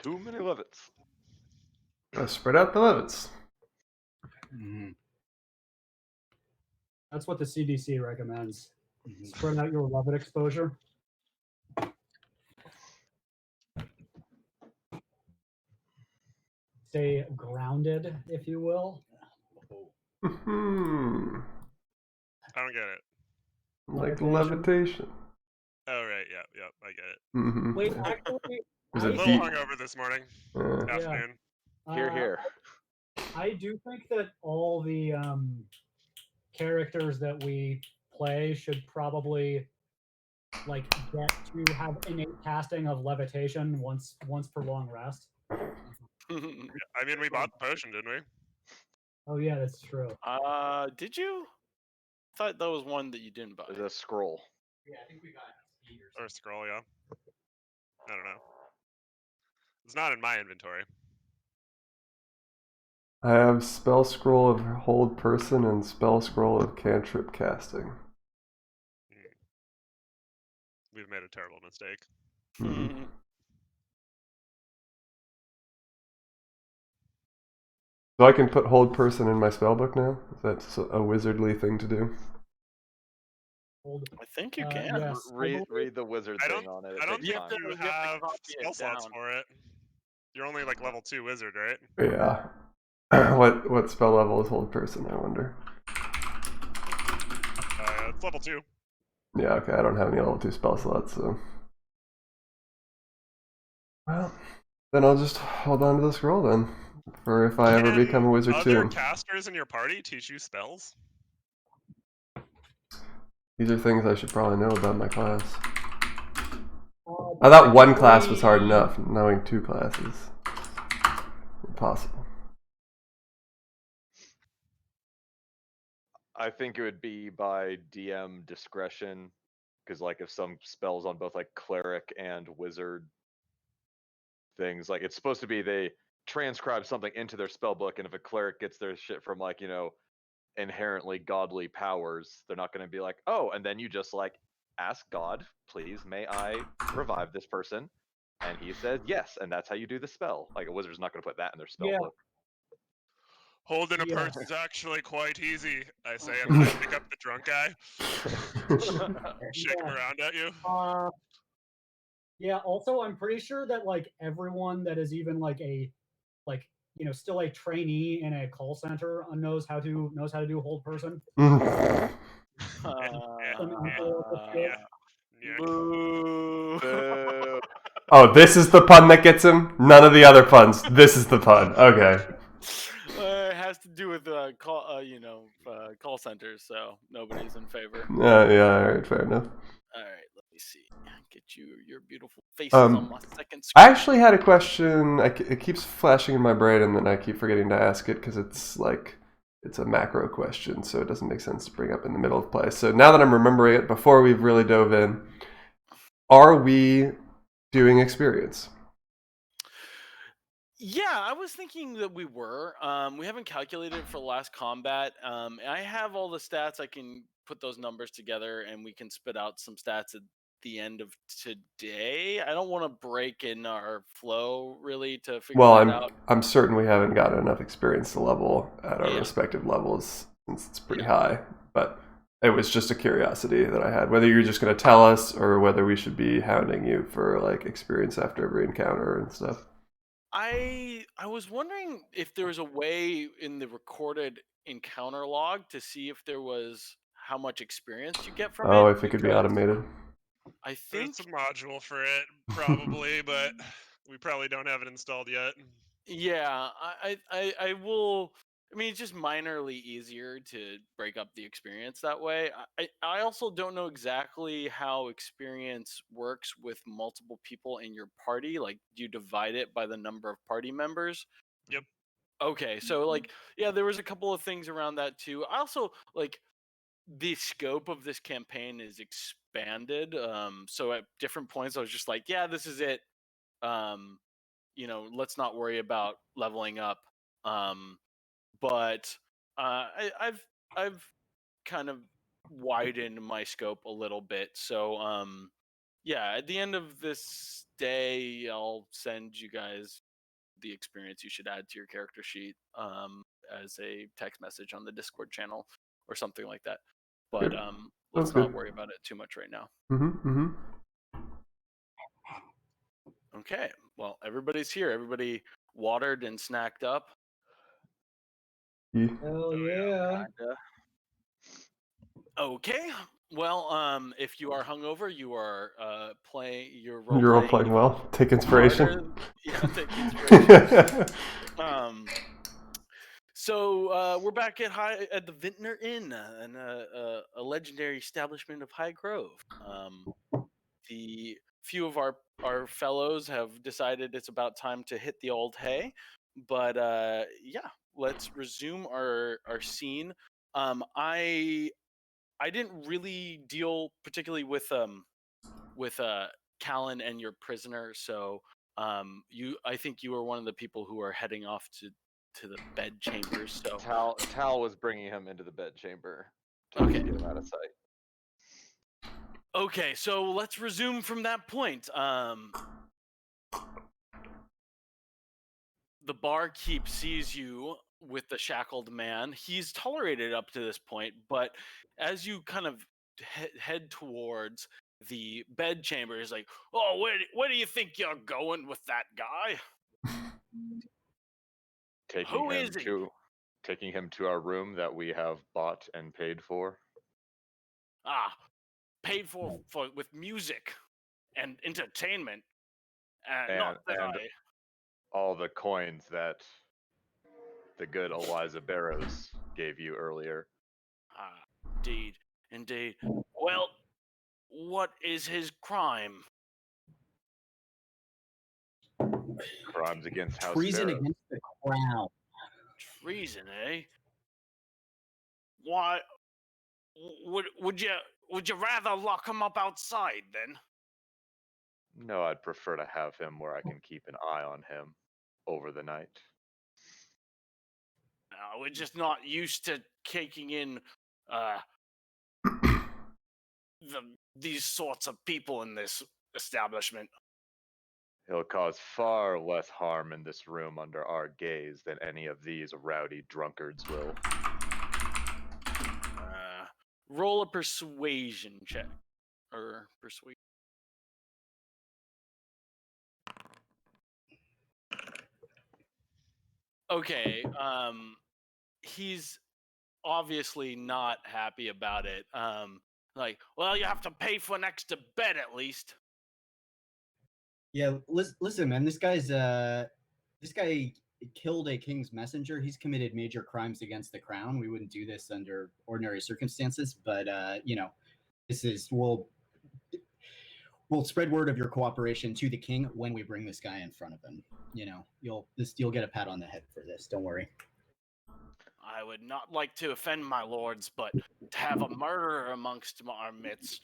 Too many levits. Spread out the levits. That's what the CDC recommends. Spread out your levitt exposure. Stay grounded, if you will. Hmm. I don't get it. Like levitation. Oh, right. Yep. I get it. Mm-hmm. Wait, actually, Was A it little hungover this morning. Yeah. Afternoon. Here. I do think that all the characters that we play should probably like get to have innate casting of levitation once per long rest. I mean, we bought the potion, didn't we? Oh yeah, that's true. Did you? I thought that was one that you didn't buy. There's a scroll. Yeah, I think we got speed or scroll, yeah. I don't know. It's not in my inventory. I have spell scroll of hold person and spell scroll of cantrip casting. We've made a terrible mistake. Mm-hmm. So I can put hold person in my spellbook now? That's a wizardly thing to do. I think you can. Yes, read the wizard thing on it. I don't think time. you have spell slots for it. You're only like level 2 wizard, right? Yeah. What spell level is hold person, I wonder? It's level 2. Yeah, okay, I don't have any level 2 spell slots, so... Well, then I'll just hold on to the scroll then. For if I ever become a wizard too. Other casters in your party teach you spells? These are things I should probably know about my class. I thought one class was hard enough. Knowing 2 classes. Impossible. I think it would be by DM discretion, because like if some spells on both like cleric and wizard things, like it's supposed to be they transcribe something into their spell book, and if a cleric gets their shit from like, inherently godly powers, they're not going to be like, oh, and then you just like ask God, please, may I revive this person? And he says yes, and that's how you do the spell. Like a wizard's not going to put that in their spell book. Holding a person's actually quite easy, I say, and then I pick up the drunk guy. Shake him around at you. Yeah, also I'm pretty sure that like everyone that is even like still a trainee in a call center knows how to do hold person. Oh, this is the pun that gets him? None of the other puns. This is the pun. Okay. It has to do with call centers, so nobody's in favor. Yeah, alright, fair enough. Alright, let me see. Get your beautiful faces on my second screen. I actually had a question. It keeps flashing in my brain, and then I keep forgetting to ask it because it's a macro question, so it doesn't make sense to bring up in the middle of play. So now that I'm remembering it, before we've really dove in, are we doing experience? Yeah, I was thinking that we were. We haven't calculated for last combat. I have all the stats. I can put those numbers together, and we can spit out some stats at the end of today. I don't want to break in our flow really to figure that out. I'm certain we haven't gotten enough experience to level at our respective levels since it's pretty high. But it was just a curiosity that I had, whether you're just going to tell us or whether we should be hounding you for like experience after every encounter and stuff. I was wondering if there was a way in the recorded encounter log to see if there was how much experience you get from it. Oh, if it could be automated. I think there's a module for it, probably, but we probably don't have it installed yet. Yeah, I will. I mean, it's just minorly easier to break up the experience that way. I also don't know exactly how experience works with multiple people in your party. Like, do you divide it by the number of party members? Yep. Okay, so like, yeah, there was a couple of things around that too. I also like the scope of this campaign is expanded. So at different points, I was just like, yeah, this is it. Let's not worry about leveling up. But I've kind of widened my scope a little bit. So yeah, at the end of this day, I'll send you guys the experience you should add to your character sheet as a text message on the Discord channel or something like that. But Good. let's Sounds not good. worry about it too much right now. Mm-hmm. Okay, well, everybody's here. Everybody watered and snacked up. Yeah. Hell yeah. Kinda. Okay. Well, if you are hungover, you are playing. You're role You're all playing. playing well. Take inspiration. Yeah, take inspiration. So we're back at the Vintner Inn, a legendary establishment of High Grove. The few of our fellows have decided it's about time to hit the old hay, but yeah, let's resume our scene. I didn't really deal particularly with Callan and your prisoner, so I think you were one of the people who are heading off to the bed chambers. So Tal was bringing him into the bedchamber to Okay. get him out of sight. Okay, so let's resume from that point. The barkeep sees you with the shackled man. He's tolerated up to this point, but as you kind of head towards the bed chamber, he's like, "Oh, where do you think you're going with that guy? Taking Who him is he?" taking him to our room that we have bought and paid for. Ah, paid for with music and entertainment. Not that And I. all the coins that the good Eliza Barrows gave you earlier. Ah, indeed. Well, what is his crime? Crimes against House Treason Barrows. against the crown. Treason, eh? Why? Would you rather lock him up outside then? No, I'd prefer to have him where I can keep an eye on him over the night. We're just not used to taking in these sorts of people in this establishment. He'll cause far less harm in this room under our gaze than any of these rowdy drunkards will. Roll a persuasion check. Or persuade. Okay, he's obviously not happy about it. Like, well, you have to pay for an extra bed at least. Yeah, listen, man. This guy killed a king's messenger. He's committed major crimes against the crown. We wouldn't do this under ordinary circumstances, but this is we'll spread word of your cooperation to the king when we bring this guy in front of him. You'll get a pat on the head for this. Don't worry. I would not like to offend my lords, but to have a murderer amongst our midst,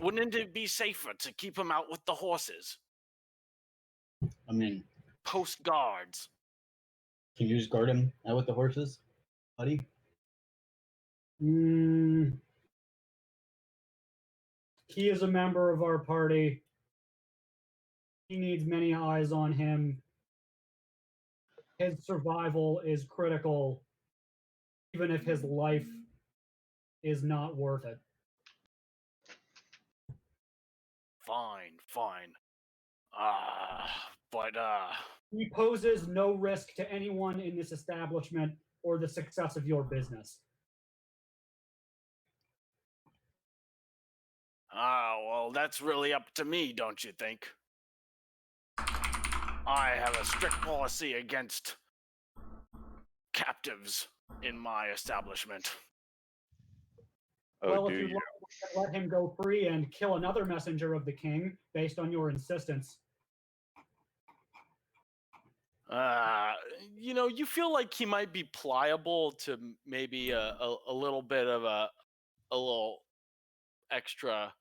wouldn't it be safer to keep him out with the horses? I mean, Post guards. can you just guard him out with the horses, buddy? He is a member of our party. He needs many eyes on him. His survival is critical, even if his life is not worth it. Fine. But he poses no risk to anyone in this establishment or the success of your business. Well, that's really up to me, don't you think? I have a strict policy against captives in my establishment. Oh, well, do if you? you'd like to let him go free and kill another messenger of the king based on your insistence. You feel like he might be pliable to maybe a little bit of a little extra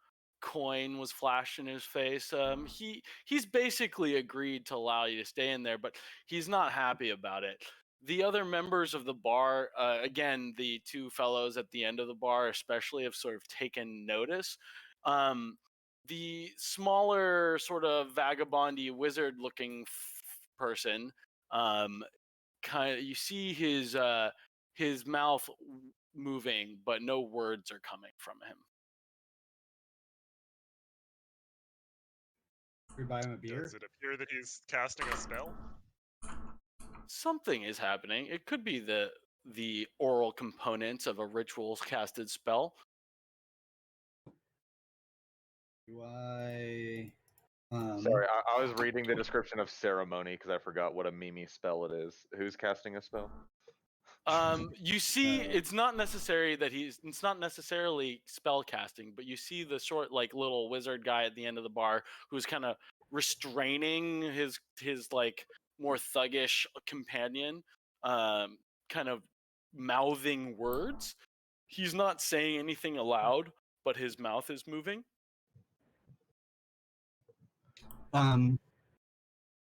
coin was flashed in his face. He's basically agreed to allow you to stay in there, but he's not happy about it. The other members of the bar, again, the two fellows at the end of the bar especially, have sort of taken notice. the smaller sort of vagabondy wizard looking person, kind of, you see his mouth moving, but no words are coming from him. We buy him a beer. Does it appear that he's casting a spell? Something is happening. It could be the oral components of a ritual's casted spell. Do I? Sorry, I was reading the description of ceremony because I forgot what a Mimi spell it is. Who's casting a spell? You see, it's not necessary that it's not necessarily spell casting, but you see the short, like, little wizard guy at the end of the bar who's kind of restraining his like more thuggish companion, kind of mouthing words. He's not saying anything aloud, but his mouth is moving. Can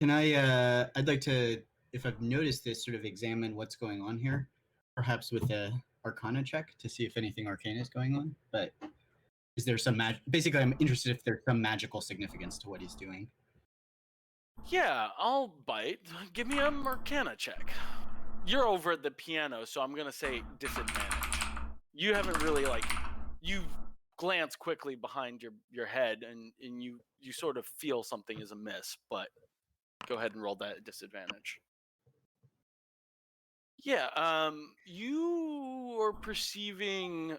I? I'd like to, if I've noticed this, sort of examine what's going on here, perhaps with a Arcana check to see if anything arcane is going on. But is there some Basically, I'm interested if there's some magical significance to what he's doing. Yeah, I'll bite. Give me a Arcana check. You're over at the piano, so I'm gonna say disadvantage. You haven't really, like, you glance quickly behind your head, and you sort of feel something is amiss, but go ahead and roll that at disadvantage. Yeah, you are perceiving,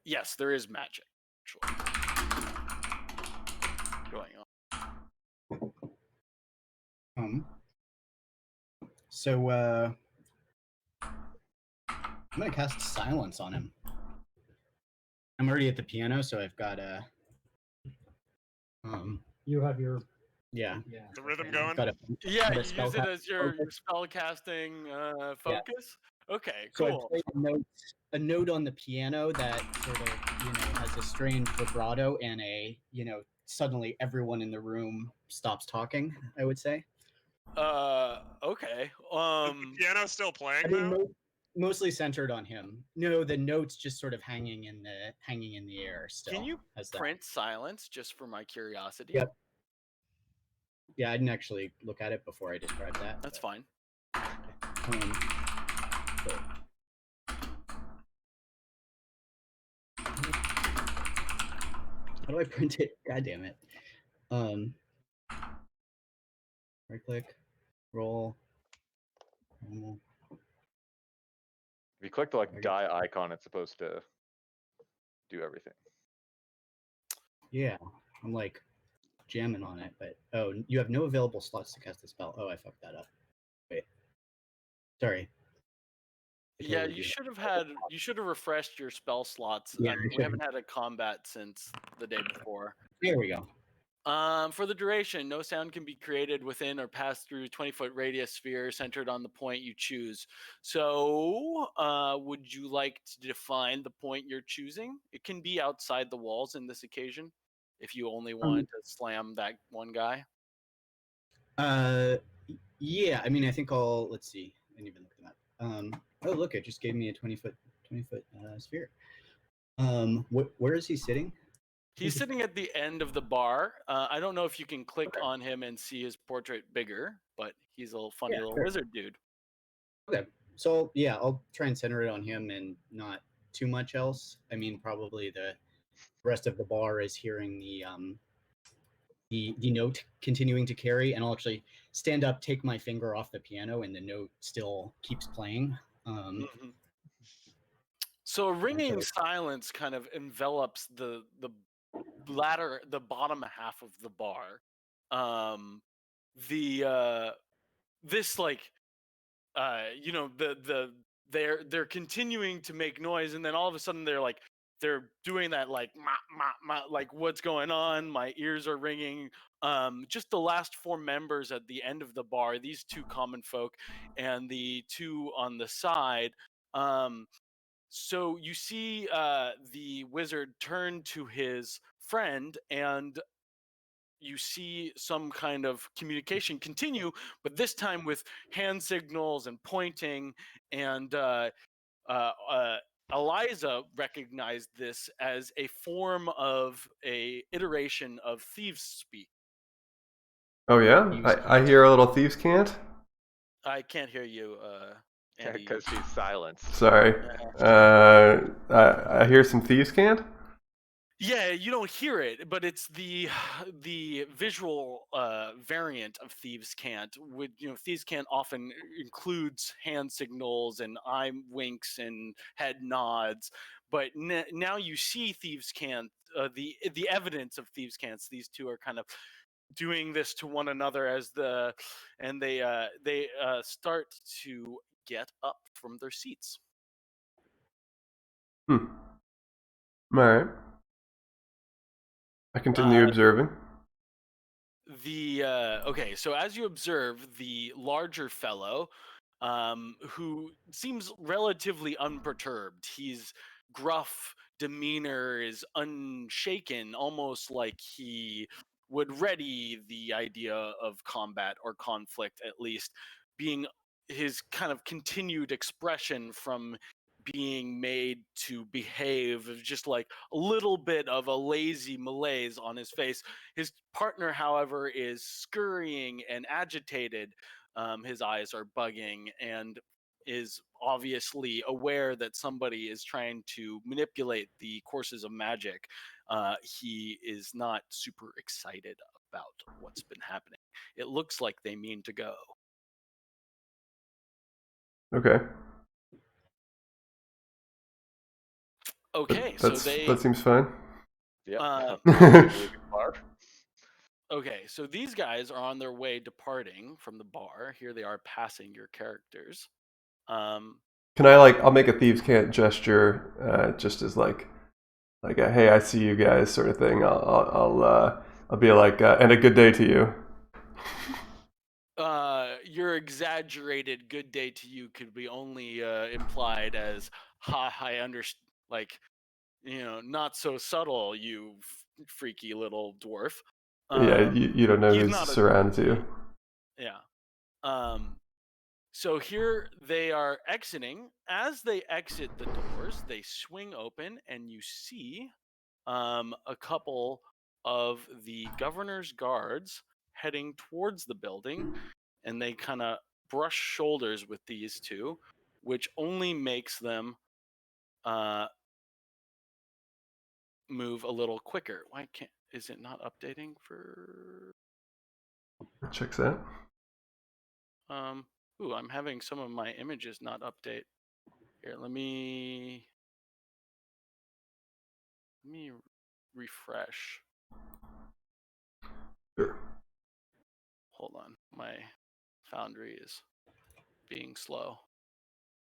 yes, there is magic actually going on. So I'm gonna cast silence on him. I'm already at the piano, so I've got a You have your yeah. The rhythm going? Yeah, got a you spell use it as your focus. spell casting focus. Okay, So I cool. played a note on the piano that sort of, has a strange vibrato and suddenly everyone in the room stops talking, I would say. Okay. Is the piano still playing I mean, now? mostly centered on him. No, the notes just sort of hanging in the air still. Can you as that. print silence just for my curiosity? Yep. Yeah, I didn't actually look at it before I described that. That's fine. How do I print it? God damn it. Right click, roll. If you click the like die icon, it's supposed to do everything. Yeah, I'm like jamming on it, but you have no available slots to cast the spell. Oh, I fucked that up. Wait. Sorry. Yeah, you should have refreshed your spell slots. Yeah, we haven't had a combat since the day before. There we go. For the duration, no sound can be created within or pass through 20-foot radius sphere centered on the point you choose. So, would you like to define the point you're choosing? It can be outside the walls in this occasion, if you only wanted to slam that one guy. Yeah, I mean, I think let's see. I didn't even look at the map. Oh, look, it just gave me a 20-foot sphere. Where is he sitting? He's sitting at the end of the bar. I don't know if you can click on him and see his portrait bigger, but he's a little funny little wizard dude. Okay, so yeah, I'll try and center it on him and not too much else. I mean, probably the rest of the bar is hearing the note continuing to carry, and I'll actually stand up, take my finger off the piano, and the note still keeps playing. So a ringing silence kind of envelops the bottom half of the bar. They're continuing to make noise, and then all of a sudden they're doing that like like what's going on? My ears are ringing. Just the last four members at the end of the bar, these two common folk and the two on the side. So you see the wizard turn to his friend, and you see some kind of communication continue, but this time with hand signals and pointing and Eliza recognized this as a form of a iteration of thieves speak. Oh yeah, Thieves' I hear a little thieves' cant. I can't hear you, Andy. Because she's silenced. Sorry. I hear some thieves' cant. Yeah, you don't hear it, but it's the visual variant of thieves' cant. With thieves' cant often includes hand signals and eye winks and head nods, but now you see thieves' cant. The evidence of thieves' cants. These two are kind of doing this to one another and they start to get up from their seats. All right. I continue observing. Okay, so as you observe, the larger fellow, who seems relatively unperturbed, he's gruff demeanor is unshaken, almost like he would ready the idea of combat or conflict, at least being his kind of continued expression from being made to behave, just like a little bit of a lazy malaise on his face. His partner, however, is scurrying and agitated. His eyes are bugging and is obviously aware that somebody is trying to manipulate the courses of magic. He is not super excited about what's been happening. It looks like they mean to go. Okay. Okay, That seems fine. Yeah. Okay, so these guys are on their way departing from the bar. Here they are passing your characters. Can I I'll make a thieves' cant gesture, just as like a hey, I see you guys sort of thing. I'll be like, and a good day to you. Your exaggerated good day to you could be only implied as ha, I understand, like, not so subtle, you freaky little dwarf. Yeah, you don't know who's surrounded you. Yeah. So here they are exiting. As they exit the doors, they swing open, and you see a couple of the governor's guards heading towards the building, and they kind of brush shoulders with these two, which only makes them move a little quicker. Is it not updating for? Checks out. I'm having some of my images not update. Here, let me refresh. Sure. Hold on, my Foundry is being slow.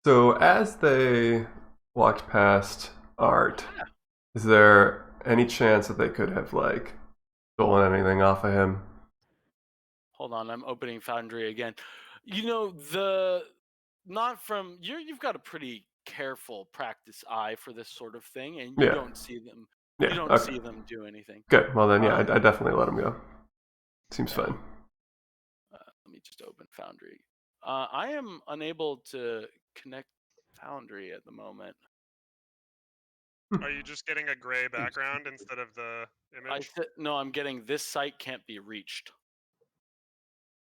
So as they walked past Art, is there any chance that they could have stolen anything off of him? Hold on, I'm opening Foundry again. Not from you've got a pretty careful practice eye for this sort of thing, and you don't see them. Yeah, you don't see them do anything. Good. Well then, yeah, I definitely let him go. Seems fine. Let me just open Foundry. I am unable to connect Foundry at the moment. Are you just getting a gray background instead of the image? No, I'm getting this site can't be reached.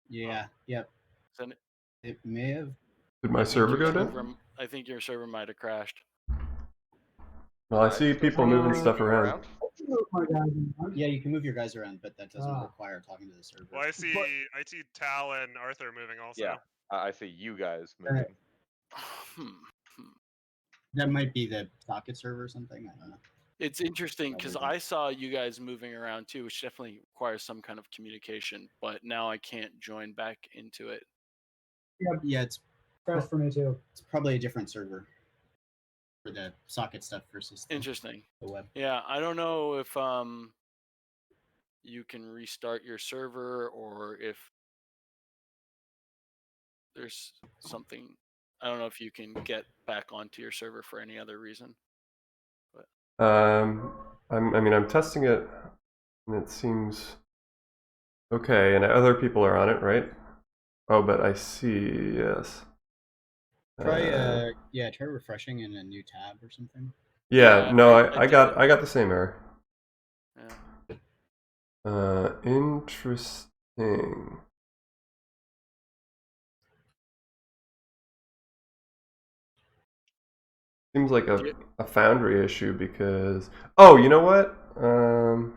Yeah. Yep. It may have. Did my server go down? I think your server might have crashed. Well, I see people moving stuff around. Yeah, you can move your guys around, but that doesn't require talking to the server. Well, I see Tal and Arthur moving also. Yeah, I see you guys moving. That might be the socket server or something. I don't know. It's interesting because I saw you guys moving around too, which definitely requires some kind of communication. But now I can't join back into it. Yeah, it's crashed for me too. It's probably a different server for the socket stuff versus Interesting. The web. Yeah, I don't know if you can restart your server or if there's something. I don't know if you can get back onto your server for any other reason. But I'm testing it, and it seems okay. And other people are on it, right? Oh, but I see. Yes. Try try refreshing in a new tab or something. Yeah, Yeah, no, I I did got it. I got the same error. Yeah. Interesting. Seems like Do you- a Foundry issue because you know what? Do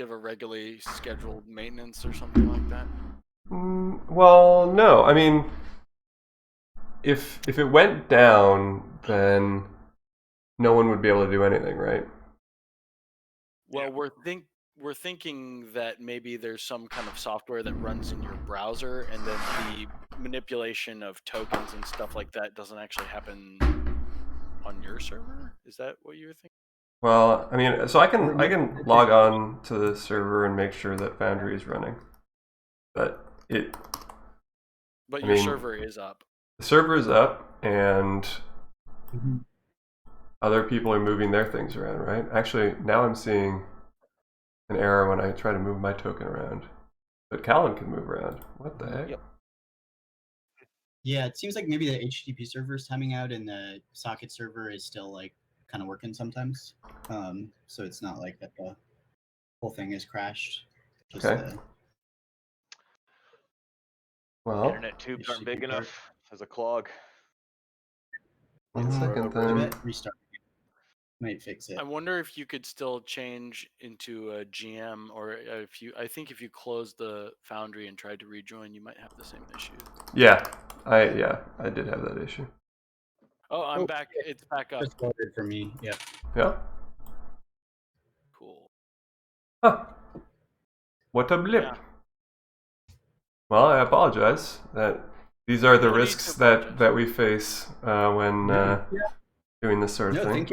you have a regularly scheduled maintenance or something like that? Well, no. I mean, if it went down, then no one would be able to do anything, right? Well, we're thinking that maybe there's some kind of software that runs in your browser, and then the manipulation of tokens and stuff like that doesn't actually happen on your server. Is that what you were thinking? Well, I mean, so I can log on to the server and make sure that Foundry is running, but But I your mean, server is up. the server is up and Mm-hmm. other people are moving their things around, right? Actually, now I'm seeing an error when I try to move my token around, but Callan can move around. What the heck? Yep. Yeah, it seems like maybe the HTTP server is timing out and the socket server is still like kind of working sometimes. So it's not like that the whole thing is crashed. Just Okay. the Well, Internet tubes aren't HTTP big part. enough as a clog. one Yeah, second I then. bet restart might fix it. I wonder if you could still change into a GM, or I think if you close the Foundry and tried to rejoin, you might have the same issue. Yeah, I did have that issue. Oh, I'm Oh, back. It's back up. Just loaded for me. Yeah. Yeah. Cool. Huh. What a blip. Yeah. Well, I apologize. That these are the No need to risks apologize. that we face when doing this sort of No, thing.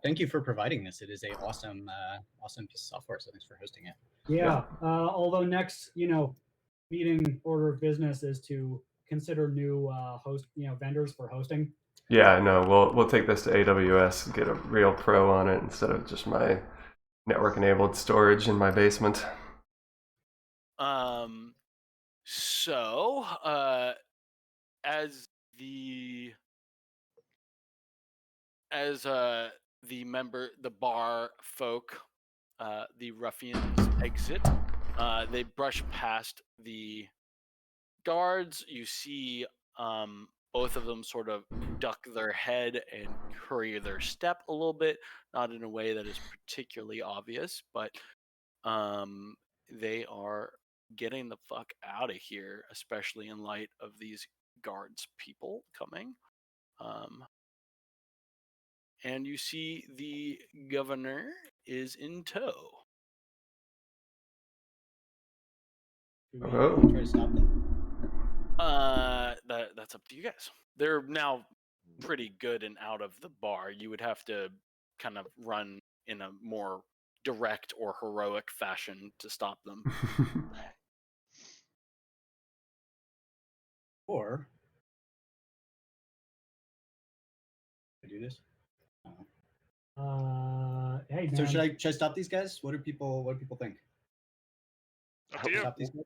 thank you for providing this. It is a awesome piece of software. So thanks for hosting it. Yeah. Although next, meeting order of business is to consider new vendors for hosting. Yeah, no, we'll take this to AWS and get a real pro on it instead of just my network-enabled storage in my basement. So, as the bar folk, the ruffians exit, they brush past the guards. You see both of them sort of duck their head and hurry their step a little bit, not in a way that is particularly obvious, but they are getting the fuck out of here, especially in light of these guards people coming. And you see the governor is in tow. Do we Oh. try to stop them? That's up to you guys. They're now pretty good and out of the bar. You would have to kind of run in a more direct or heroic fashion to stop them. Or I do this. Hey, man. So should I stop these guys? What do people think? Up to you. Stop these guys?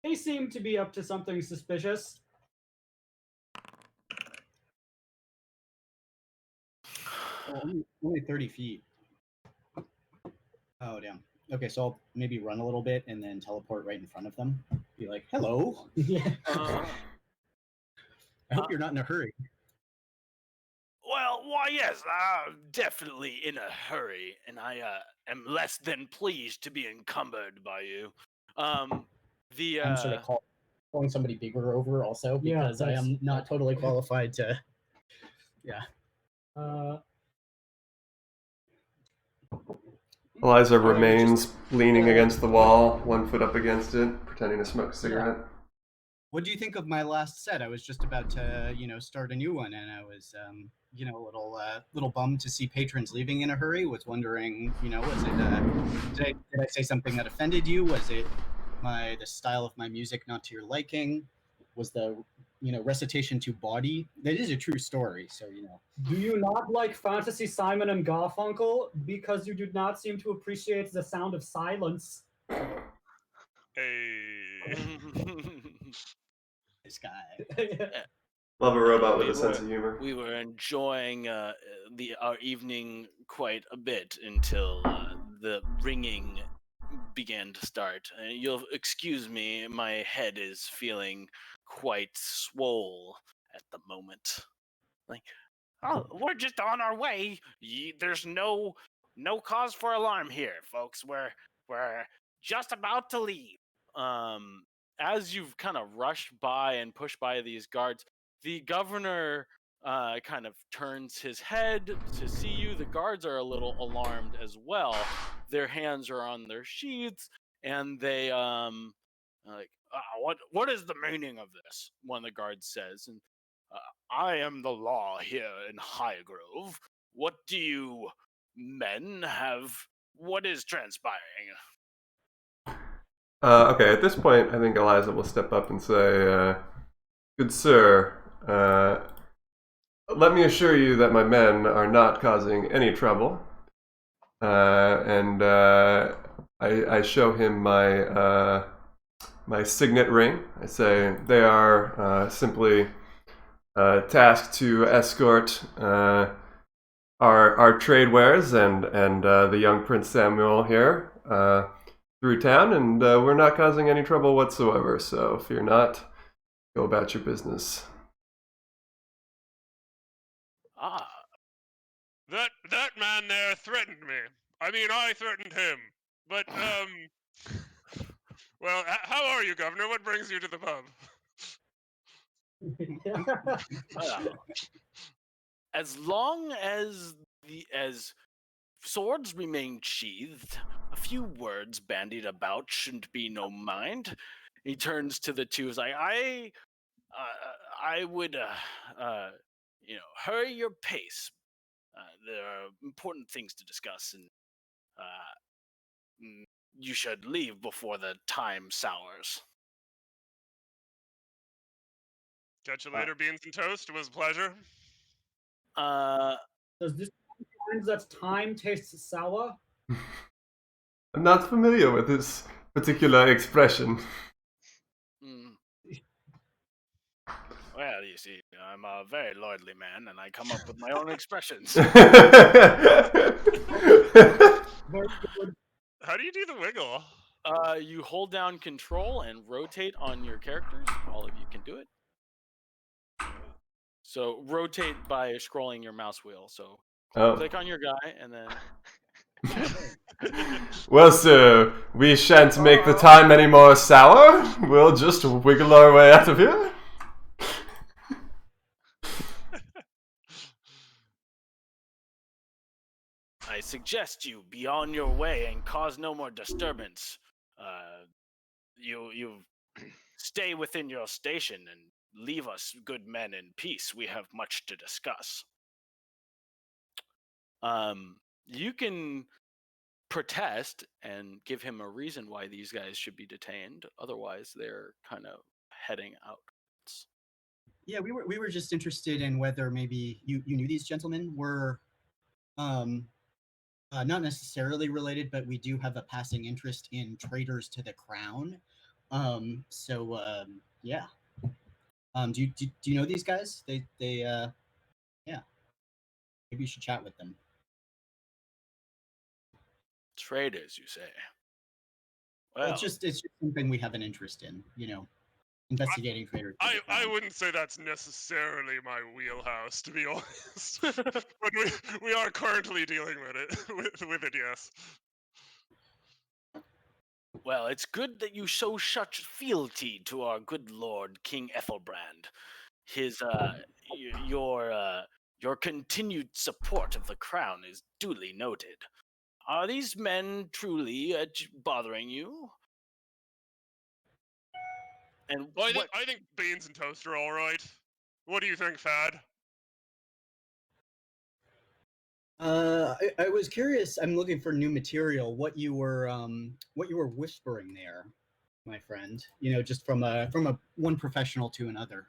They seem to be up to something suspicious. Oh, only 30 feet. Oh, damn. Okay, so I'll maybe run a little bit and then teleport right in front of them. Be like, hello. Yeah. Uh, I hope you're not in a hurry. Well, why, yes, I'm definitely in a hurry, and I am less than pleased to be encumbered by you. I'm sort of calling somebody bigger over also Yeah, because I am not totally qualified to. Yeah. Eliza remains leaning against the wall, 1 foot up against it, pretending to smoke a cigarette. What do you think of my last set? I was just about to, start a new one, and I was, a little bummed to see patrons leaving in a hurry. Was wondering, was it, did I say something that offended you? Was it the style of my music not to your liking? Was the, recitation too bawdy? That is a true story, so Do you not like Fantasy Simon and Garfunkel because you do not seem to appreciate the sound of silence? Hey. this guy. Love a robot with We a sense were- of humor. We were enjoying our evening quite a bit until the ringing began to start. You'll excuse me, my head is feeling quite swole at the moment. Like, oh, we're just on our way. There's no cause for alarm here, folks. We're just about to leave. As you've kind of rushed by and pushed by these guards, the governor kind of turns his head to see you. The guards are a little alarmed as well. Their hands are on their sheaths, and they like, what is the meaning of this? One of the guards says, and I am the law here in Highgrove. What do you men have? What is transpiring? Okay, at this point, I think Eliza will step up and say, "Good sir, let me assure you that my men are not causing any trouble." And I show him my my signet ring. I say they are simply tasked to escort our trade wares and the young Prince Samuel here through town, and we're not causing any trouble whatsoever. So fear not. Go about your business. Ah, That man there threatened me. I mean, I threatened him. But well, how are you, Governor? What brings you to the pub? well, as long as swords remain sheathed, a few words bandied about shouldn't be no mind. He turns to the two. He's like, I would, hurry your pace. There are important things to discuss, and you should leave before the time sours. Catch you later, beans and toast. It was a pleasure. Does this mean that time tastes sour? I'm not familiar with this particular expression. Well, you see, I'm a very lordly man, and I come up with my own expressions. Very good. How do you do the wiggle? You hold down control and rotate on your characters. All of you can do it. So rotate by scrolling your mouse wheel. So click on your guy and then. Well, sir, we shan't make the time any more sour. We'll just wiggle our way out of here. I suggest you be on your way and cause no more disturbance. You stay within your station and leave us good men in peace. We have much to discuss. You can protest and give him a reason why these guys should be detained. Otherwise, they're kind of heading out. Yeah, we were just interested in whether maybe you knew these gentlemen were not necessarily related, but we do have a passing interest in traitors to the crown. Yeah. Do you know these guys? They yeah. Maybe you should chat with them. Traitors, you say? Well, it's just something we have an interest in, investigating traitors. to the I crown. wouldn't say that's necessarily my wheelhouse, to be honest. But we are currently dealing with it. With it, yes. Well, it's good that you show such fealty to our good lord, King Ethelbrand. His your continued support of the crown is duly noted. Are these men truly bothering you? And Well, I think beans and toast are all right. What do you think, Fad? I was curious. I'm looking for new material. What you were whispering there, my friend. Just from one professional to another.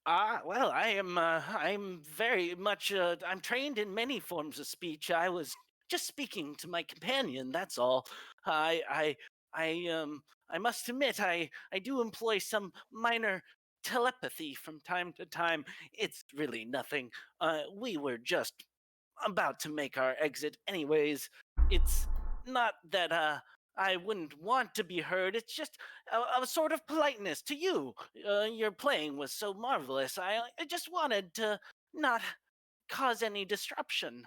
Well, I'm very much, I'm trained in many forms of speech. I was just speaking to my companion, that's all. I I must admit, I do employ some minor telepathy from time to time. It's really nothing. We were just about to make our exit anyways. It's not that I wouldn't want to be heard. It's just a sort of politeness to you. Your playing was so marvelous. I just wanted to not cause any disruption.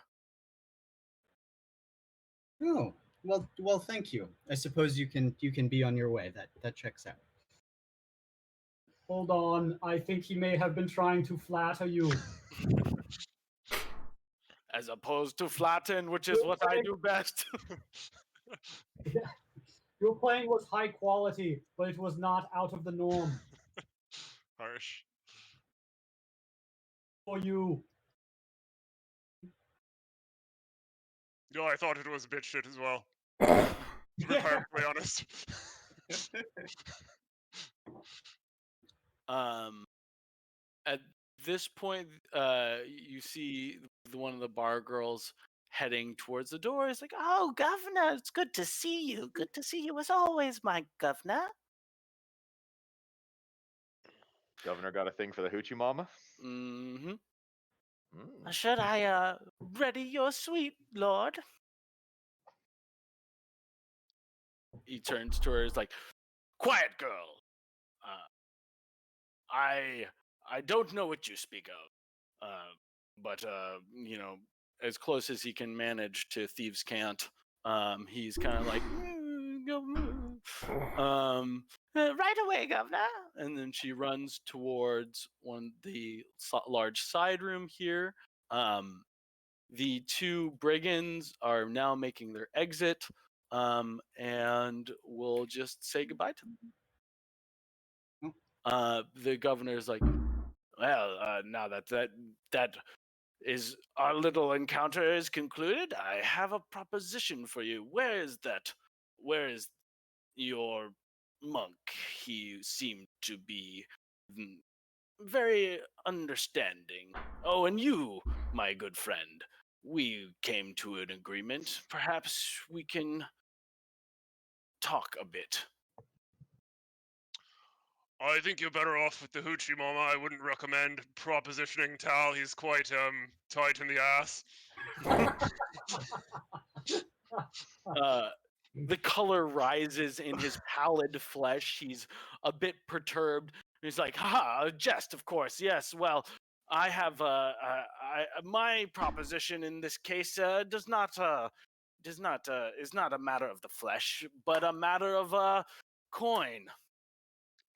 Oh, well, thank you. I suppose you can be on your way. That checks out. Hold on. I think he may have been trying to flatter you. As opposed to flatten, which is what I do best. Your playing was high quality, but it was not out of the norm Harsh. for you. No, I thought it was a bit shit as well. To be perfectly honest. At this point, you see one of the bar girls heading towards the door. It's like, oh, Governor, it's good to see you. Good to see you as always, my governor. Governor got a thing for the hoochie mama. Mm-hmm. Mm. Should I ready your suite, Lord? He turns to her. He's like, quiet, girl. I don't know what you speak of. But you know, as close as he can manage to thieves' cant, he's kind of like, right away, governor. And then she runs towards the large side room here. The two brigands are now making their exit, and we'll just say goodbye to them. The governor's like, well, now that is our little encounter is concluded, I have a proposition for you. Where is your monk? He seemed to be very understanding. Oh, and you, my good friend, we came to an agreement. Perhaps we can talk a bit. I think you're better off with the hoochie mama. I wouldn't recommend propositioning Tal. He's quite tight in the ass. The color rises in his pallid flesh. He's a bit perturbed. He's like, "Ha, a jest, of course. Yes. Well, I have my proposition in this case is not a matter of the flesh, but a matter of coin."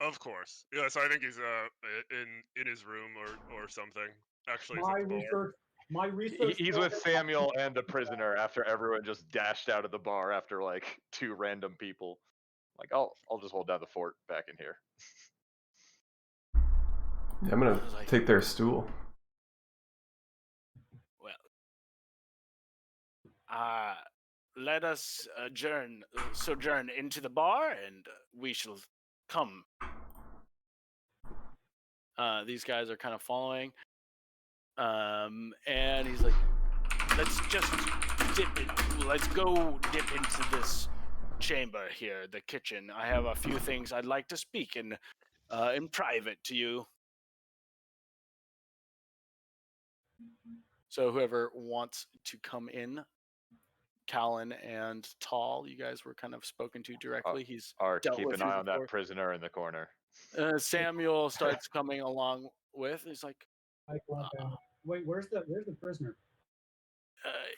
Of course. Yes, I think he's in his room or something. Actually, he's My at the bar. research. My research. He's with Samuel and the prisoner after everyone just dashed out of the bar after like 2 random people. Like, I'll just hold down the fort back in here. Yeah, I'm gonna take their stool. Well, let us sojourn into the bar, and we shall come. These guys are kind of following. And he's like, let's go dip into this chamber here, the kitchen. I have a few things I'd like to speak in private to you. So whoever wants to come in, Callan and Tall, you guys were kind of spoken to directly. He's Or dealt keep with an you eye on before. that prisoner in the corner. Samuel starts coming along with. He's like, wait, where's the prisoner?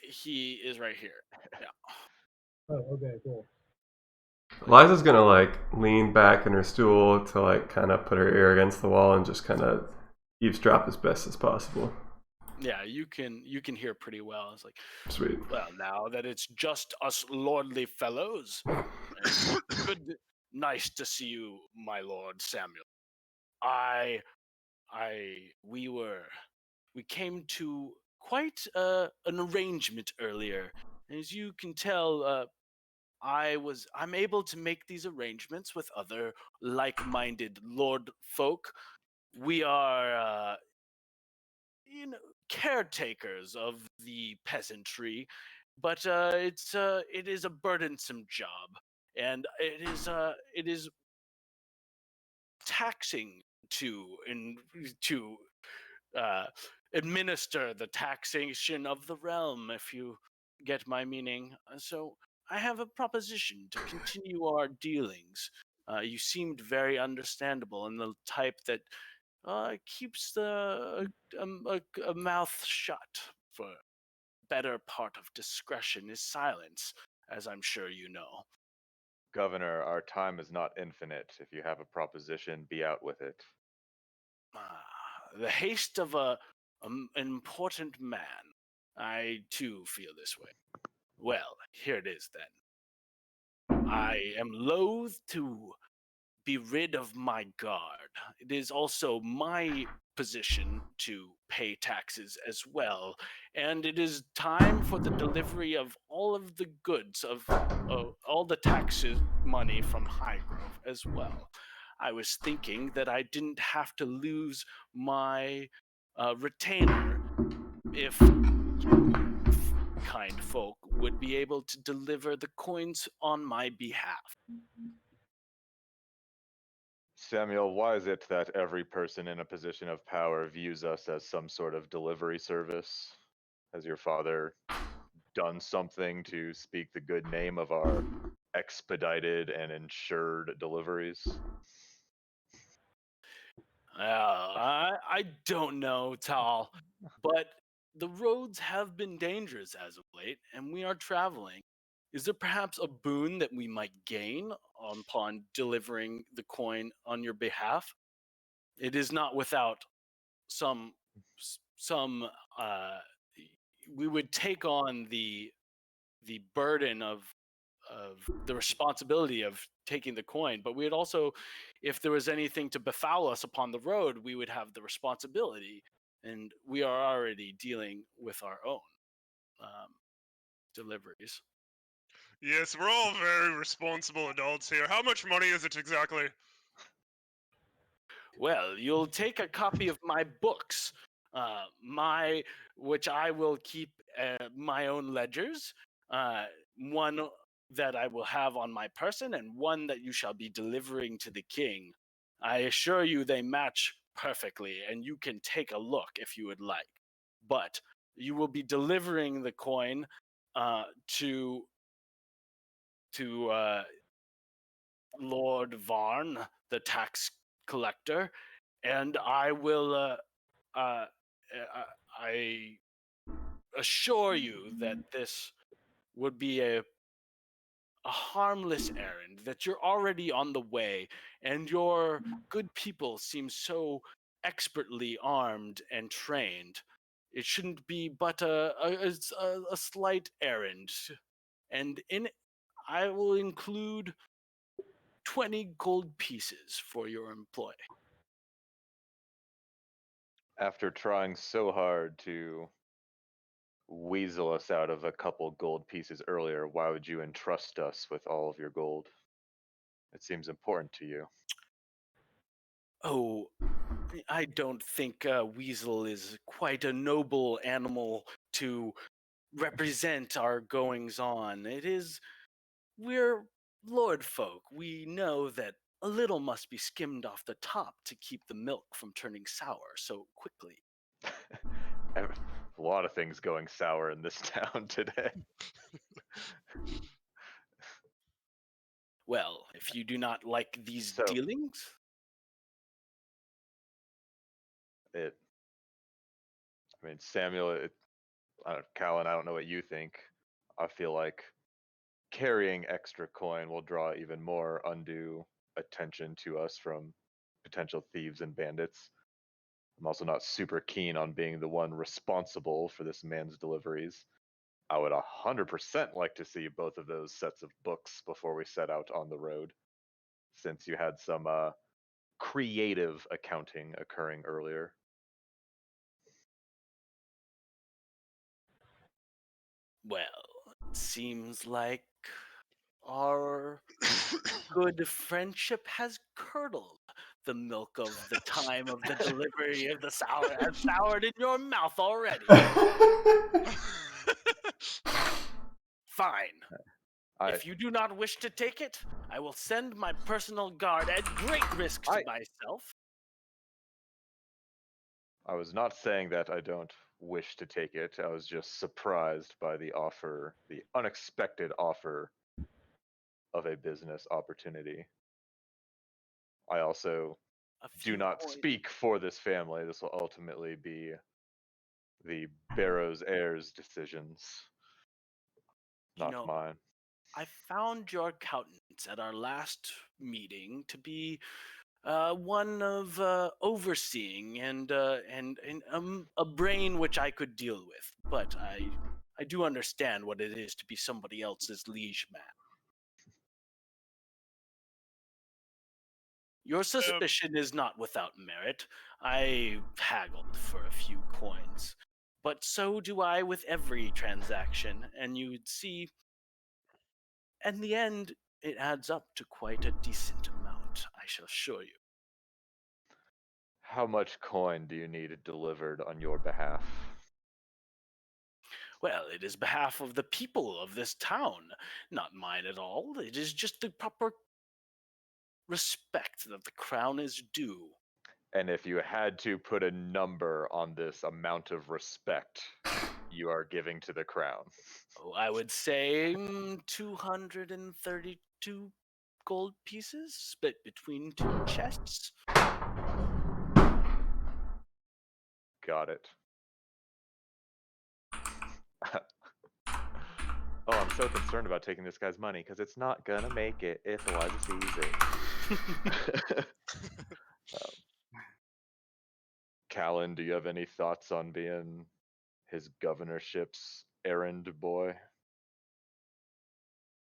he is right here. Yeah. Oh, okay, cool. Liza's gonna like lean back in her stool to like kind of put her ear against the wall and just kind of eavesdrop as best as possible. Yeah, you can hear pretty well. It's like, Sweet. well, now that it's just us lordly fellows, nice to see you, my lord Samuel. We came to quite an arrangement earlier. As you can tell, I'm able to make these arrangements with other like-minded lord folk. We are, caretakers of the peasantry, but it is a burdensome job, and it is taxing to uh, administer the taxation of the realm, if you get my meaning. So I have a proposition to continue our dealings. You seemed very understandable and the type that keeps a mouth shut. For better part of discretion is silence, as I'm sure you know. Governor, our time is not infinite. If you have a proposition, be out with it. The haste of an important man. I too feel this way. Well, here it is then. I am loath to be rid of my guard. It is also my position to pay taxes as well, and it is time for the delivery of all of the goods of all the taxes money from Highgrove as well. I was thinking that I didn't have to lose my retainer if kind folk would be able to deliver the coins on my behalf. Samuel, why is it that every person in a position of power views us as some sort of delivery service? Has your father done something to speak the good name of our expedited and insured deliveries? I don't know, Tal, but the roads have been dangerous as of late, and we are traveling. Is there perhaps a boon that we might gain upon delivering the coin on your behalf? It is not without some some. We would take on the burden of the responsibility of taking the coin, but we would also, if there was anything to befoul us upon the road, we would have the responsibility, and we are already dealing with our own deliveries. Yes, we're all very responsible adults here. How much money is it exactly? Well, you'll take a copy of my books, which I will keep my own ledgers, one that I will have on my person, and one that you shall be delivering to the king. I assure you they match perfectly, and you can take a look if you would like. But you will be delivering the coin to Lord Varn, the tax collector, and I will. I assure you that this would be a harmless errand. That you're already on the way, and your good people seem so expertly armed and trained. It shouldn't be but a slight errand, and in it, I will include 20 gold pieces for your employ. After trying so hard to weasel us out of a couple gold pieces earlier, why would you entrust us with all of your gold? It seems important to you. Oh, I don't think Weasel is quite a noble animal to represent our goings on. We're lord folk. We know that a little must be skimmed off the top to keep the milk from turning sour so quickly. A lot of things going sour in this town today. Well, if you do not like these So- dealings, Samuel, Callan, I don't know what you think. I feel like carrying extra coin will draw even more undue attention to us from potential thieves and bandits. I'm also not super keen on being the one responsible for this man's deliveries. I would 100% like to see both of those sets of books before we set out on the road, since you had some creative accounting occurring earlier. well, it seems like our good friendship has curdled. The milk of the time of the delivery of the sour has soured in your mouth already. Fine. If you do not wish to take it, I will send my personal guard at great risk to myself. I was not saying that I don't wish to take it. I was just surprised by the offer, the unexpected offer of a business opportunity. I also A do few not coins. speak for this family. This will ultimately be the Barrows heirs' decisions, You not know, mine. I found your countenance at our last meeting to be one of overseeing and a brain which I could deal with. But I do understand what it is to be somebody else's liege man. Your suspicion is not without merit. I haggled for a few coins. But so do I with every transaction, and you'd see, in the end, it adds up to quite a decent amount, I shall assure you. How much coin do you need delivered on your behalf? Well, it is behalf of the people of this town, not mine at all. It is just the proper respect that the crown is due. And if you had to put a number on this amount of respect you are giving to the crown, Oh, I would say 232 gold pieces split between two chests. got it. Oh, I'm so concerned about taking this guy's money because it's not gonna make it if Eliza sees it. Callan, do you have any thoughts on being his governorship's errand boy?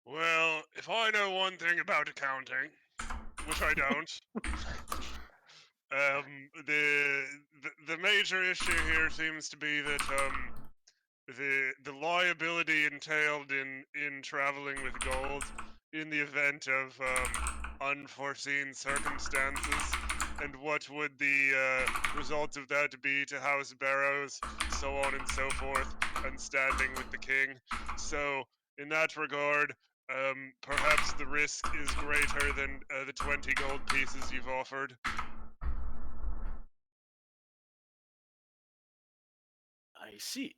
Well, if I know one thing about accounting, which I don't, the major issue here seems to be that the liability entailed in traveling with gold in the event of unforeseen circumstances, and what would the result of that be to House Barrows, so on and so forth, and standing with the king. So, in that regard, perhaps the risk is greater than the 20 gold pieces you've offered. I see.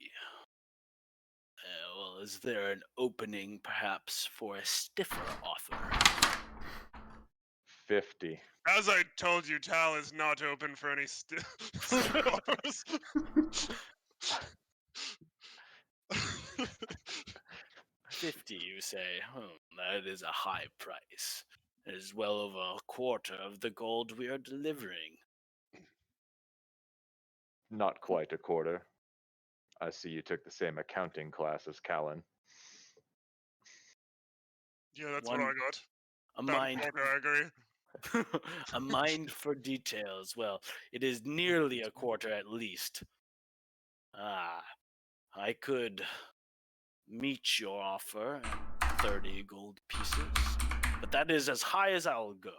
Well, is there an opening perhaps for a stiffer offer? 50. As I told you, Tal is not open for any offers. 50, you say? That is a high price. It is well over a quarter of the gold we are delivering. Not quite a quarter. I see you took the same accounting class as Callan. Yeah, that's One- what I got. A About mind, quarter, I agree. a mind for details. Well, it is nearly a quarter at least. I could meet your offer at 30 gold pieces, but that is as high as I'll go.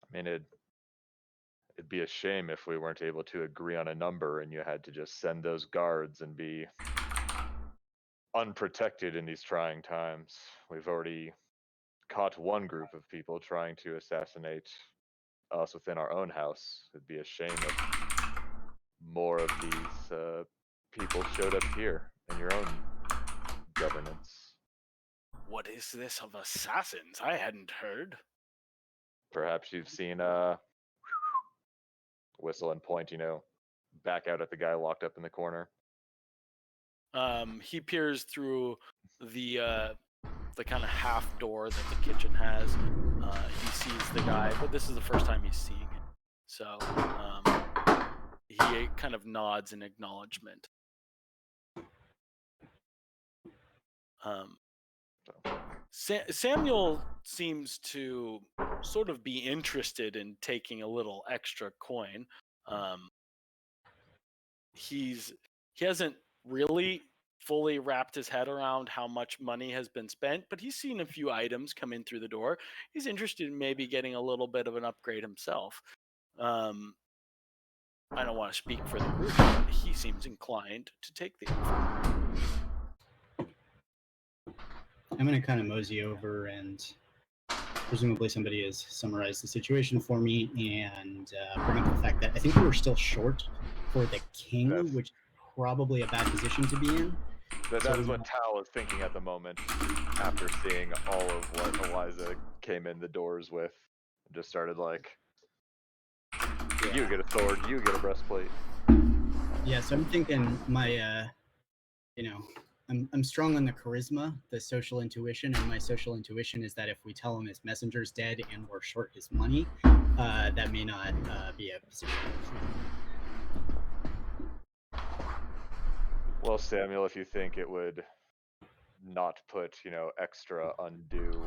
I mean, it'd be a shame if we weren't able to agree on a number and you had to just send those guards and be unprotected in these trying times. We've already caught one group of people trying to assassinate us within our own house. It'd be a shame if more of these people showed up here in your own governance. What is this of assassins? I hadn't heard. Perhaps you've seen whistle and point, back out at the guy locked up in the corner. He peers through the kind of half door that the kitchen has. He sees the guy, but this is the first time he's seeing him. So he kind of nods in acknowledgement. Samuel seems to sort of be interested in taking a little extra coin. He hasn't really fully wrapped his head around how much money has been spent, but he's seen a few items come in through the door. He's interested in maybe getting a little bit of an upgrade himself. I don't want to speak for the group, but he seems inclined to take the offer. I'm going to kind of mosey over, and presumably somebody has summarized the situation for me, and bring up the fact that I think we're still short for the king, That's- which is probably a bad position to be in. That So is we what Tal is thinking at the moment, after seeing all of what Eliza came in the doors with. Just started like, you get a sword, you get a breastplate. Yeah, so I'm thinking my, I'm strong on the charisma, the social intuition, and my social intuition is that if we tell him his messenger's dead and we're short his money, that may not be a position. Well, Samuel, if you think it would not put, extra undue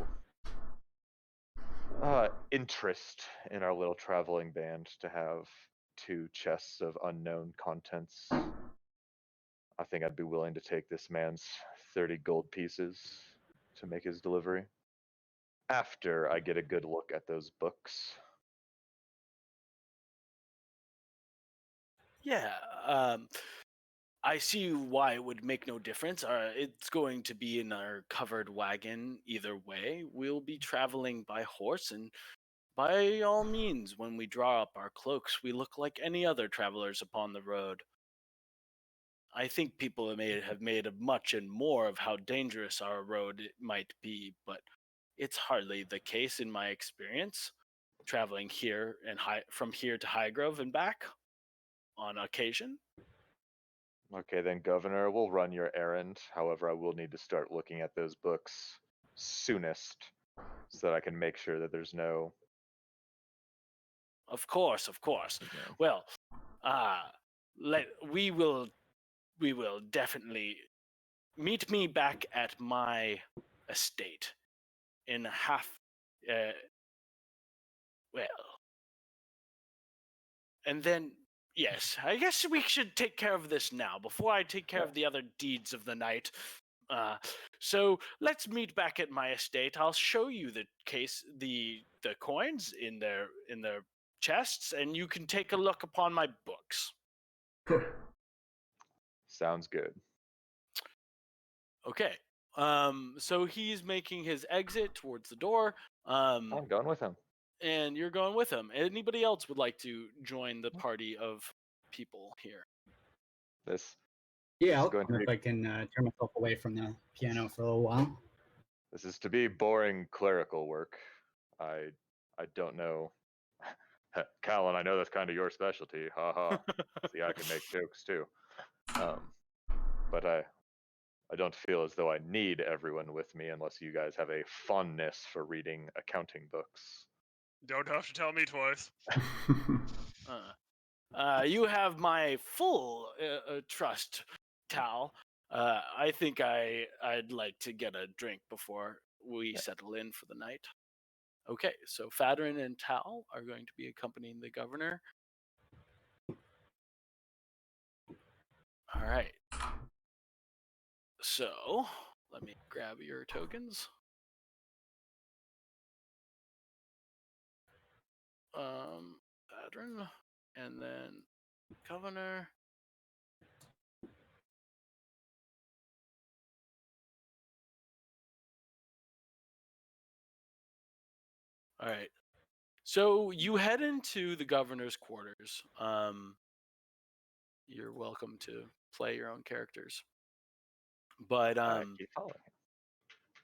interest in our little traveling band to have 2 chests of unknown contents, I think I'd be willing to take this man's 30 gold pieces to make his delivery. After I get a good look at those books. Yeah, I see why it would make no difference. It's going to be in our covered wagon either way. We'll be traveling by horse, and by all means, when we draw up our cloaks, we look like any other travelers upon the road. I think people have made a much and more of how dangerous our road might be, but it's hardly the case in my experience. Traveling here and from here to Highgrove and back on occasion. Okay, then, Governor, we'll run your errand. However, I will need to start looking at those books soonest so that I can make sure that there's no. Of course, of course. Yeah. Well, we will definitely meet me back at my estate in half. Well, and then yes, I guess we should take care of this now before I take care of the other deeds of the night. So let's meet back at my estate. I'll show you the coins in their chests, and you can take a look upon my books. Sounds good. Okay. So he's making his exit towards the door. I'm going with him. And you're going with him. Anybody else would like to join the party of people here? This Yeah, is I'll going to come if be, I can turn myself away from the piano for a little while. this is to be boring clerical work. I don't know. Callan, I know that's kind of your specialty. Ha ha. See, I can make jokes too. But I don't feel as though I need everyone with me unless you guys have a fondness for reading accounting books. Don't have to tell me twice. You have my full trust, Tal. I think I'd like to get a drink before we settle in for the night. Okay, so Fadrin and Tal are going to be accompanying the governor. All right. So let me grab your tokens. Fadrin, and then governor. All right. So you head into the governor's quarters. You're welcome to play your own characters. But Keep following.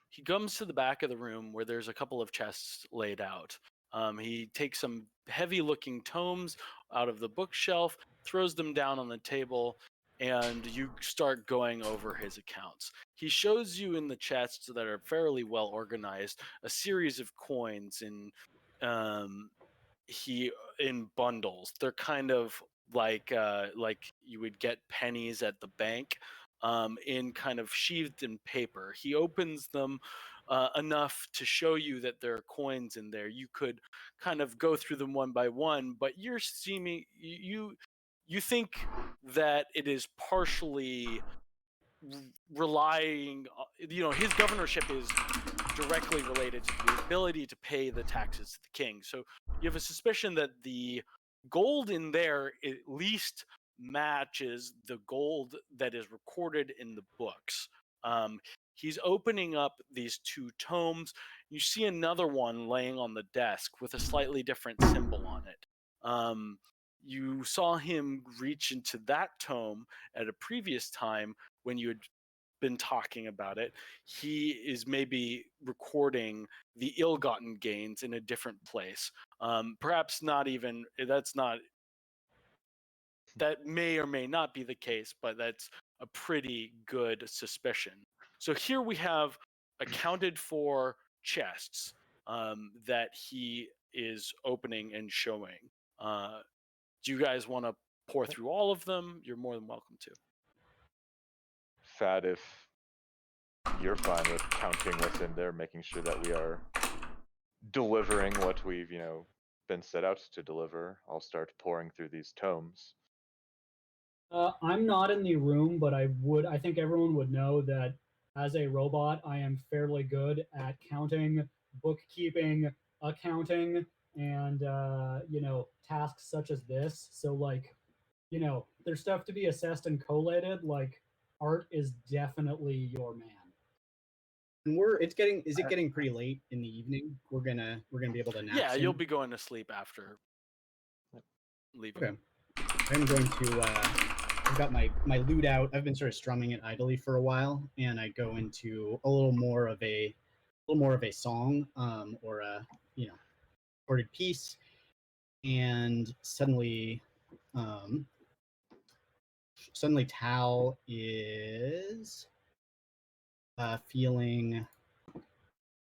he comes to the back of the room where there's a couple of chests laid out. He takes some heavy-looking tomes out of the bookshelf, throws them down on the table, and you start going over his accounts. He shows you in the chests that are fairly well organized a series of coins in bundles. They're kind of like you would get pennies at the bank, in kind of sheathed in paper. He opens them enough to show you that there are coins in there. You could kind of go through them one by one, but you think that it is partially relying. His governorship is directly related to the ability to pay the taxes to the king. So you have a suspicion that the gold in there at least matches the gold that is recorded in the books. He's opening up these 2 tomes. You see another one laying on the desk with a slightly different symbol on it. You saw him reach into that tome at a previous time when you had been talking about it. He is maybe recording the ill-gotten gains in a different place. Perhaps not even, that may or may not be the case, but that's a pretty good suspicion. So here we have accounted for chests that he is opening and showing. Do you guys want to pour through all of them? You're more than welcome to. Fad, if you're fine with counting what's in there, making sure that we are delivering what we've, been set out to deliver, I'll start pouring through these tomes. I'm not in the room, but I think everyone would know that as a robot, I am fairly good at counting, bookkeeping, accounting, and tasks such as this. So there's stuff to be assessed and collated. Like Art is definitely your man. And is it getting pretty late in the evening? We're gonna be able to nap. Yeah, soon? you'll be going to sleep after leaving. Okay. I'm going to I've got my lute out. I've been sort of strumming it idly for a while, and I go into a little more of a song, or a recorded piece, and suddenly Tal is feeling,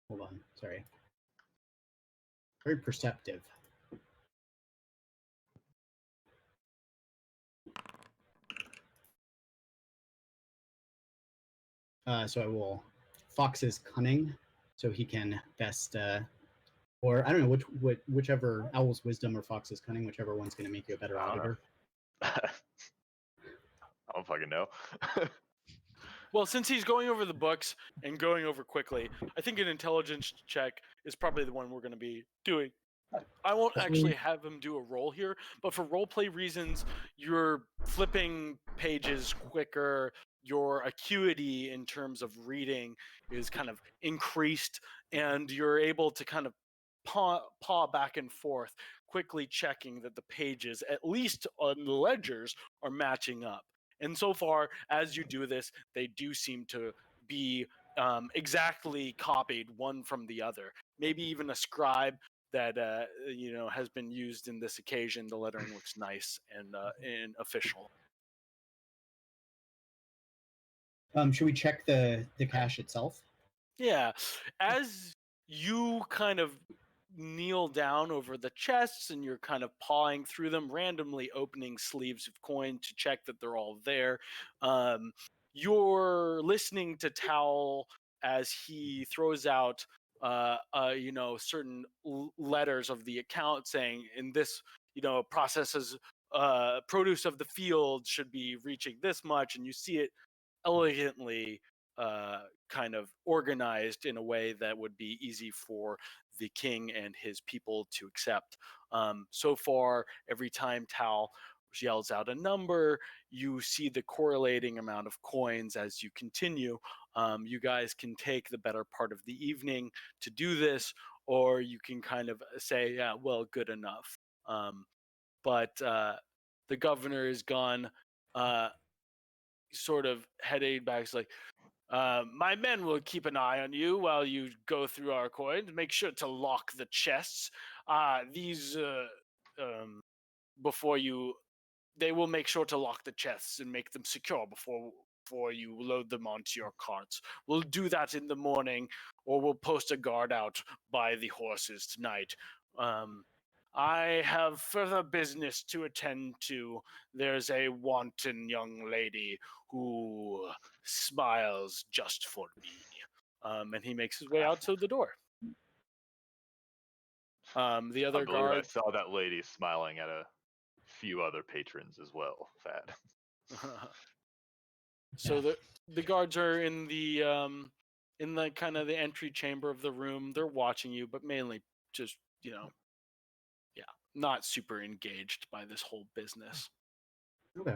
hold on, sorry, very perceptive. So I will Fox's cunning, so he can best, or I don't know whichever Owl's wisdom or Fox's cunning, whichever one's going to make you a better auditor. I don't fucking know. Well, since he's going over the books and going over quickly, I think an intelligence check is probably the one we're going to be doing. I won't actually have him do a roll here, but for roleplay reasons, you're flipping pages quicker. Your acuity in terms of reading is kind of increased, and you're able to kind of paw back and forth, quickly checking that the pages, at least on the ledgers, are matching up. And so far, as you do this, they do seem to be exactly copied one from the other. Maybe even a scribe that has been used in this occasion. The lettering looks nice and official. Should we check the cache itself? Yeah, as you kind of kneel down over the chests and you're kind of pawing through them, randomly opening sleeves of coin to check that they're all there. You're listening to Tal as he throws out certain letters of the account saying, in this processes produce of the field should be reaching this much, and you see it elegantly kind of organized in a way that would be easy for the king and his people to accept. So far, every time Tal yells out a number, you see the correlating amount of coins as you continue. You guys can take the better part of the evening to do this, or you can kind of say, yeah, well, good enough. But the governor is gone, sort of heading back. It's like, my men will keep an eye on you while you go through our coins. Make sure to lock the chests. They will make sure to lock the chests and make them secure before you load them onto your carts. We'll do that in the morning, or we'll post a guard out by the horses tonight. I have further business to attend to. There's a wanton young lady who smiles just for me. And he makes his way out to the door. The other I believe guard. I saw that lady smiling at a few other patrons as well, Fad. So the guards are in the kind of the entry chamber of the room. They're watching you, but mainly just not super engaged by this whole business. Okay.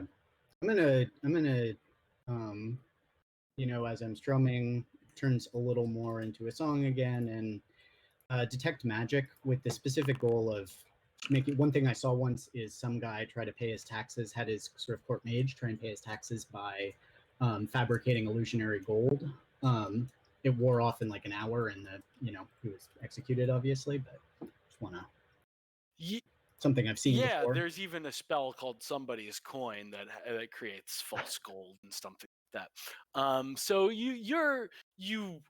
I'm gonna as I'm strumming, turns a little more into a song again, and detect magic with the specific goal of making. One thing I saw once is some guy try to pay his taxes, had his sort of court mage try and pay his taxes by fabricating illusionary gold. It wore off in like an hour, and he was executed, obviously, but just wanna something I've seen Yeah, before. there's even a spell called Somebody's Coin that creates false gold and something like that. So you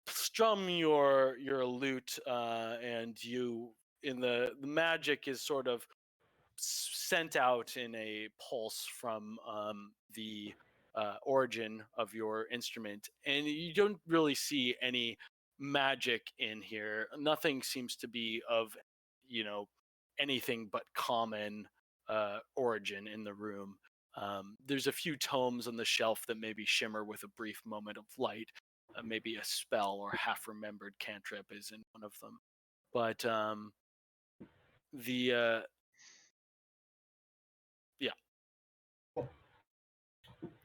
strum your lute, and the magic is sort of sent out in a pulse from the origin of your instrument, and you don't really see any magic in here. Nothing seems to be of anything but common origin in the room. There's a few tomes on the shelf that maybe shimmer with a brief moment of light. Maybe a spell or half-remembered cantrip is in one of them. But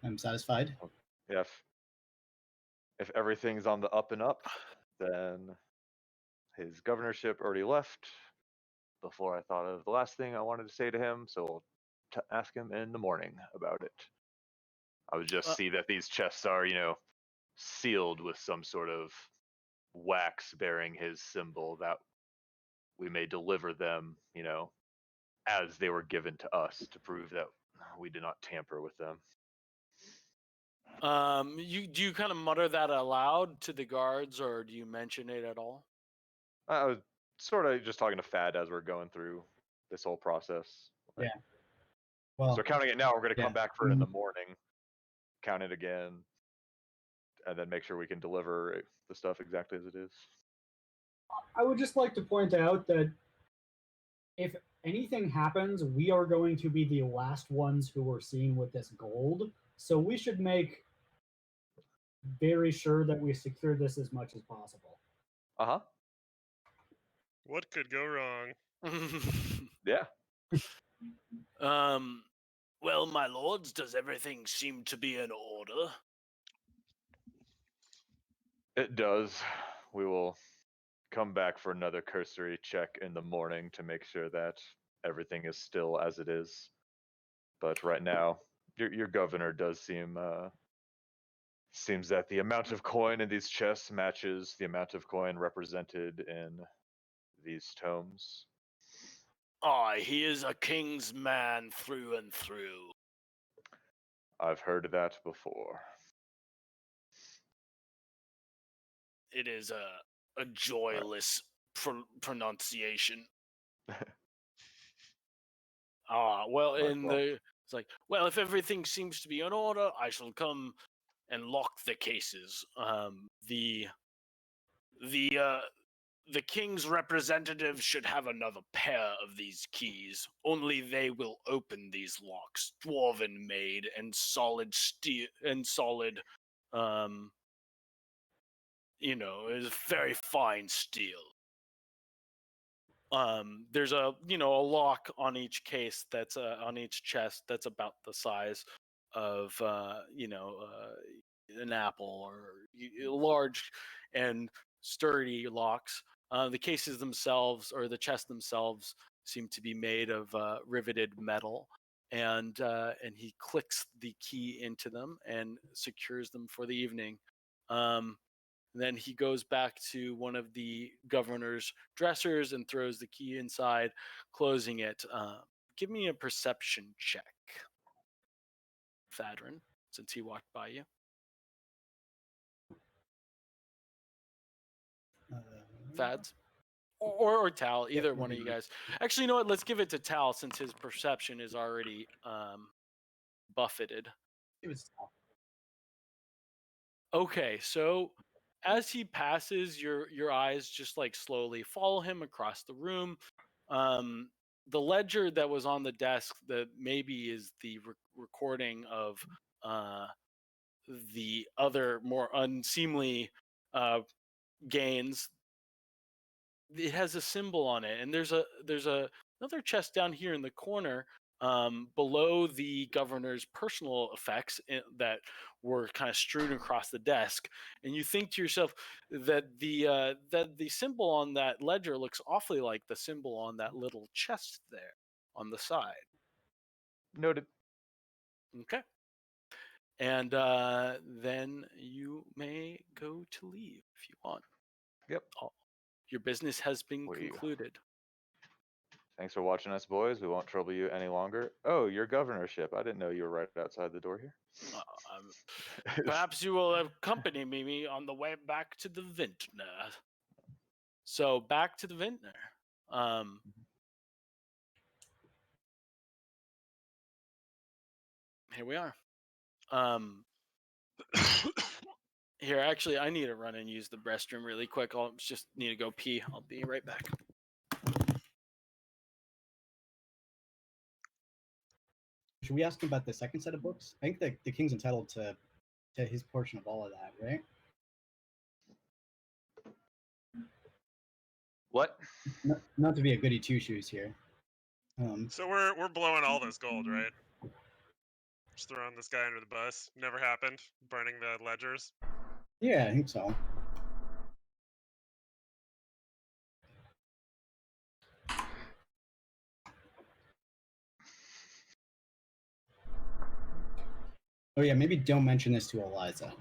I'm satisfied. If everything's on the up and up, then his governorship already left before I thought of the last thing I wanted to say to him, so I'll ask him in the morning about it. I would just see that these chests are, sealed with some sort of wax bearing his symbol, that we may deliver them, as they were given to us, to prove that we did not tamper with them. Do you kind of mutter that aloud to the guards, or do you mention it at all? I was sort of just talking to Fad as we're going through this whole process. Yeah. Well, so counting it now, we're going to yeah. come back for it in the morning, count it again, and then make sure we can deliver the stuff exactly as it is. I would just like to point out that if anything happens, we are going to be the last ones who are seen with this gold. So we should make very sure that we secure this as much as possible. Uh-huh. What could go wrong? Yeah. Well, my lords, does everything seem to be in order? It does. We will come back for another cursory check in the morning to make sure that everything is still as it is. But right now, your governor does seems that the amount of coin in these chests matches the amount of coin represented in these tomes. Aye, he is a king's man through and through. I've heard that before. It is a joyless pronunciation. Well, it's like, well, if everything seems to be in order, I shall come and lock the cases. The king's representative should have another pair of these keys. Only they will open these locks, dwarven made and solid steel and solid. Is very fine steel. There's a lock on each case that's on each chest that's about the size of an apple, or large and sturdy locks. The cases themselves, or the chests themselves, seem to be made of riveted metal, and he clicks the key into them and secures them for the evening. Then he goes back to one of the governor's dressers and throws the key inside, closing it. Give me a perception check, Thadrin, since he walked by you. Fads? Or Tal, either one of you guys. Actually, you know what? Let's give it to Tal, since his perception is already buffeted. It was Tal. Okay, so as he passes, your eyes just like slowly follow him across the room. The ledger that was on the desk that maybe is the recording of the other more unseemly gains. It has a symbol on it, and there's a another chest down here in the corner, below the governor's personal effects that were kind of strewn across the desk, and you think to yourself that the symbol on that ledger looks awfully like the symbol on that little chest there on the side. Noted. Okay. And then you may go to leave if you want. Yep. Your business has been We- concluded. Thanks for watching us, boys. We won't trouble you any longer. Oh, your governorship. I didn't know you were right outside the door here. Perhaps you will accompany me on the way back to the vintner. So back to the vintner. Here we are. Here, actually, I need to run and use the restroom really quick. I'll just need to go pee. I'll be right back. Should we ask him about the second set of books? I think the king's entitled to his portion of all of that, right? What? Not to be a goody two shoes here. So we're blowing all this gold, right? Just throwing this guy under the bus. Never happened. Burning the ledgers. Yeah, I think so. Oh yeah, maybe don't mention this to Eliza.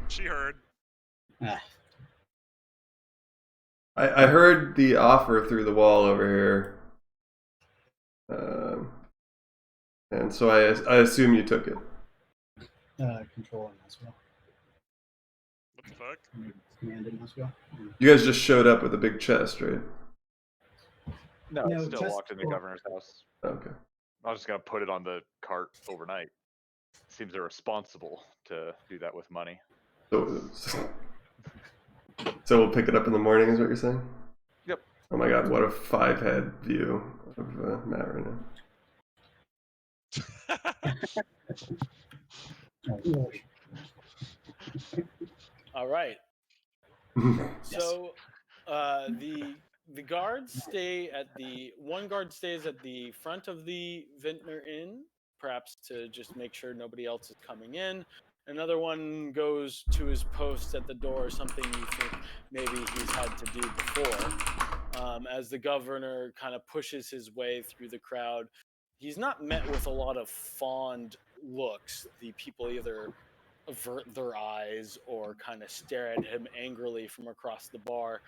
She heard. Ah, I heard the offer through the wall over here, and so I assume you took it. control in Muswell. What the fuck? Command in Muswell. You guys just showed up with a big chest, right? No, No, it's still just locked in the for- governor's house. Okay. I was just gonna put it on the cart overnight. Seems irresponsible to do that with money. So we'll pick it up in the morning, is what you're saying? Yep. Oh my god, what a 5-head view of Matt right now. All right. So the guards stay at one guard stays at the front of the Vintner Inn, perhaps to just make sure nobody else is coming in. Another one goes to his post at the door, something you think maybe he's had to do before. As the governor kind of pushes his way through the crowd, he's not met with a lot of fond looks. The people either avert their eyes or kind of stare at him angrily from across the bar.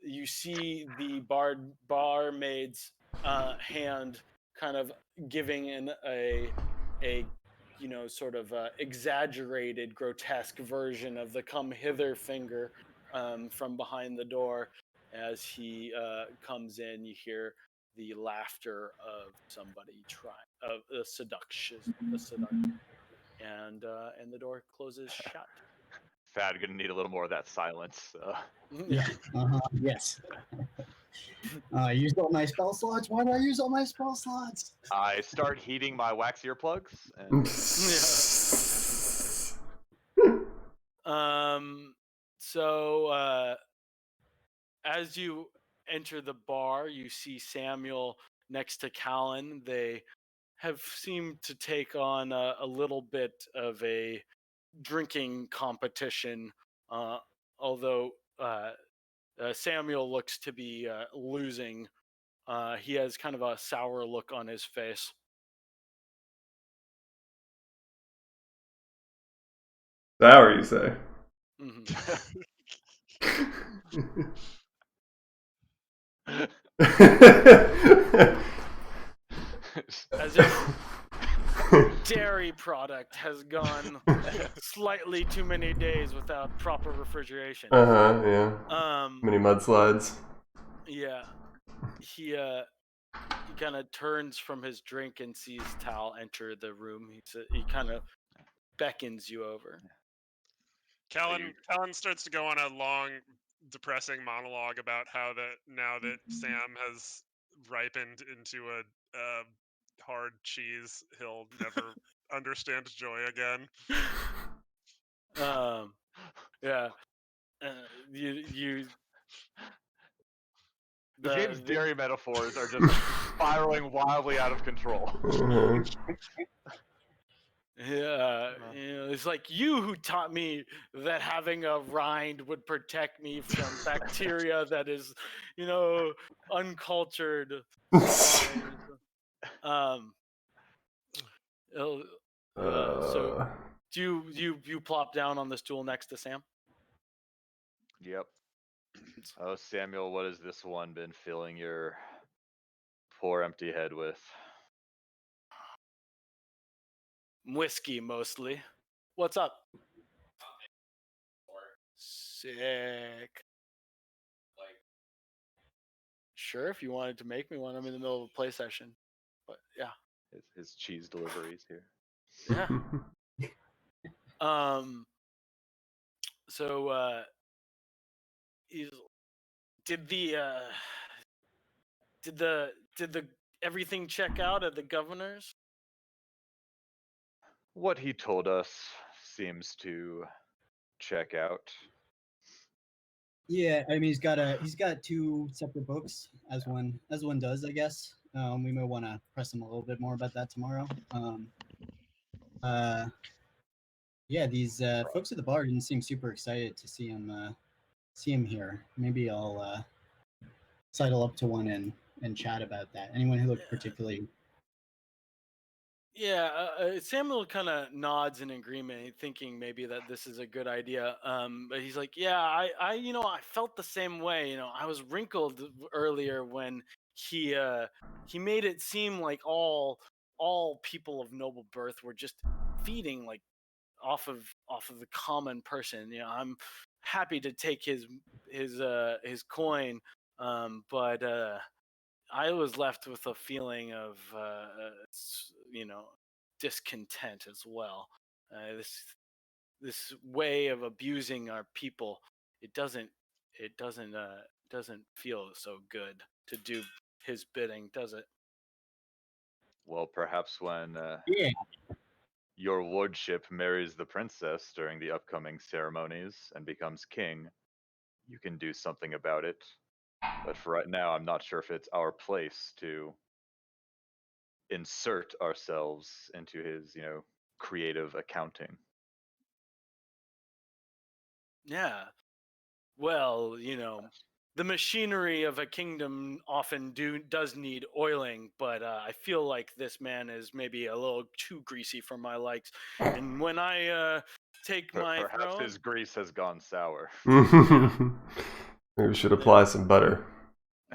You see the barmaid's hand kind of giving in a sort of exaggerated, grotesque version of the "come hither" finger from behind the door. As he comes in, you hear the laughter of somebody trying of a seduction, and the door closes shut. Thad gonna need a little more of that silence. Yeah. Yes. I used all my spell slots. Why do I use all my spell slots? I start heating my wax earplugs. And So as you enter the bar, you see Samuel next to Callan. They have seemed to take on a little bit of a drinking competition, although Samuel looks to be losing. He has kind of a sour look on his face. Sour, you say? Mhm. As if dairy product has gone slightly too many days without proper refrigeration. Yeah. Many mudslides. Yeah. He kind of turns from his drink and sees Tal enter the room. He kind of beckons you over. Callan starts to go on a long, depressing monologue about how now that Sam has ripened into a hard cheese, he'll never understand joy again. Yeah. You This game's dairy metaphors are just spiraling wildly out of control. Uh-huh. Yeah, it's like you who taught me that having a rind would protect me from bacteria that is, uncultured. Swine. So do you plop down on the stool next to Sam? Yep. Oh, Samuel, what has this one been filling your poor empty head with? Whiskey mostly. What's up? Sick. Sure, if you wanted to make me one, I'm in the middle of a play session. But yeah. His cheese deliveries here. Yeah. So did the everything check out at the governor's? What he told us seems to check out. Yeah, I mean he's got two separate books as one does, I guess. We may want to press him a little bit more about that tomorrow. Yeah, these folks at the bar didn't seem super excited to see him here. Maybe I'll sidle up to one and chat about that. Anyone who looked particularly. Yeah, Samuel kind of nods in agreement, thinking maybe that this is a good idea. But he's like, "Yeah, I felt the same way. I was wrinkled earlier when he made it seem like all people of noble birth were just feeding like off of the common person. I'm happy to take his coin, but I was left with a feeling of discontent as well. This way of abusing our people, it doesn't feel so good to do his bidding, does it? Well, perhaps when Yeah. your lordship marries the princess during the upcoming ceremonies and becomes king, you can do something about it. But for right now, I'm not sure if it's our place to insert ourselves into his, creative accounting. Yeah. Well, the machinery of a kingdom often does need oiling, but I feel like this man is maybe a little too greasy for my likes. And when I take my Perhaps throne, his grease has gone sour. Maybe we should apply some butter.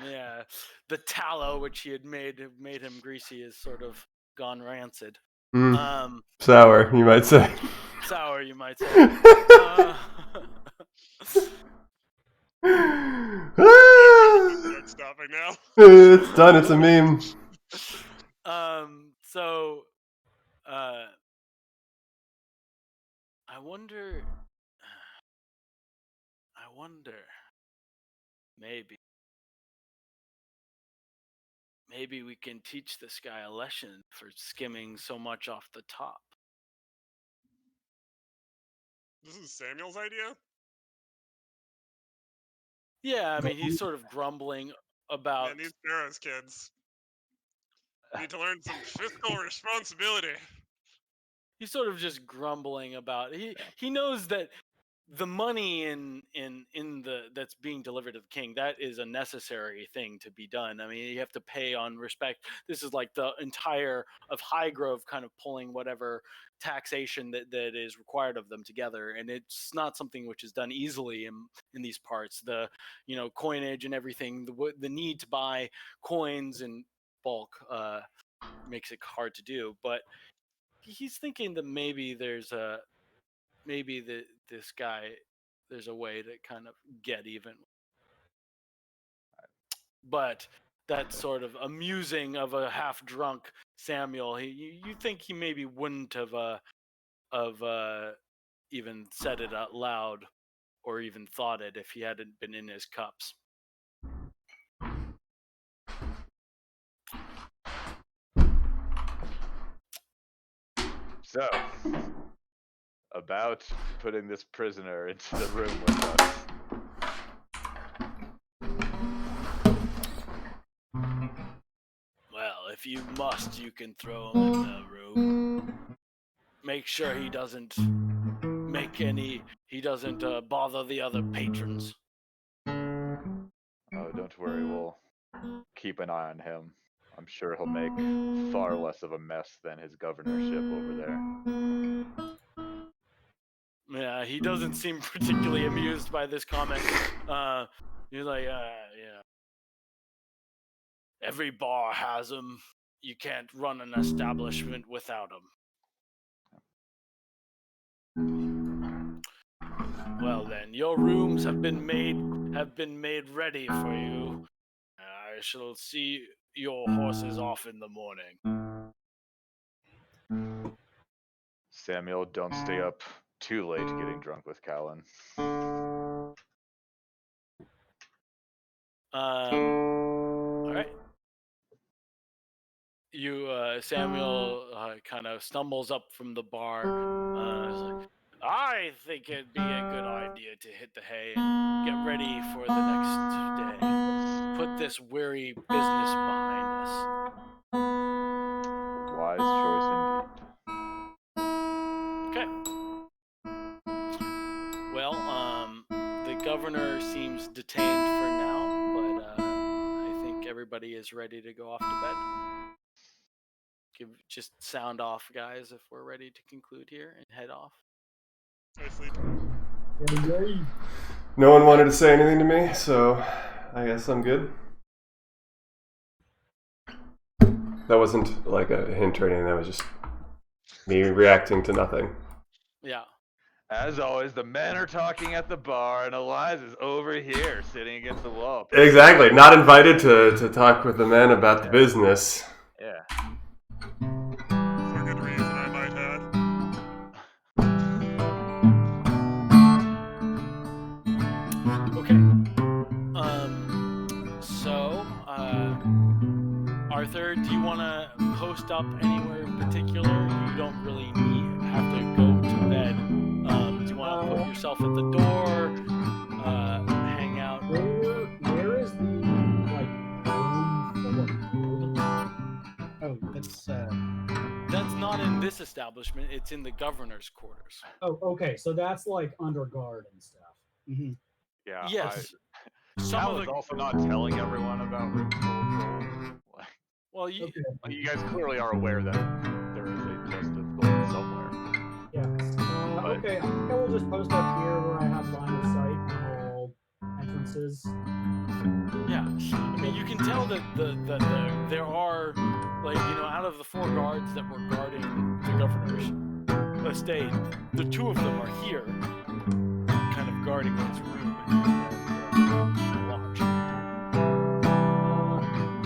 yeah, the tallow which he had made him greasy is sort of gone rancid. Sour, you might say. Sour, you might say. Start stopping now. It's done. It's a meme. So, I wonder. Maybe we can teach this guy a lesson for skimming so much off the top. This is Samuel's idea? Yeah, I mean, he's sort of grumbling about. Man, these Pharaoh's kids need to learn some fiscal responsibility. He's sort of just grumbling about. He knows that the money in that's being delivered to the king, that is a necessary thing to be done. I mean, you have to pay on respect. This is like the entire of Highgrove kind of pulling whatever taxation that is required of them together, and it's not something which is done easily in these parts. The coinage and everything, the need to buy coins in bulk makes it hard to do. But he's thinking that maybe there's this guy, there's a way to kind of get even. But that's sort of amusing of a half-drunk Samuel. You think he maybe wouldn't have even said it out loud or even thought it if he hadn't been in his cups. So, about putting this prisoner into the room with us. if you must, you can throw him in the room. Make sure he doesn't bother the other patrons. Oh, don't worry, we'll keep an eye on him. I'm sure he'll make far less of a mess than his governorship over there. Yeah, he doesn't seem particularly amused by this comment. He's like, every bar has him. You can't run an establishment without him. Well then, your rooms have been made ready for you. I shall see your horses off in the morning. Samuel, don't stay up too late getting drunk with Callan. All right. Samuel kind of stumbles up from the bar. He's like, I think it'd be a good idea to hit the hay and get ready for the next day. Put this weary business behind us. Wise choice indeed. Okay. Well, the governor seems detained for now, but I think everybody is ready to go off to bed. Just sound off, guys, if we're ready to conclude here and head off. I sleep. No one wanted to say anything to me, so I guess I'm good. That wasn't like a hint or anything. That was just me reacting to nothing. Yeah. As always, the men are talking at the bar, and Eliza's over here, sitting against the wall. Exactly. Not invited to talk with the men about the business. Yeah. For good reason, I might add. Okay. So, Arthur, do you want to post up anywhere in particular? You don't really have to go to bed. Do you want to put yourself at the door? Hang out? Where is the room full of food? Oh, that's That's not in this establishment. It's in the governor's quarters. Oh, okay. So that's under guard and stuff. hmm Yeah. Yes. Cal is also not telling everyone about rooms full of gold. Well, you. Okay. You guys clearly are aware that there is a chest of gold somewhere. Yes. Okay. I think I will just post up here where I have line of sight on all entrances. Yeah, I mean, you can tell that there are, out of the 4 guards that were guarding the governor's estate, the 2 of them are here, kind of guarding his room and watch.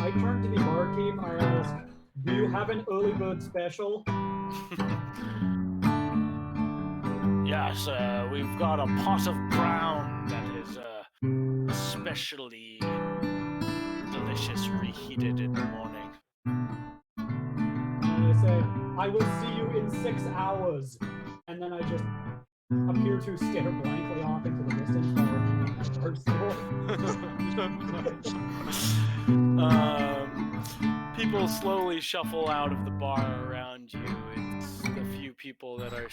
I turn to the barkeep. I ask, "Do you have an early bird special?" Yes, we've got a pot of brown that is especially delicious, reheated in the morning. And I say, "I will see you in 6 hours." And then I just appear to stare blankly off into the distance for People slowly shuffle out of the bar around you. It's the few people that are,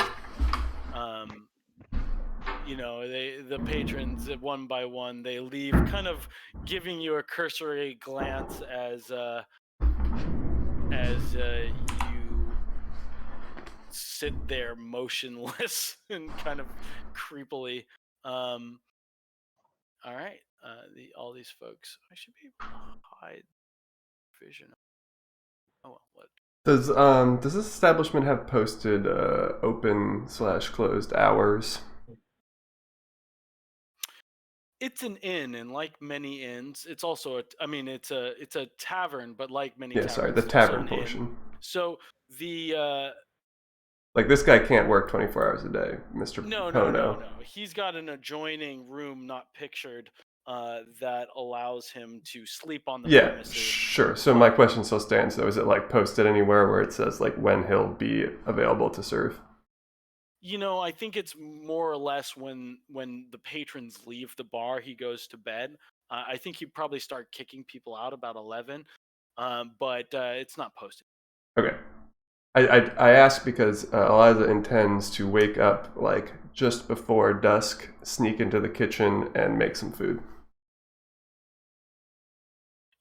the patrons, one by one, they leave, kind of giving you a cursory glance as you sit there motionless and kind of creepily. All right, all these folks. I should be able to hide vision. Oh well, what? Does this establishment have posted open/closed hours? It's an inn, and like many inns, it's also it's a tavern, but like many taverns, Sorry, the it's also tavern an inn. portion. So the Like, this guy can't work 24 hours a day, Mr. no. He's got an adjoining room, not pictured, that allows him to sleep on the Yeah, premises. sure. So my question still stands, though. Is it, posted anywhere where it says, when he'll be available to serve? I think it's more or less when the patrons leave the bar, he goes to bed. I think he'd probably start kicking people out about 11. but it's not posted. Okay. I asked because Eliza intends to wake up like just before dusk, sneak into the kitchen, and make some food.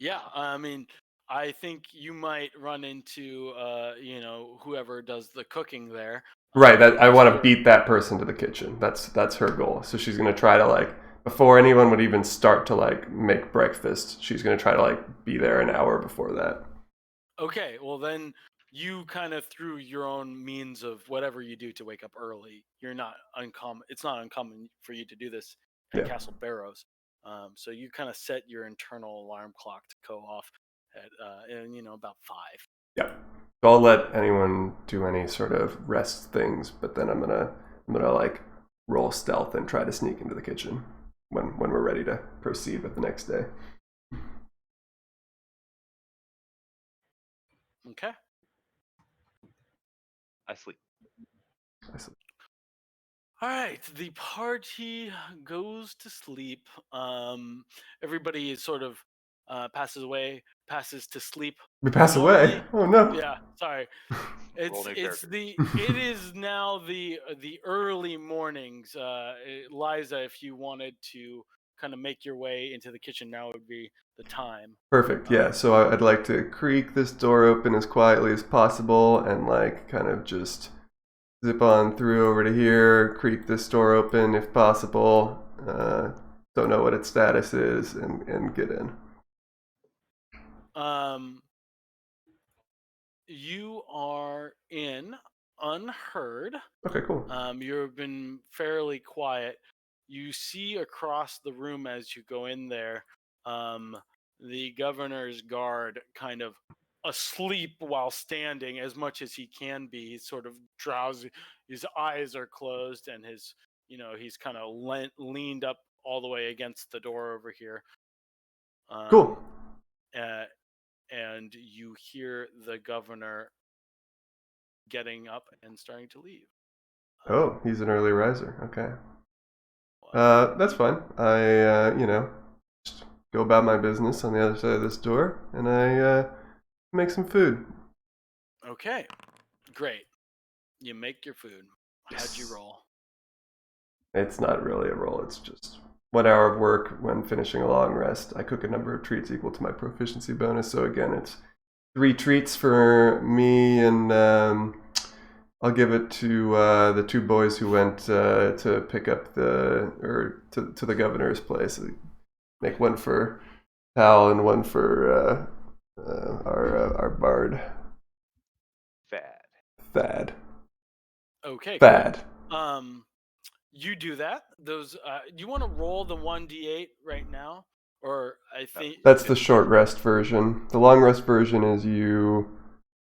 Yeah, I mean, I think you might run into whoever does the cooking there. Right. That I unless want to you're- beat that person to the kitchen. That's her goal. So she's gonna try to like before anyone would even start to like make breakfast. She's gonna try to like be there an hour before that. Okay, well then you kind of through your own means of whatever you do to wake up early. You're not uncommon. It's not uncommon for you to do this at Yeah. Castle Barrows. So you kind of set your internal alarm clock to go off at about 5. Yeah. So I'll let anyone do any sort of rest things, but then I'm gonna like roll stealth and try to sneak into the kitchen when we're ready to proceed with the next day. Okay. I sleep. All right, the party goes to sleep. Everybody is sort of passes to sleep. We pass away. Oh no. Yeah, sorry. Roll new It character. is now the early mornings. Liza, if you wanted to kind of make your way into the kitchen, now would be the time. Perfect. Yeah. So I'd like to creak this door open as quietly as possible and like kind of just zip on through over to here, creak this door open if possible. Don't know what its status is and get in. You are in unheard. Okay, cool. You've been fairly quiet. You see across the room as you go in there, the governor's guard kind of asleep while standing as much as he can be. He's sort of drowsy. His eyes are closed and he's kind of leaned up all the way against the door over here. Cool. And you hear the governor getting up and starting to leave. Oh, he's an early riser. Okay. That's fine. I, just go about my business on the other side of this door, and I make some food. Okay, great. You make your food. Yes. How'd you roll? It's not really a roll. It's just 1 hour of work when finishing a long rest. I cook a number of treats equal to my proficiency bonus. So again, it's 3 treats for me, and I'll give it to the 2 boys who went to pick up to the governor's place. Make one for Hal and one for our bard. Thad. Okay. Thad. Cool. You do that. Those. You want to roll the 1d8 right now, or I think That's the short rest version. The long rest version is you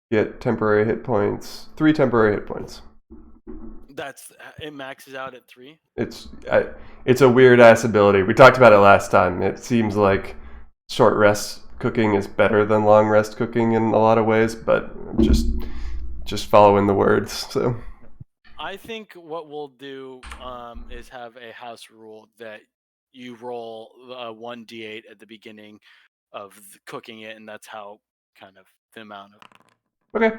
get temporary hit points, 3 temporary hit points. it maxes out at 3. It's a weird ass ability. We talked about it last time. It seems like short rest cooking is better than long rest cooking in a lot of ways, but just following the words. So I think what we'll do is have a house rule that you roll 1d8 at the beginning of cooking it, and that's how kind of the amount of. Okay.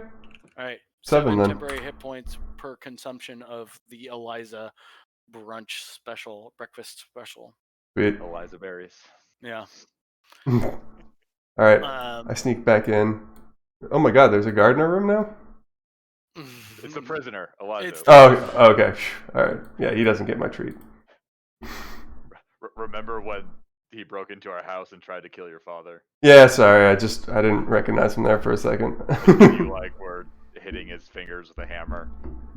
All right. 7 then. Temporary hit points per consumption of the Eliza breakfast special. Sweet. Eliza berries. Yeah. All right. I sneak back in. Oh my god, there's a guard in our room now? It's a prisoner, Eliza. Oh, okay. All right. Yeah, he doesn't get my treat. Remember when he broke into our house and tried to kill your father? Yeah, sorry. I didn't recognize him there for a second. You were hitting his fingers with a hammer.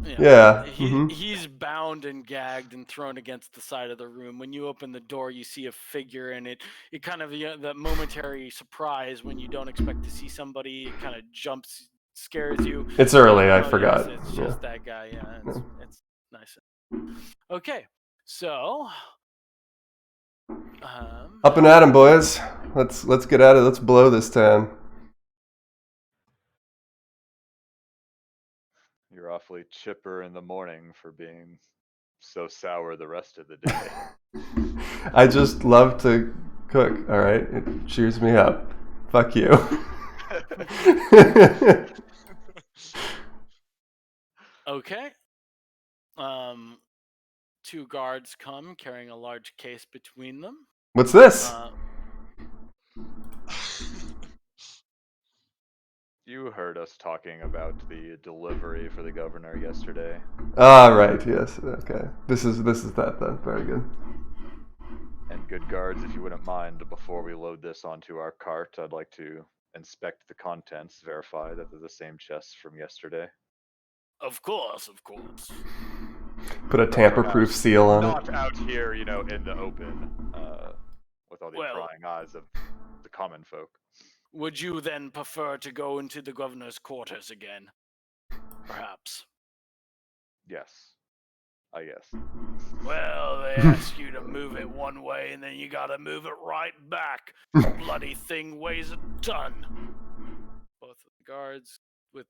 Yeah. He's bound and gagged and thrown against the side of the room. When you open the door, you see a figure, and it kind of that momentary surprise when you don't expect to see somebody. It kind of scares you. It's early. I Yes, forgot. it's just that guy. Yeah, it's nice. Okay, so up and at 'em, boys. Let's get at it. Let's blow this town. You're awfully chipper in the morning for being so sour the rest of the day. I just love to cook, all right? It cheers me up. Fuck you. Okay. Two guards come carrying a large case between them. What's this? You heard us talking about the delivery for the governor yesterday. Ah, right. Yes. Okay. This is that then. Very good. And good guards, if you wouldn't mind, before we load this onto our cart, I'd like to inspect the contents, verify that they're the same chests from yesterday. Of course, of course. Put a tamper-proof seal on Not it. out here, in the open, with all the Well- prying eyes of the common folk. Would you then prefer to go into the governor's quarters again? Perhaps. Yes, I guess. Well, they ask you to move it one way, and then you gotta move it right back. Bloody thing weighs a ton. Both of the guards, with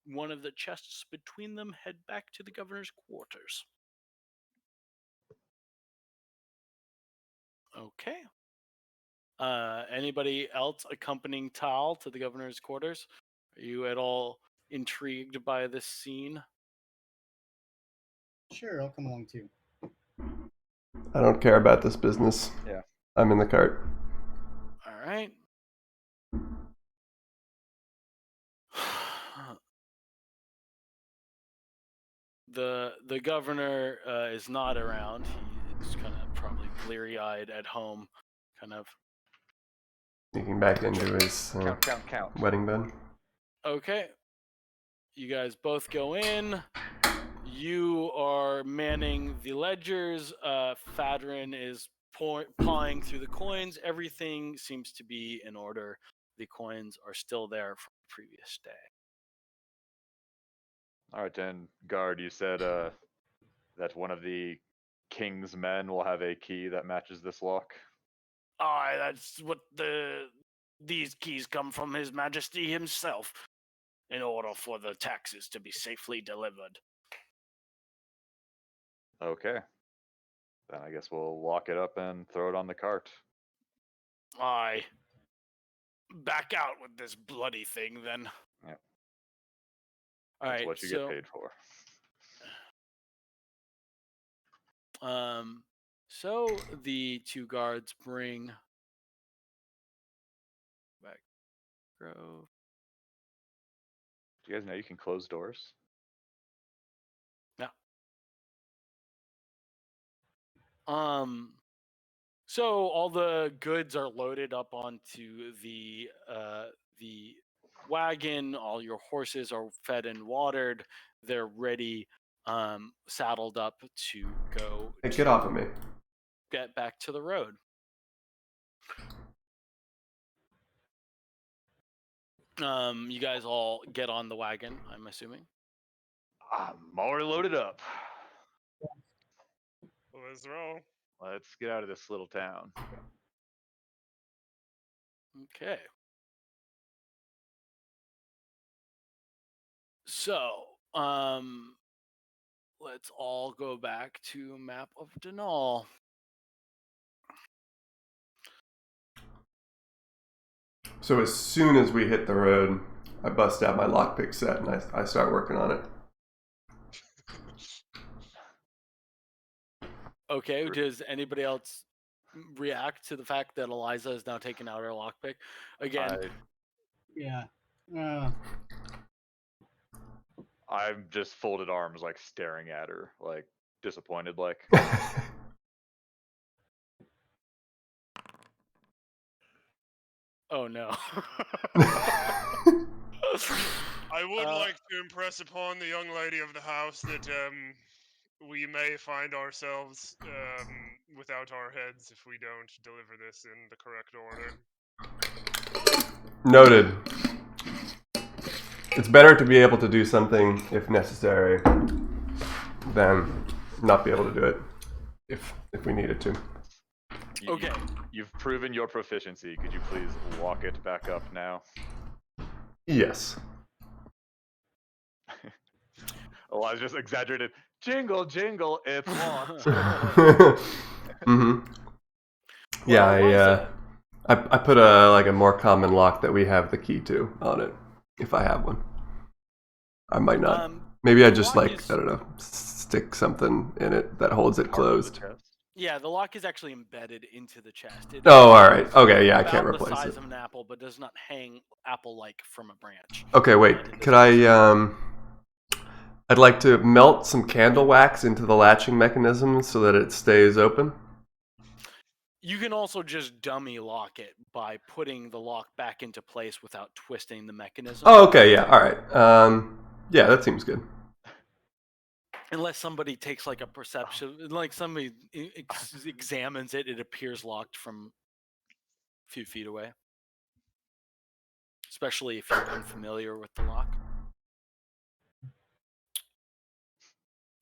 one of the chests between them, head back to the governor's quarters. Okay. Anybody else accompanying Tal to the governor's quarters? Are you at all intrigued by this scene? Sure, I'll come along too. I don't care about this business. Yeah. I'm in the cart. All right. The governor is not around. He's kind of probably bleary-eyed at home, kind of. Sneaking back into his Count. wedding bed. Okay. You guys both go in. You are manning the ledgers. Fadrin is pawing through the coins. Everything seems to be in order. The coins are still there from the previous day. All right, then, guard, you said that one of the king's men will have a key that matches this lock. Aye, that's what these keys come from His Majesty himself, in order for the taxes to be safely delivered. Okay. Then I guess we'll lock it up and throw it on the cart. Aye. Back out with this bloody thing, then. Yep. All That's right. what you so, get paid for. So the two guards bring back Grove. Do you guys know you can close doors? So all the goods are loaded up onto the wagon. All your horses are fed and watered. They're ready, saddled up to go. Hey, get off of me. Get back to the road. You guys all get on the wagon, I'm assuming. I'm already loaded up. Let's roll. Let's get out of this little town. Okay. So, let's all go back to map of Denal. So as soon as we hit the road, I bust out my lockpick set and I start working on it. Okay, does anybody else react to the fact that Eliza is now taking out her lockpick? Again, Yeah. I'm just folded arms, like staring at her, like disappointed, like. oh no. I would like to impress upon the young lady of the house that we may find ourselves without our heads if we don't deliver this in the correct order. Noted. It's better to be able to do something if necessary than not be able to do it if we needed to. Okay. You've proven your proficiency. Could you please walk it back up now? Yes. Oh, I just exaggerated. Jingle, jingle, it's locked. Mm-hmm. Yeah, Well, I put a more common lock that we have the key to on it, if I have one. I might not. Maybe I the just lock like, is- I don't know, stick something in it that holds it Part of the closed. chest. Yeah, the lock is actually embedded into the chest. It Oh, is alright. Okay, yeah, I can't about the replace size it. of an apple, but does not hang apple-like from a branch. Okay, wait. in this Could case. I'd like to melt some candle wax into the latching mechanism so that it stays open. You can also just dummy lock it by putting the lock back into place without twisting the mechanism. Oh, okay, yeah, alright. Yeah, that seems good. Unless somebody takes like a perception, like somebody examines it, it appears locked from a few feet away. Especially if you're unfamiliar with the lock.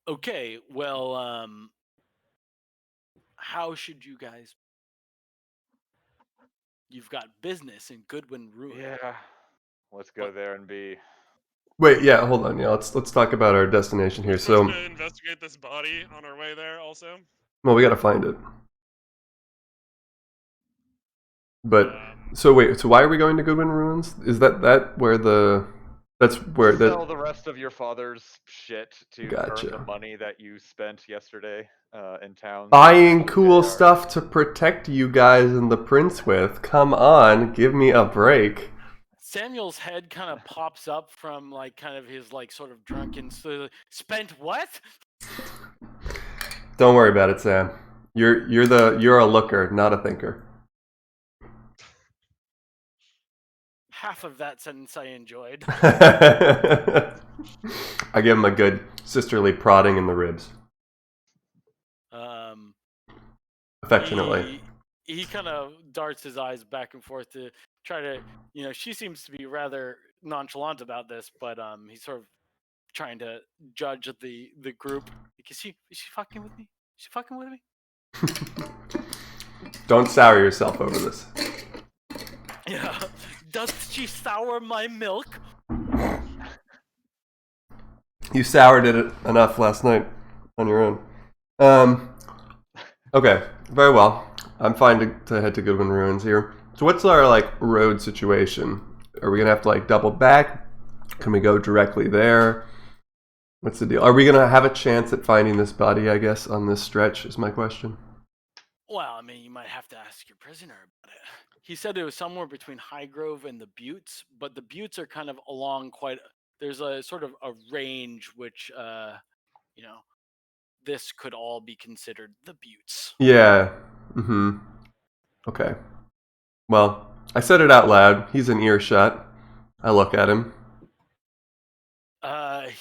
Okay, well, how should you guys? You've got business in Goodwin Ruin. Yeah. Let's go there and be. Wait, yeah, hold on. Yeah, let's talk about our destination here. We're So, supposed to investigate this body on our way there also. well, we gotta find it. But Um, so wait, so why are we going to Goodwin Ruins? Is that where the that's where Sell the the rest of your father's shit to earn Gotcha. the money that you spent yesterday in town. buying cool They are- stuff to protect you guys and the prince with? Come on, give me a break. Samuel's head kind of pops up from like kind of his like sort of drunken spent what? Don't worry about it, Sam. You're a looker, not a thinker. Half of that sentence I enjoyed. I give him a good sisterly prodding in the ribs, affectionately. He kind of darts his eyes back and forth to try to, she seems to be rather nonchalant about this, but he's sort of trying to judge the group. Like, is she fucking with me? Is she fucking with me? Don't sour yourself over this. Yeah. Does she sour my milk? You soured it enough last night on your own. Okay, very well. I'm fine to head to Goodwin Ruins here. So what's our road situation? Are we gonna have to double back? Can we go directly there? What's the deal? Are we gonna have a chance at finding this body, I guess, on this stretch is my question. Well, I mean, you might have to ask your prisoner about it. He said it was somewhere between Highgrove and the Buttes, but the Buttes are kind of along there's a sort of a range which, this could all be considered the Buttes. Yeah. Mm-hmm. Okay. Well, I said it out loud. He's in earshot. I look at him.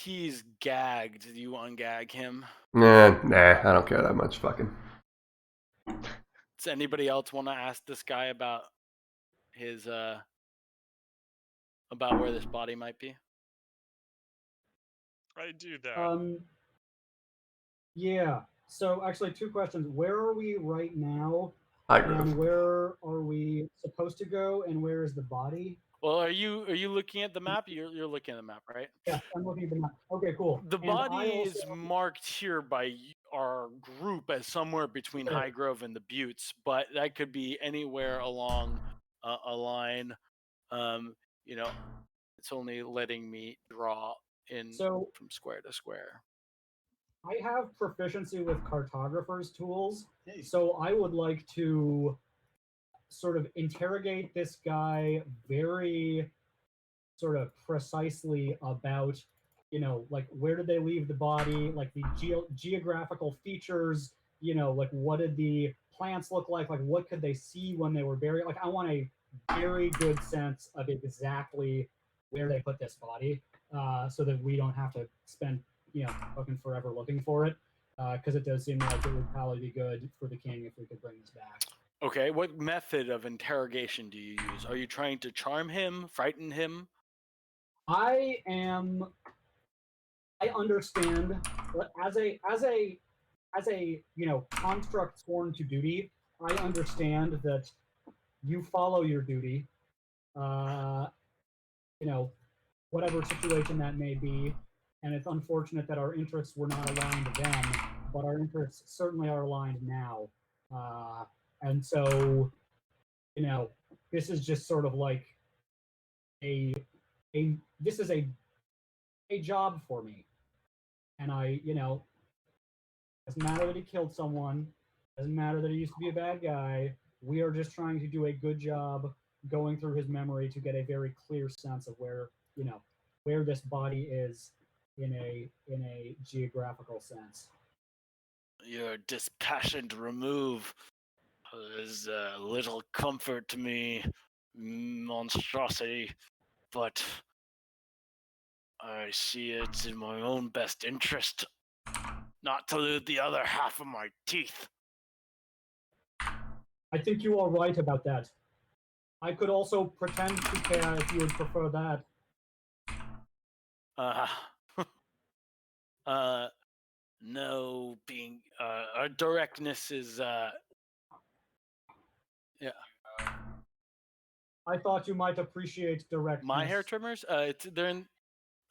He's gagged. Do you ungag him? Nah, I don't care that much. Fucking. Does anybody else want to ask this guy about his about where this body might be? I do that. Yeah. So actually, two questions. Where are we right now? Highgrove. And where are we supposed to go? And where is the body? Well, are you looking at the map? You're looking at the map, right? Yeah, I'm looking at the map. Okay, cool. The And body I is also- marked here by our group as somewhere between Okay. Highgrove and the Buttes, but that could be anywhere along a line. It's only letting me draw in So from square to square. I have proficiency with cartographer's tools, Hey. so I would like to sort of interrogate this guy very sort of precisely about, where did they leave the body, like the geographical features, what did the plants look like what could they see when they were buried. I want a very good sense of exactly where they put this body, so that we don't have to spend fucking forever looking for it, because it does seem like it would probably be good for the king if we could bring this back. Okay, what method of interrogation do you use? Are you trying to charm him, frighten him? I understand, but as a construct sworn to duty, I understand that you follow your duty, whatever situation that may be, and it's unfortunate that our interests were not aligned then, but our interests certainly are aligned now. And so, this is just sort of like a this is a job for me, and I, doesn't matter that he killed someone, doesn't matter that he used to be a bad guy. We are just trying to do a good job going through his memory to get a very clear sense of where this body is in a geographical sense. Your dispassionate remove is little comfort to me, monstrosity, but I see it's in my own best interest not to lose the other half of my teeth. I think you are right about that. I could also pretend to care if you would prefer that. No, being our directness is yeah. I thought you might appreciate directness. My hair trimmers, they're in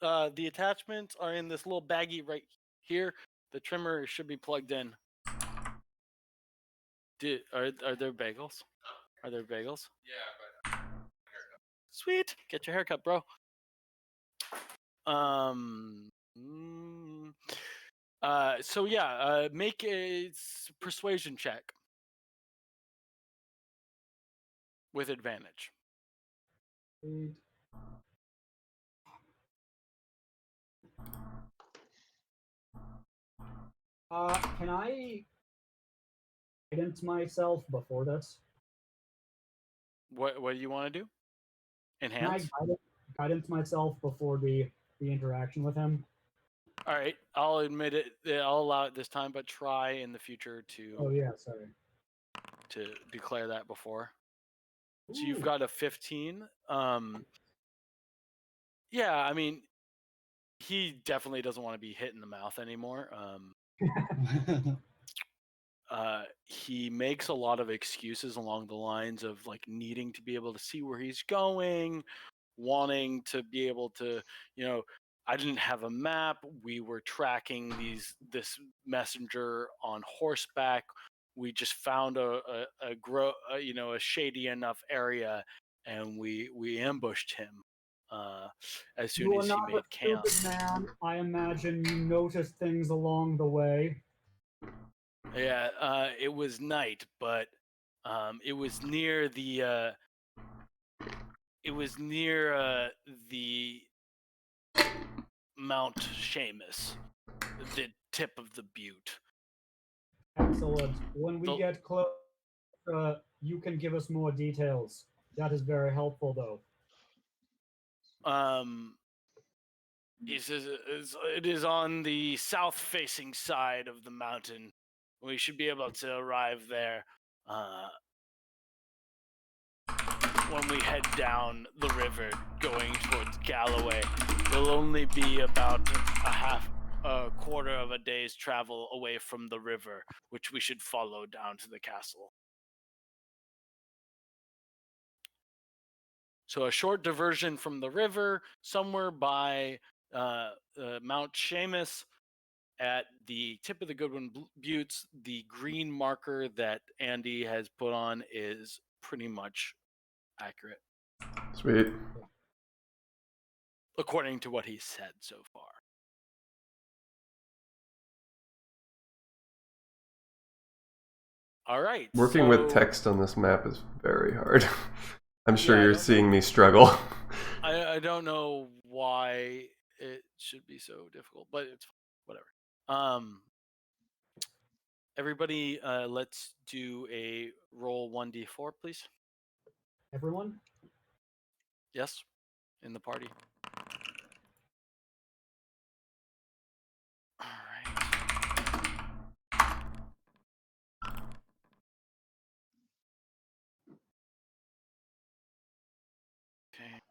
the attachments are in this little baggie right here. The trimmer should be plugged in. Are there bagels? Are there bagels? Yeah, but sweet. Get your haircut, bro. So yeah, make a persuasion check with advantage. Can I guidance myself before this? What do you want to do? Can I Enhance? guidance myself before the interaction with him? All right, I'll admit it. I'll allow it this time, but try in the future Oh yeah, sorry. to declare that before. So you've Ooh. got a 15. Yeah, I mean, he definitely doesn't want to be hit in the mouth anymore. He makes a lot of excuses along the lines of like needing to be able to see where he's going, wanting to be able to, I didn't have a map. We were tracking this messenger on horseback. We just found a shady enough area, and we ambushed him as soon You are as he not a made camp. stupid man. I imagine you noticed things along the way. Yeah, it was night, but it was near the Mount Seamus, the tip of the butte. Excellent. When we The- get close, you can give us more details. That is very helpful, though. He says it is on the south-facing side of the mountain. We should be able to arrive there when we head down the river going towards Galloway. We'll only be about a quarter of a day's travel away from the river, which we should follow down to the castle. So a short diversion from the river, somewhere by Mount Seamus, at the tip of the Goodwin Buttes. The green marker that Andy has put on is pretty much accurate, Sweet. according to what he said so far. All right. Working with so text on this map is very hard. I'm sure Yeah, I you're don't seeing me struggle. I don't know why it should be so difficult, but it's whatever. Everybody, let's do a roll 1d4, please. Everyone? Yes, in the party. All right. Okay.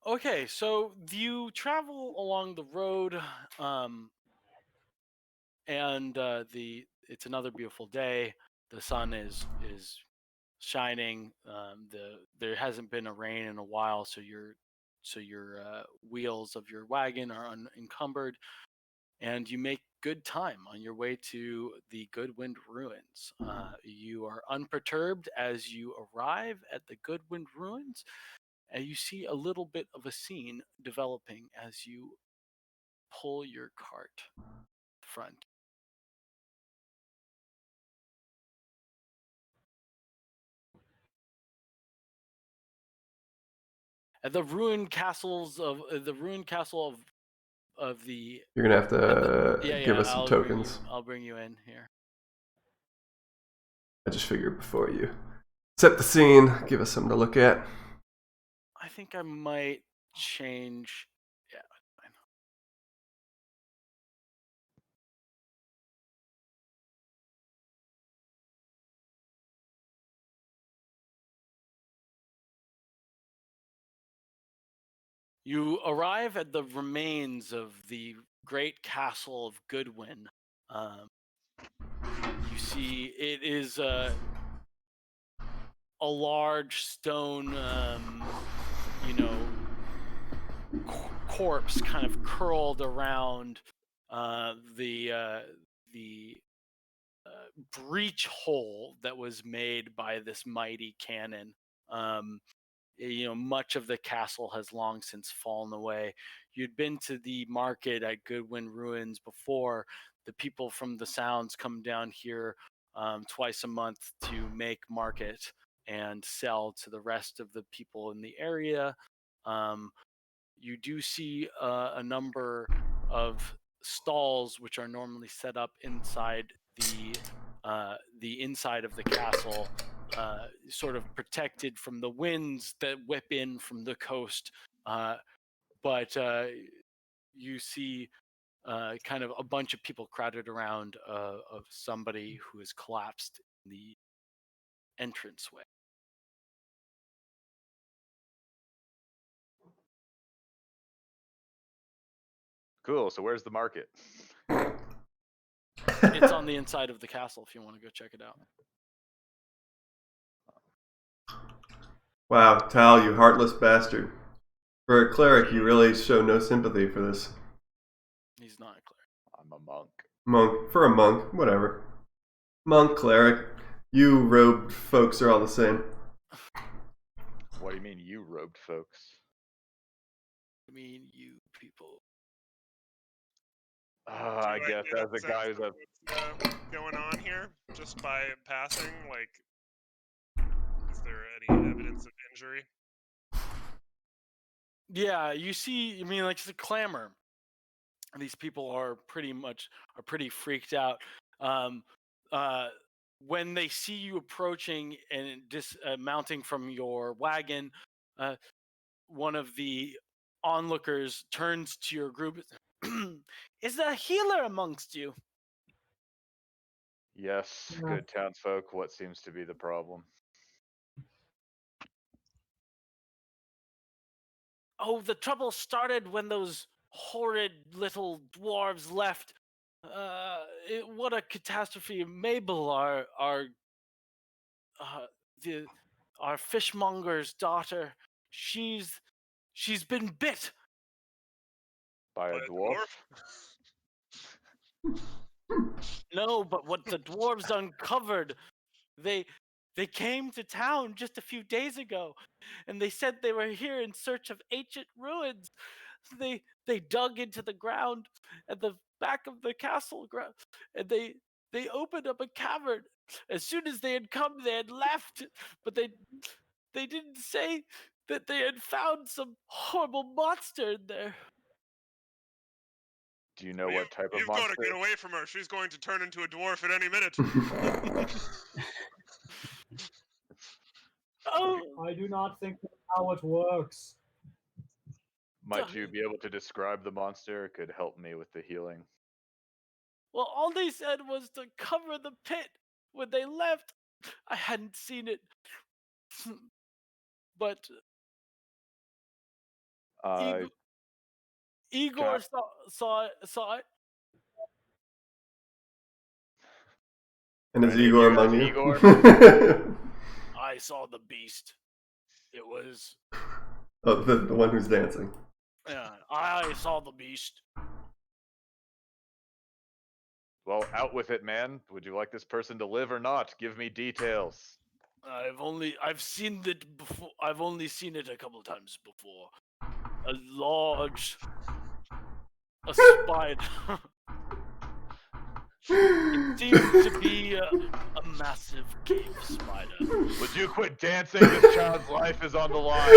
Okay, so you travel along the road, and it's another beautiful day. The sun is shining. There hasn't been a rain in a while, so your wheels of your wagon are unencumbered, and you make good time on your way to the Goodwind Ruins. You are unperturbed as you arrive at the Goodwind Ruins, and you see a little bit of a scene developing as you pull your cart front. At the ruined castles of the ruined castle of the You're gonna have to give us some I'll tokens. I'll bring you in here. I just figured before you set the scene, give us something to look at. I think I might change. Yeah, fine. You arrive at the remains of the great castle of Goodwin. You see, it is a large stone, corpse kind of curled around the breach hole that was made by this mighty cannon. Much of the castle has long since fallen away. You'd been to the market at Goodwin Ruins before. The people from the Sounds come down here twice a month to make market and sell to the rest of the people in the area. You do see a number of stalls which are normally set up inside the inside of the castle, sort of protected from the winds that whip in from the coast. But you see kind of a bunch of people crowded around of somebody who has collapsed in the entranceway. Cool. So where's the market? It's on the inside of the castle if you want to go check it out. Wow, Tal, you heartless bastard. For a cleric, you really show no sympathy for this. He's not a cleric. I'm a monk. Monk. For a monk, whatever. Monk, cleric. You robed folks are all the same. What do you mean, you robed folks? I mean, you people. I Do guess get as a sense guy of who's a what's going on here just by passing? Like, is there any evidence of injury? Yeah, you see, I mean, like it's a clamor. These people are pretty freaked out. When they see you approaching and mounting from your wagon, one of the onlookers turns to your group. Is there a healer amongst you? yes, Yeah. good townsfolk. What seems to be the problem? Oh, the trouble started when those horrid little dwarves left. What a catastrophe! Mabel, our fishmonger's daughter, she's been bit. By a By a dwarf? No, but what the dwarves uncovered, they came to town just a few days ago, and they said they were here in search of ancient ruins. They dug into the ground at the back of the castle ground, and they opened up a cavern. As soon as they had come, they had left, but they didn't say that they had found some horrible monster in there. Do you know what type of You've got to monster? get away from her. She's going to turn into a dwarf at any minute. Oh, I do not think that's how it works. Might you be able to describe the monster? It could help me with the healing. well, all they said was to cover the pit. When they left, I hadn't seen it. But Uh, Igor saw it. And is Any of Igor you guys among you? Igor? I saw the beast. It was. Oh, the one who's dancing. Yeah, I saw the beast. Well, out with it, man. Would you like this person to live or not? Give me details. I've seen it before. I've only seen it a couple times before. A large, a spider. It seems to be a massive cave spider. Would you quit dancing? This child's life is on the line.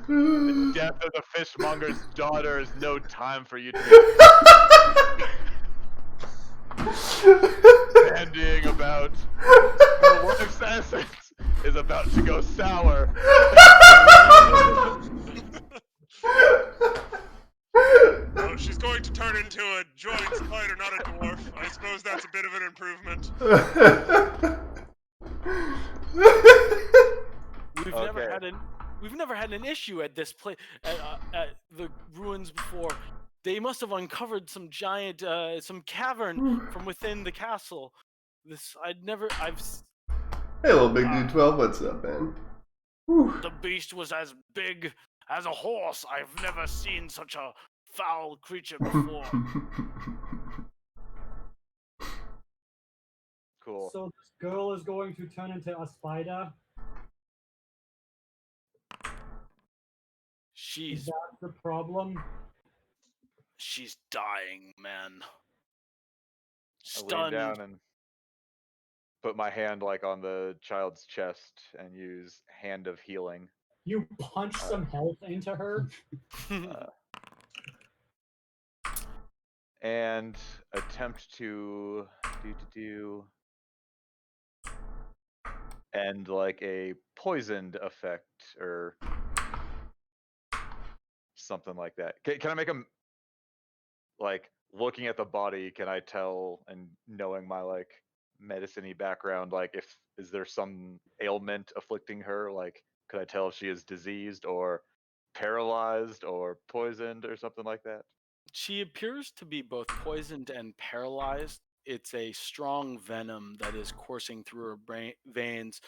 The death of the fishmonger's daughter is no time for you to be bandying about. Your life's essence is about to go sour. Oh, she's going to turn into a giant spider, not a dwarf. I suppose that's a bit of an improvement. We've never had an issue at this place at the ruins before. They must have uncovered some giant some cavern from within the castle. I've Hey, little big dude 12, what's up, man? Whew. The beast was as big as a horse. I've never seen such a foul creature before. Cool. So this girl is going to turn into a spider. Is She's that the problem? she's dying, man. I lean Stunned. down and put my hand like on the child's chest and use Hand of Healing. You punch some health into her. And attempt to end like a poisoned effect or something like that. Can I make him like looking at the body? Can I tell, and knowing my like medicine-y background, like is there some ailment afflicting her? Like, could I tell if she is diseased or paralyzed or poisoned or something like that? She appears to be both poisoned and paralyzed. It's a strong venom that is coursing through her veins.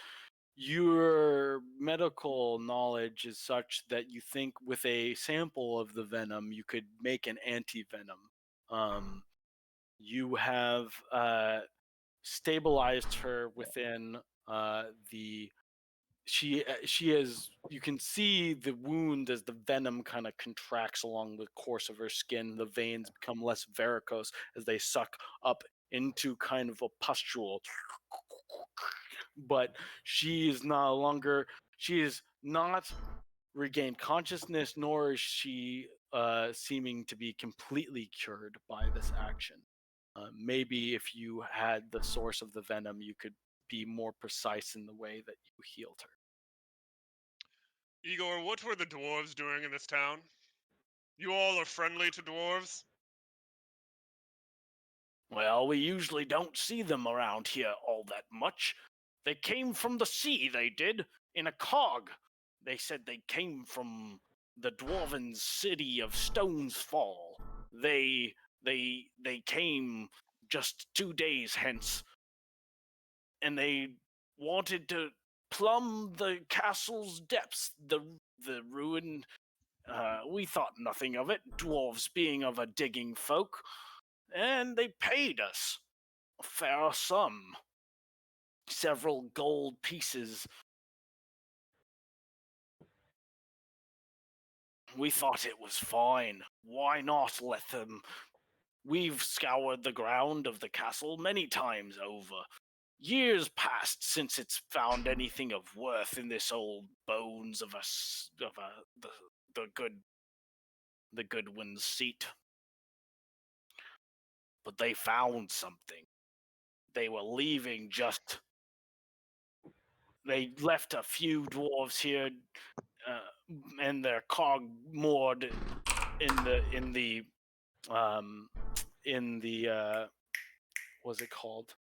Your medical knowledge is such that you think with a sample of the venom, you could make an anti-venom. You have stabilized her within the she is, you can see the wound as the venom kind of contracts along the course of her skin. The veins become less varicose as they suck up into kind of a pustule. But she is not regained consciousness, nor is she seeming to be completely cured by this action. Maybe if you had the source of the venom, you could be more precise in the way that you healed her. Igor, what were the dwarves doing in this town? You all are friendly to dwarves? Well, we usually don't see them around here all that much. They came from the sea, they did, in a cog. They said they came from the dwarven city of Stone's Fall. They came just 2 days hence, and they wanted to plumb the castle's depths, the ruin. We thought nothing of it, dwarves being of a digging folk, and they paid us a fair sum. Several gold pieces. We thought it was fine. Why not let them? We've scoured the ground of the castle many times over. Years passed since it's found anything of worth in this old bones of the Goodwin's seat. But they found something. They were leaving just. They left a few dwarves here, and their cog moored in the what's it called?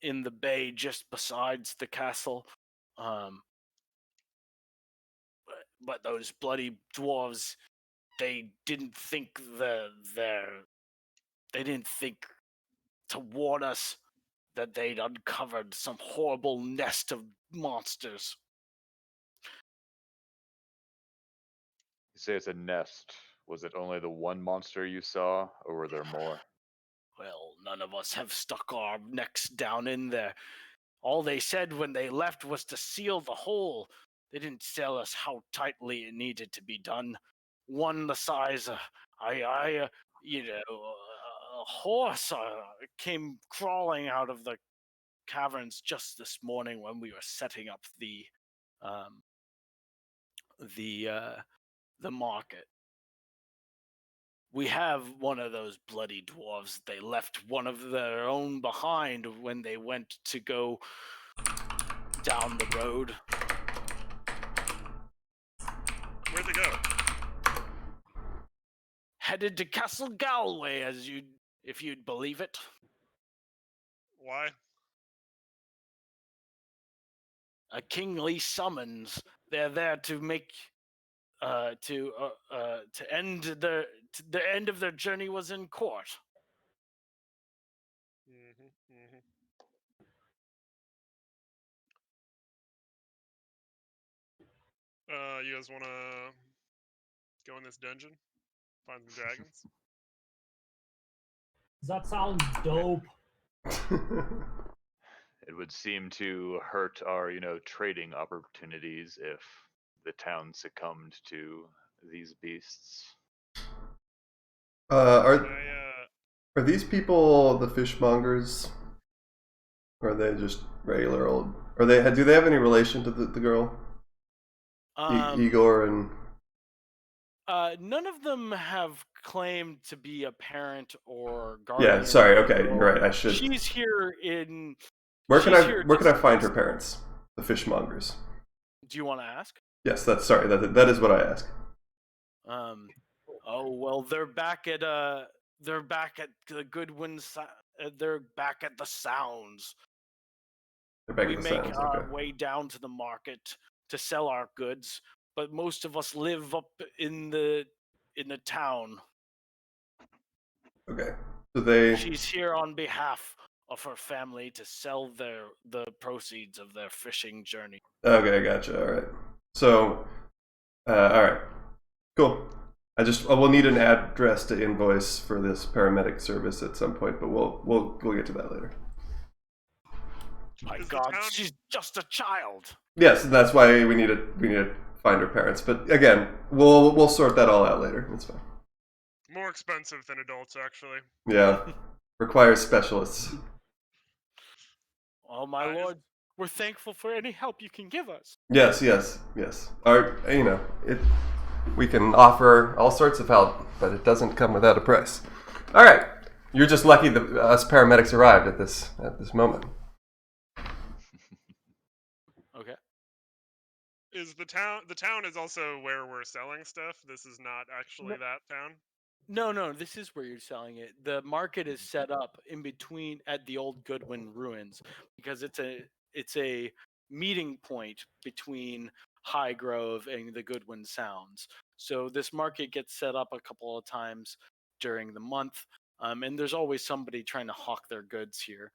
In the bay just besides the castle. But those bloody dwarves, they didn't think they didn't think to warn us that they'd uncovered some horrible nest of monsters. You say it's a nest. Was it only the one monster you saw, or were there more? Well, none of us have stuck our necks down in there. All they said when they left was to seal the hole. They didn't tell us how tightly it needed to be done. One the size, a horse came crawling out of the caverns just this morning when we were setting up the market. We have one of those bloody dwarves. They left one of their own behind when they went to go down the road. Where'd they go? Headed to Castle Galway, if you'd believe it. Why? A kingly summons. They're there to make to end the end of their journey was in court. You guys want to go in this dungeon? Find some dragons? That sounds dope. It would seem to hurt our, trading opportunities if the town succumbed to these beasts. Are these people the fishmongers? Or are they just regular old? Do they have any relation to the girl? Igor and. None of them have claimed to be a parent or guardian. Yeah, sorry. Okay, you're right. I should. She's here in. Where can I find her parents? The fishmongers. Do you want to ask? Yes, that is what I ask. Oh well, they're back at the Goodwin. They're back at the Sounds. We make our way down to the market to sell our goods, but most of us live up in the town. Okay, so She's here on behalf of her family to sell the proceeds of their fishing journey. Okay, gotcha. All right. So, all right, cool. I will need an address to invoice for this paramedic service at some point, but we'll get to that later. My God, she's just a child. Yes, that's why we need to find her parents. But again, we'll sort that all out later. It's fine. More expensive than adults, actually. Yeah, requires specialists. Oh my lord, we're thankful for any help you can give us. Yes. We can offer all sorts of help, but it doesn't come without a price. All right, you're just lucky that us paramedics arrived at this moment. Okay. Is the town is also where we're selling stuff? This is not actually that town? No, this is where you're selling it. The market is set up in between at the old Goodwin ruins because it's a meeting point between Highgrove and the Goodwin Sounds. So this market gets set up a couple of times during the month, and there's always somebody trying to hawk their goods here.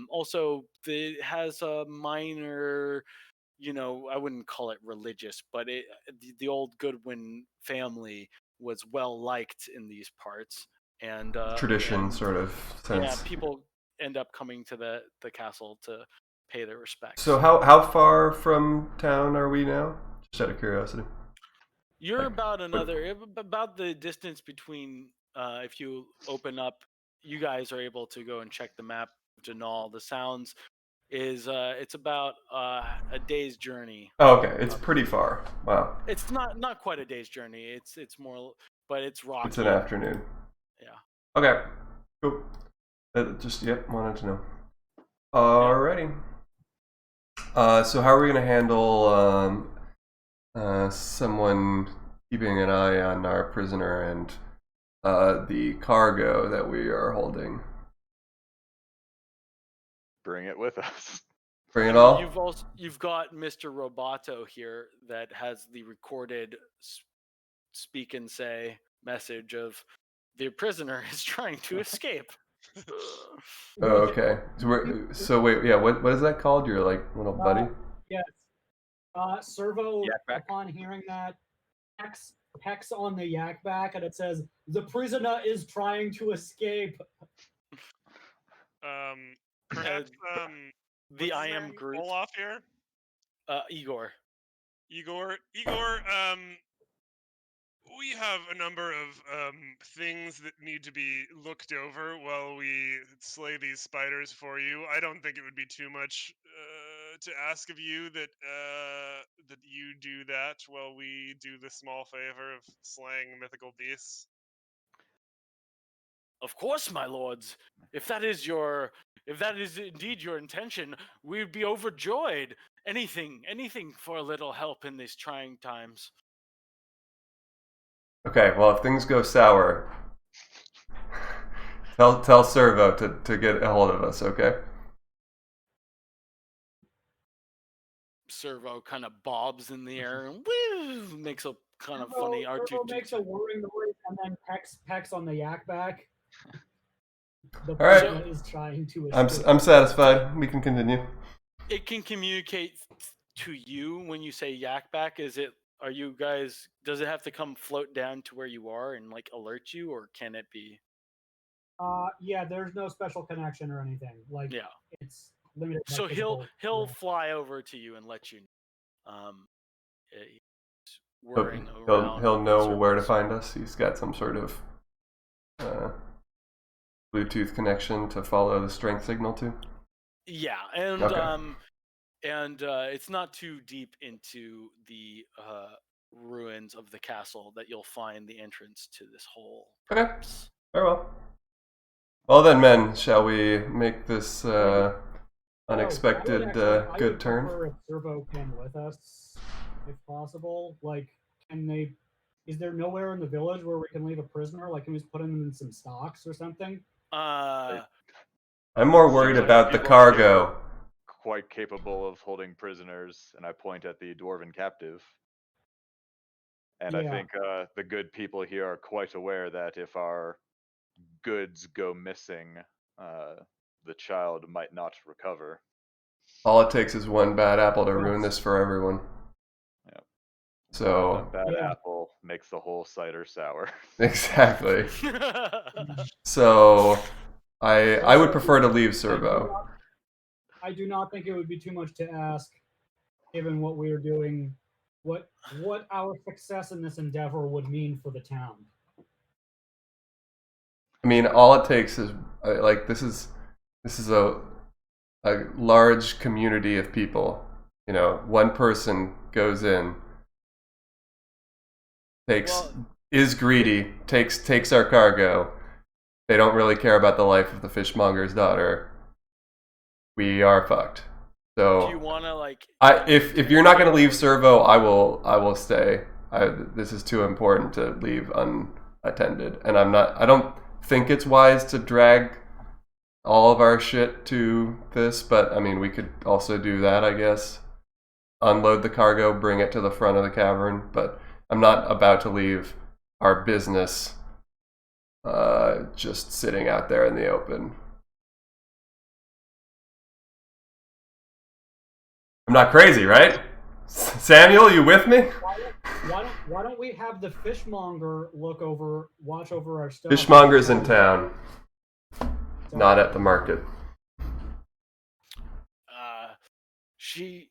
Also, it has a minor, I wouldn't call it religious, but the old Goodwin family was well liked in these parts, and tradition sort of sense. Yeah, people end up coming to the castle to pay their respects. So how far from town are we now? Just out of curiosity. You're about the distance between. If you open up, you guys are able to go and check the map. Janal, the Sounds is it's about a day's journey. Oh, okay, it's pretty far. Wow. It's not quite a day's journey. It's more, but it's rocky. It's an afternoon. Yeah. Okay. Cool. Wanted to know. Alrighty. So how are we gonna handle someone keeping an eye on our prisoner and the cargo that we are holding? Bring it with us. Bring it all? You've got Mr. Roboto here that has the recorded speak and say message of the prisoner is trying to escape. Oh, okay. So wait, yeah. What is that called? Your little buddy? Yes. Servo, upon hearing that, checks Hex on the yak back, and it says, "The prisoner is trying to escape." Perhaps The what's I his am name? Groot. Olaf here. Igor. Igor, we have a number of things that need to be looked over while we slay these spiders for you. I don't think it would be too much to ask of you that that you do that while we do the small favor of slaying mythical beasts. Of course, my lords. If that is indeed your intention, we'd be overjoyed. Anything for a little help in these trying times. Okay, well, if things go sour, tell Servo to get a hold of us, okay? Servo kind of bobs in the air and woo, makes a kind of funny Servo makes a R2D2. whirring noise, and then Pex on the yak back. The All right. prisoner is trying to escape. I'm satisfied. We can continue. It can communicate to you when you say yak back. Are you guys? Does it have to come float down to where you are and like alert you, or can it be? Yeah, there's no special connection or anything. Like, Yeah. it's limited. by So he'll physical- fly over to you and let you know. He's He'll, whirring he'll, around he'll in know where to circles. find us. He's got some sort of Bluetooth connection to follow the strength signal to. Yeah, and Okay. it's not too deep into the ruins of the castle that you'll find the entrance to this whole. Okay. corpse. Very well. Well then, men, shall we make this unexpected I good would turn? prefer if Servo came with us, if possible. Like, is there nowhere in the village where we can leave a prisoner? Like, can we just put him in some stocks or something? I'm more worried Seems like about the people are here cargo. quite capable of holding prisoners, and I point at the dwarven captive. And I Yeah. think the good people here are quite aware that if our goods go missing, the child might not recover. All it takes is one bad apple to ruin Yes. this for everyone. Yep. So One bad Yeah. apple makes the whole cider sour. exactly. So I would prefer to leave Servo. I do not think it would be too much to ask, given what we are doing, what our success in this endeavor would mean for the town. I mean, all it takes is like this is a large community of people. You know, one person goes in, is greedy, takes our cargo. They don't really care about the life of the fishmonger's daughter. We are fucked. So Do you want to like? if you're not gonna leave Servo, I will stay. This is too important to leave unattended, and I don't think it's wise to drag all of our shit to this, but I mean, we could also do that, I guess. Unload the cargo, bring it to the front of the cavern, but I'm not about to leave our business just sitting out there in the open. I'm not crazy, right? Samuel, you with me? Why don't we have the fishmonger watch over our stuff? Fishmonger's in town, not at the market.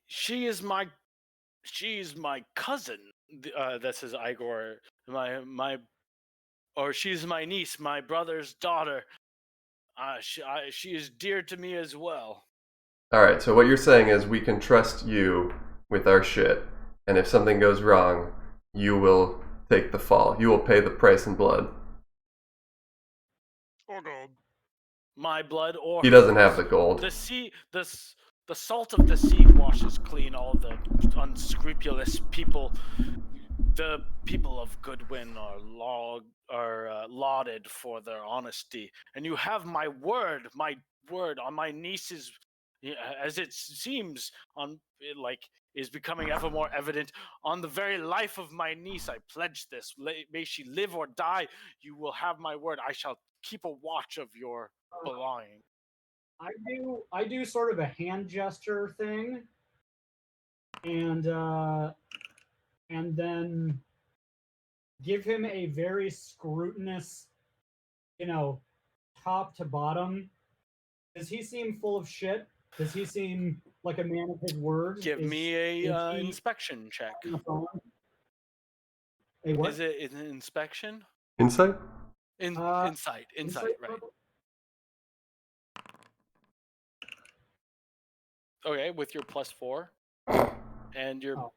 She's my cousin. That says Igor. Or she's my niece, my brother's daughter. She is dear to me as well. Alright, so what you're saying is we can trust you with our shit, and if something goes wrong, you will take the fall. You will pay the price in blood. Or gold. My blood, or He doesn't have the gold. The salt of the sea washes clean all the unscrupulous people. The people of Goodwin are lauded for their honesty, and you have my word on my niece's, as it seems is becoming ever more evident on the very life of my niece. I pledge this. May she live or die. You will have my word. I shall keep a watch of your belonging. I do sort of a hand gesture thing, and then give him a very scrutinous, top to bottom. Does he seem full of shit? Does he seem like a man of his word? Give me is a he inspection check. on the phone? A what? Is it an inspection? Insight? Insight, right? probably? Okay, with your +4, and your Oh.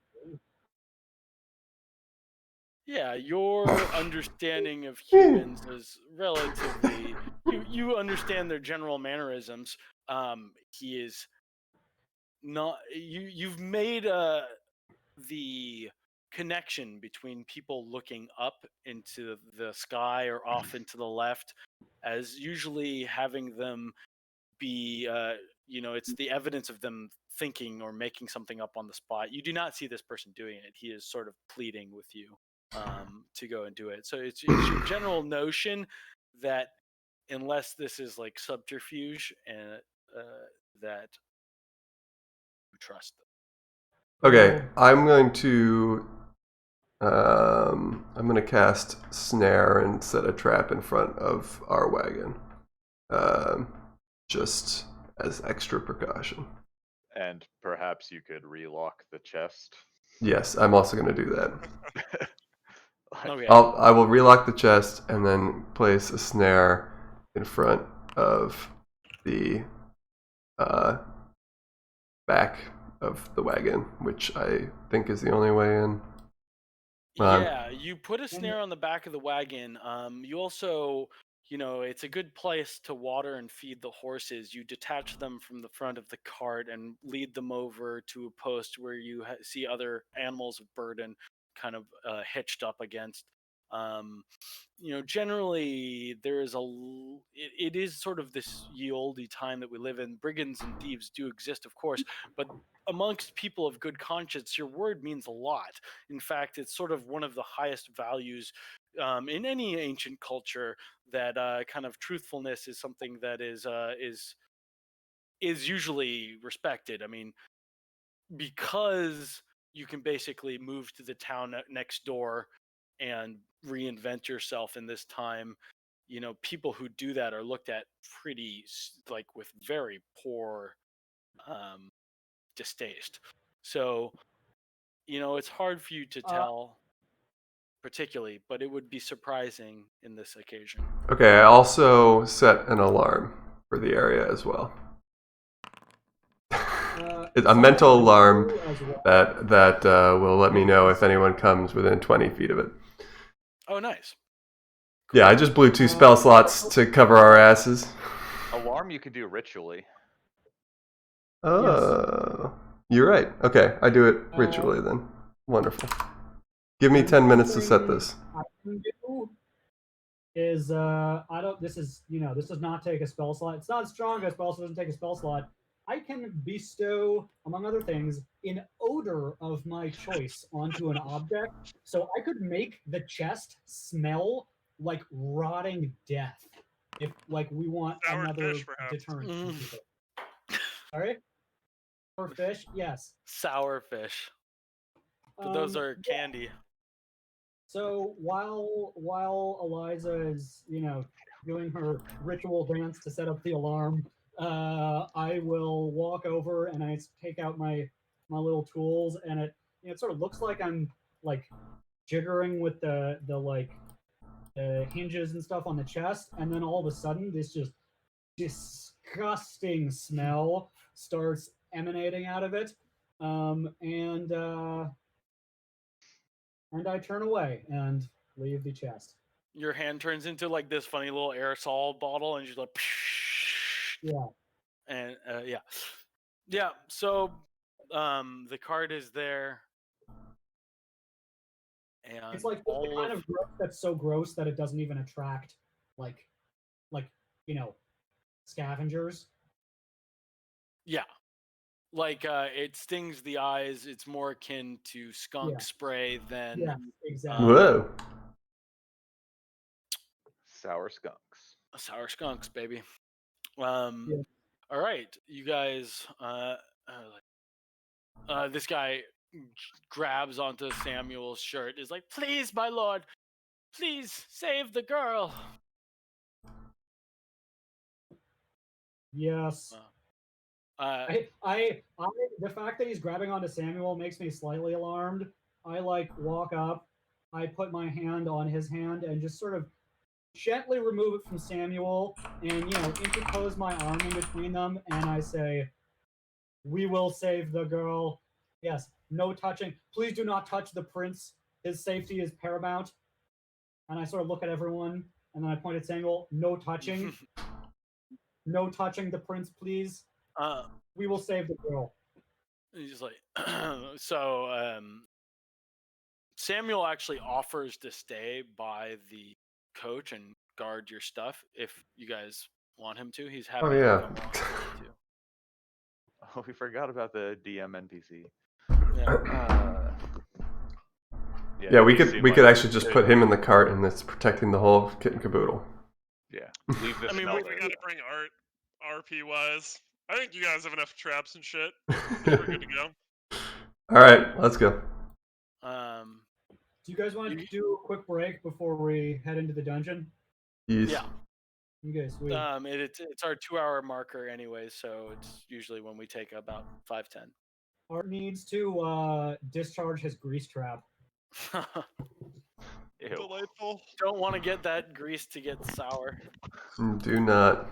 yeah, your understanding of humans is relatively. You understand their general mannerisms. He is not. You've made the connection between people looking up into the sky or off into the left as usually having them be it's the evidence of them thinking or making something up on the spot. You do not see this person doing it. He is sort of pleading with you to go and do it. So it's your general notion that unless this is like subterfuge and that you trust them. Okay, I'm going to cast snare and set a trap in front of our wagon, just as extra precaution. And perhaps you could relock the chest. Yes, I'm also going to do that. Okay. I will relock the chest and then place a snare in front of the back of the wagon, which I think is the only way in. Yeah, you put a snare on the back of the wagon. You also, it's a good place to water and feed the horses. You detach them from the front of the cart and lead them over to a post where you see other animals of burden kind of hitched up against. Generally there is it is sort of this ye olde time that we live in. Brigands and thieves do exist, of course, but amongst people of good conscience, your word means a lot. In fact, it's sort of one of the highest values in any ancient culture. That kind of truthfulness is something that is usually respected. I mean, because you can basically move to the town next door and reinvent yourself in this time. People who do that are looked at pretty like with very poor distaste. So it's hard for you to tell particularly, but it would be surprising in this occasion. Okay, I also set an alarm for the area as well. A mental alarm that will let me know if anyone comes within 20 feet of it. Oh, nice. Yeah, I just blew 2 spell slots to cover our asses. Alarm you can do ritually. Oh, you're right. Okay, I do it ritually then. Wonderful. Give me 10 minutes to set this. I can do is this does not take a spell slot. It's not strong as spell, so it doesn't take a spell slot. I can bestow, among other things, an odor of my choice onto an object. So I could make the chest smell like rotting death. If we want Sour another fish, perhaps. deterrent. from people. Sorry? Or fish? Yes. Sour fish. But those are candy. So while Eliza is, doing her ritual dance to set up the alarm, I will walk over and I take out my little tools, and it sort of looks like I'm like jiggering with the hinges and stuff on the chest, and then all of a sudden this just disgusting smell starts emanating out of it, and I turn away and leave the chest. Your hand turns into like this funny little aerosol bottle, and you're like, yeah, and yeah. So, the card is there, and it's like the kind of growth that's so gross that it doesn't even attract like scavengers. Yeah. Like it stings the eyes. It's more akin to skunk spray than exactly. Whoa. Sour skunks. Sour skunks, baby. All right, you guys. This guy grabs onto Samuel's shirt. Is like, please, my lord, Please save the girl. Yes. Uh, The fact that he's grabbing onto Samuel makes me slightly alarmed. I like walk up, I put my hand on his hand and just sort of gently remove it from Samuel and, interpose my arm in between them. And I say, "We will save the girl. Yes, no touching. Please do not touch the prince. His safety is paramount." And I sort of look at everyone and then I point at Samuel, "No touching. No touching the prince, please. We will save the girl." he's like, so Samuel actually offers to stay by the coach and guard your stuff if you guys want him to. He's happy Oh to yeah. come along with you too. Oh, we forgot about the DM NPC. Yeah. Yeah, we he could seemed we like could he actually just could- put him in the cart and it's protecting the whole kit and caboodle. Yeah, leave this I mean, Mel We there. gotta bring art, RP wise. I think you guys have enough traps and shit. I think we're good to go. All right, let's go. Do you guys want to do a quick break before we head into the dungeon? Yes. Yeah. Okay, sweet. It's our 2-hour marker anyway, so it's usually when we take about 5-10. Art needs to discharge his grease trap. Ew. Delightful. Don't want to get that grease to get sour. Do not.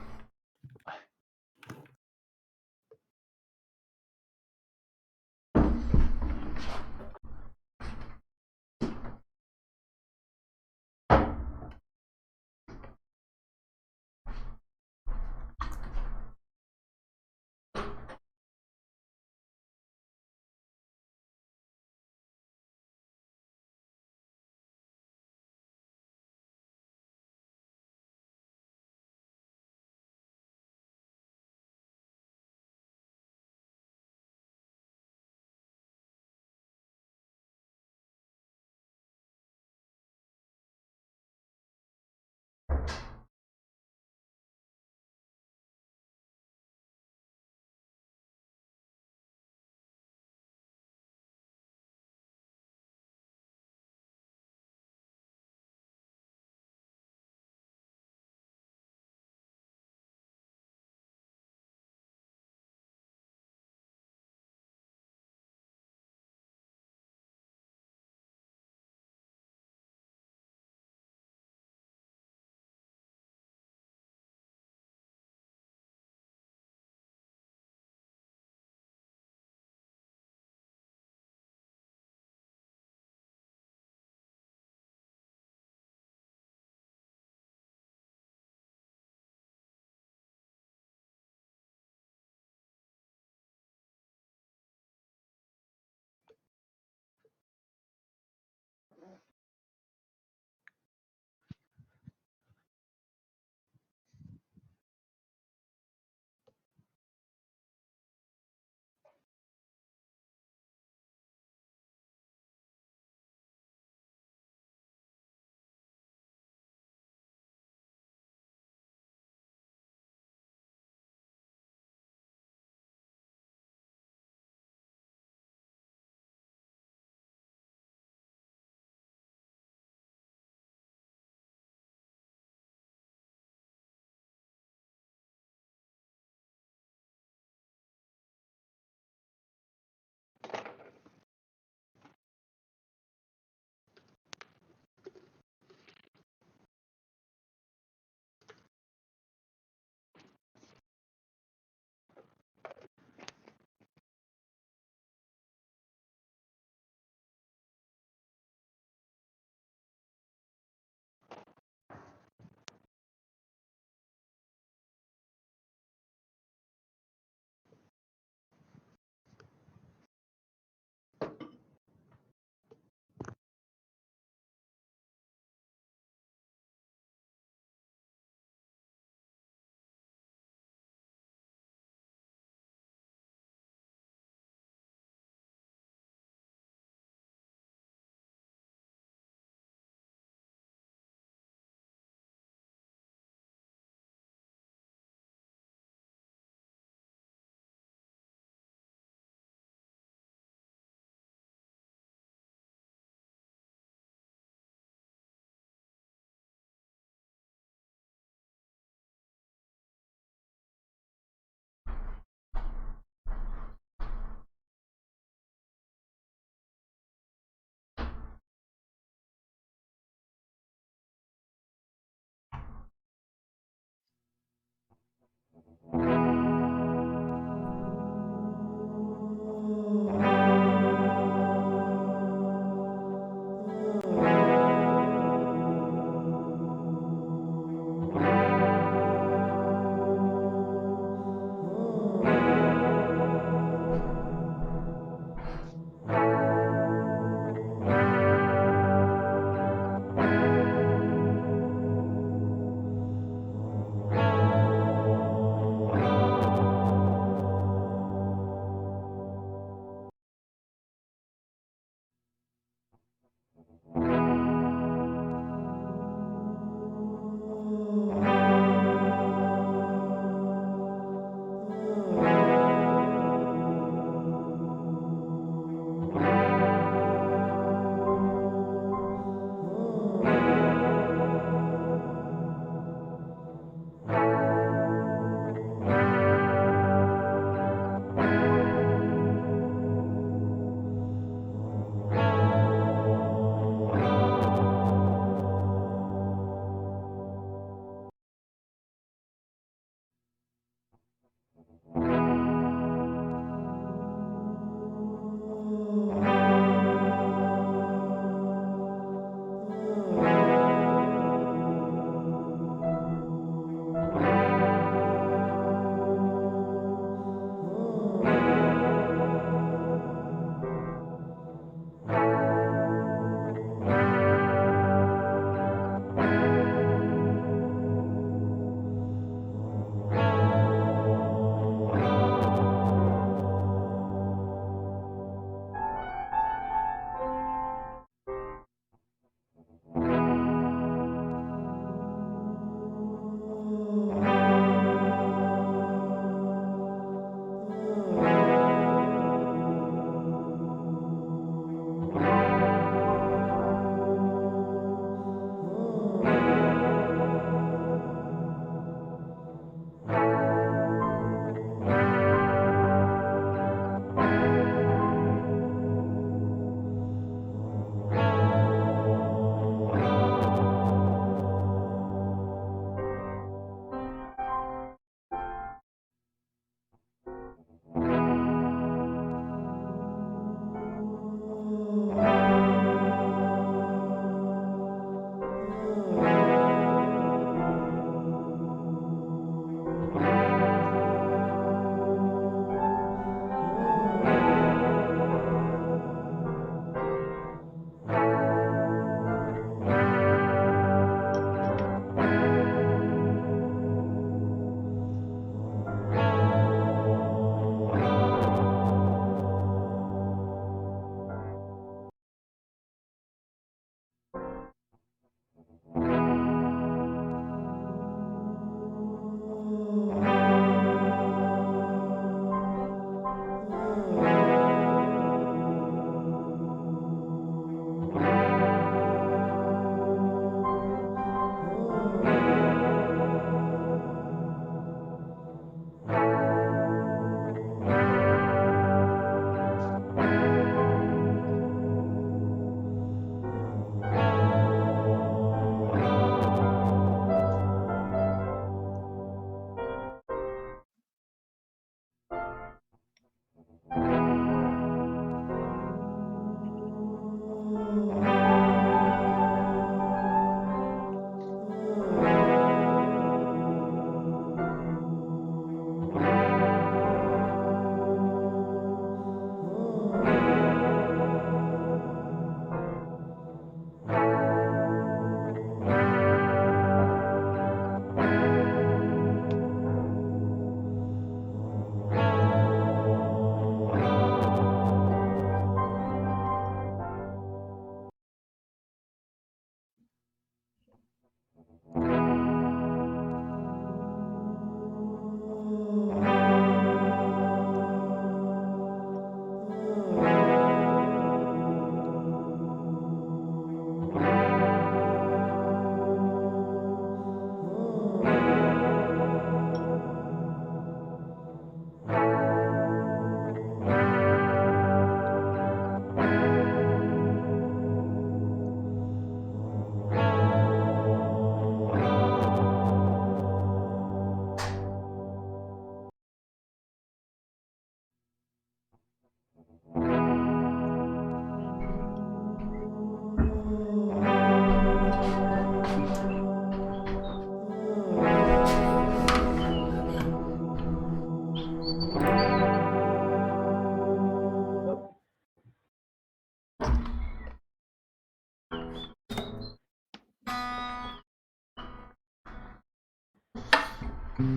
Nice.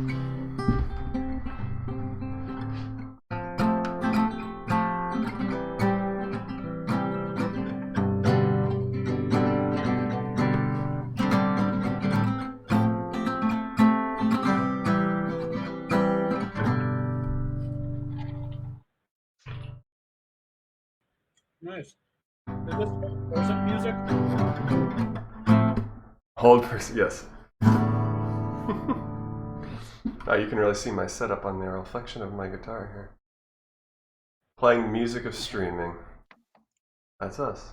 Is this person music? Hold person, yes. Oh, you can really see my setup on the reflection of my guitar here. Playing music of streaming. That's us.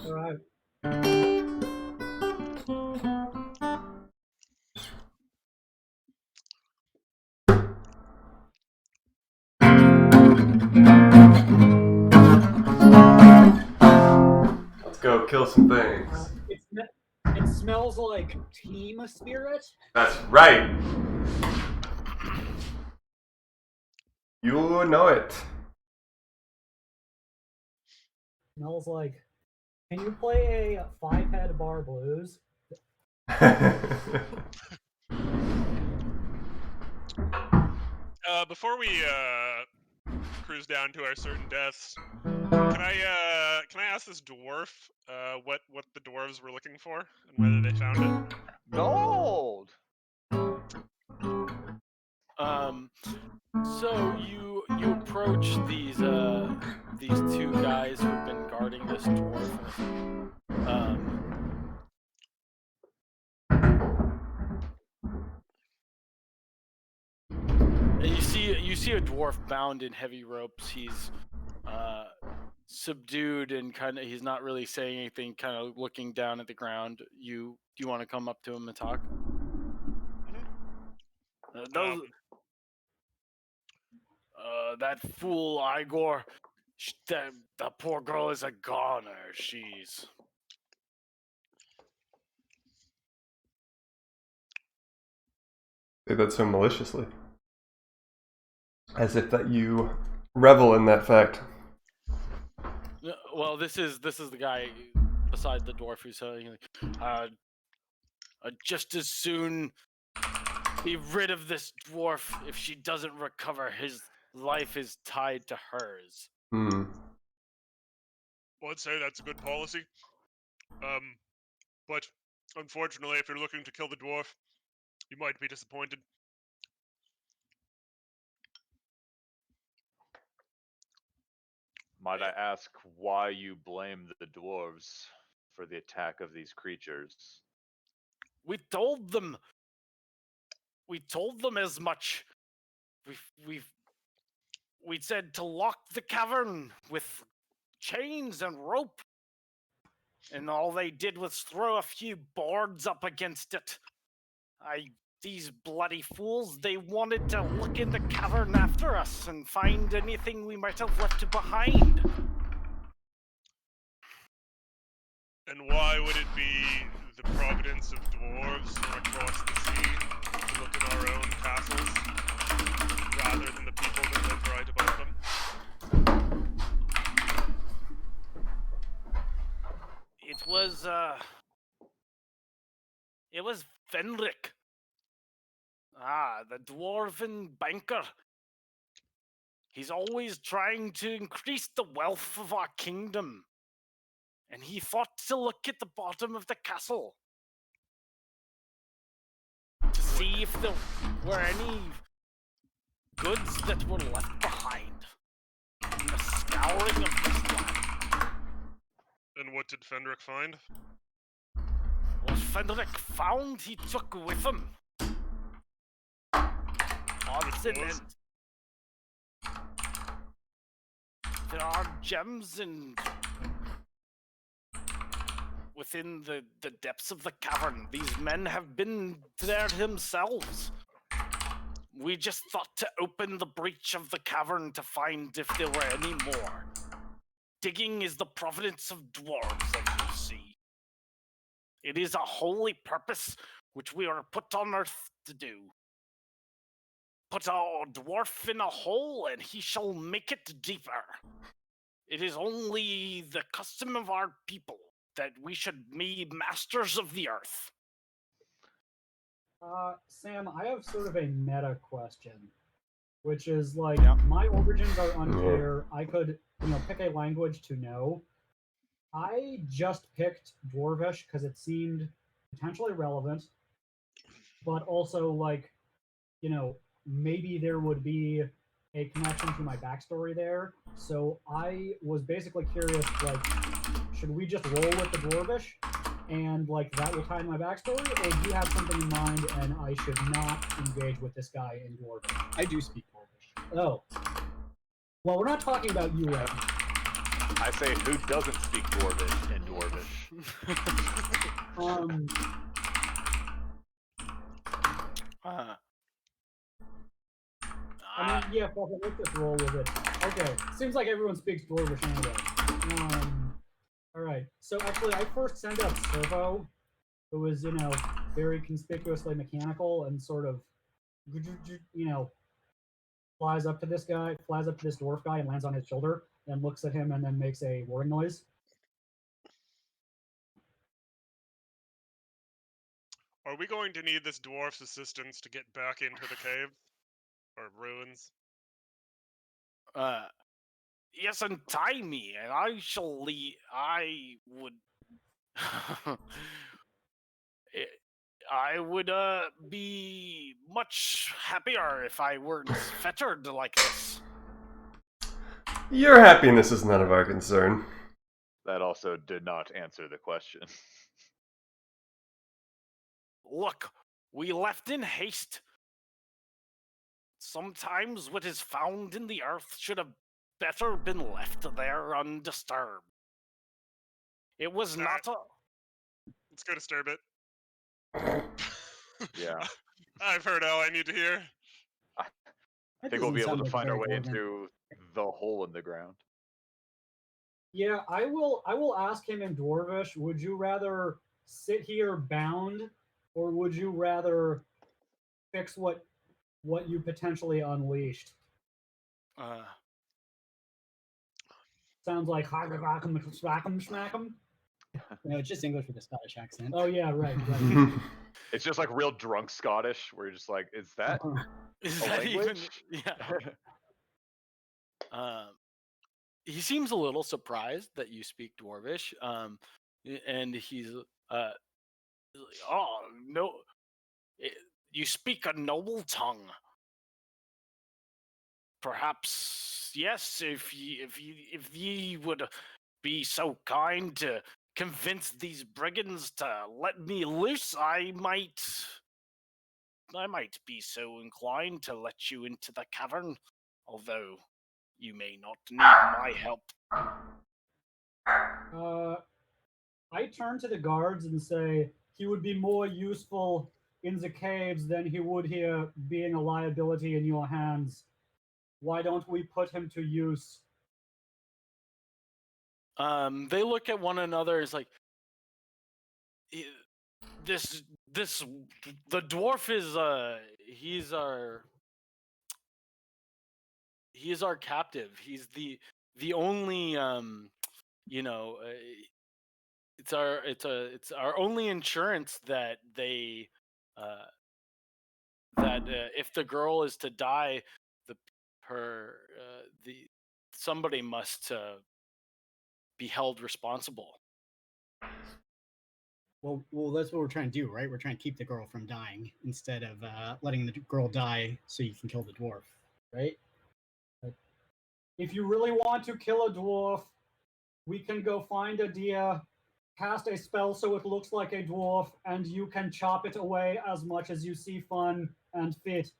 All right. Let's go kill some things. It smells like team spirit. That's right. You know it. Smells like. Can you play a 5-head bar blues? Before we cruise down to our certain deaths, can I ask this dwarf what the dwarves were looking for and whether they found it? Gold. So you approach these two guys who've been guarding this dwarf. And you see a dwarf bound in heavy ropes. He's subdued and he's not really saying anything, kind of looking down at the ground. Do you want to come up to him and talk? That fool Igor, the poor girl is a goner. She's Say that so maliciously. As if that you revel in that fact. Well, this is the guy beside the dwarf who's saying, like, just as soon be rid of this dwarf. If she doesn't recover, his life is tied to hers. Hmm. I'd say that's a good policy. But unfortunately, if you're looking to kill the dwarf, you might be disappointed. Might I ask why you blame the dwarves for the attack of these creatures? We told them as much. We said to lock the cavern with chains and rope, and all they did was throw a few boards up against it. These bloody fools, they wanted to look in the cavern after us and find anything we might have left behind. And why would it be the providence of dwarves from across the sea to look in our own castles, rather than the people that live right above them? It was Fenric. The dwarven banker. He's always trying to increase the wealth of our kingdom. And he thought to look at the bottom of the castle to see if there were any goods that were left behind in the scouring of this land. And what did Fenric find? What Fenric found, he took with him. Odds and ends. There are gems and within the depths of the cavern. These men have been there themselves. We just thought to open the breach of the cavern to find if there were any more. Digging is the providence of dwarves, as you see. It is a holy purpose which we are put on earth to do. Put a dwarf in a hole, and he shall make it deeper. It is only the custom of our people that we should be masters of the earth. Sam, I have sort of a meta question, which is like, Yeah. my origins are unclear. I could, pick a language to know. I just picked Dwarvish because it seemed potentially relevant, but also like, maybe there would be a connection to my backstory there. So I was basically curious, like, should we just roll with the Dwarvish and like that will tie in my backstory, or do you have something in mind and I should not engage with this guy in Dwarvish? I do speak Dwarvish. Oh. Well, we're not talking about you right now. I say, who doesn't speak Dwarvish in Dwarvish? I mean, yeah, fuck it, let's just roll with it. Okay, seems like everyone speaks Dwarvish anyway. Alright, so actually I first sent up Servo, who was, very conspicuously mechanical and sort of, flies up to this dwarf guy and lands on his shoulder and looks at him and then makes a roaring noise. Are we going to need this dwarf's assistance to get back into the cave? Or ruins? Yes, untie me, and I shall leave. I would... I would be much happier if I weren't fettered like this. Your happiness is none of our concern. That also did not answer the question. Look, we left in haste. Sometimes what is found in the earth should have better been left there undisturbed. It was not a... Let's go disturb it. Yeah. I've heard all I need to hear. I think we'll be able to find our way into the hole in the ground. Yeah, I will ask him in Dwarvish, would you rather sit here bound, or would you rather fix what you potentially unleashed. Sounds like smack'em. No, it's just English with a Scottish accent. Oh yeah, right. It's just like real drunk Scottish, where you're just like, is that Is a that even? language? Yeah. He seems a little surprised that you speak Dwarvish. And he's oh no, you speak a noble tongue. Perhaps yes, if ye would be so kind to convince these brigands to let me loose, I might be so inclined to let you into the cavern, although you may not need my help. I turn to the guards and say he would be more useful in the caves than he would here being a liability in your hands. Why don't we put him to use? They look at one another. It's like the dwarf is he's our captive. He's the only it's our only insurance that they if the girl is to die, somebody must be held responsible. Well, that's what we're trying to do, right? We're trying to keep the girl from dying instead of letting the girl die so you can kill the dwarf, right? If you really want to kill a dwarf, we can go find a deer, cast a spell so it looks like a dwarf, and you can chop it away as much as you see fun and fit.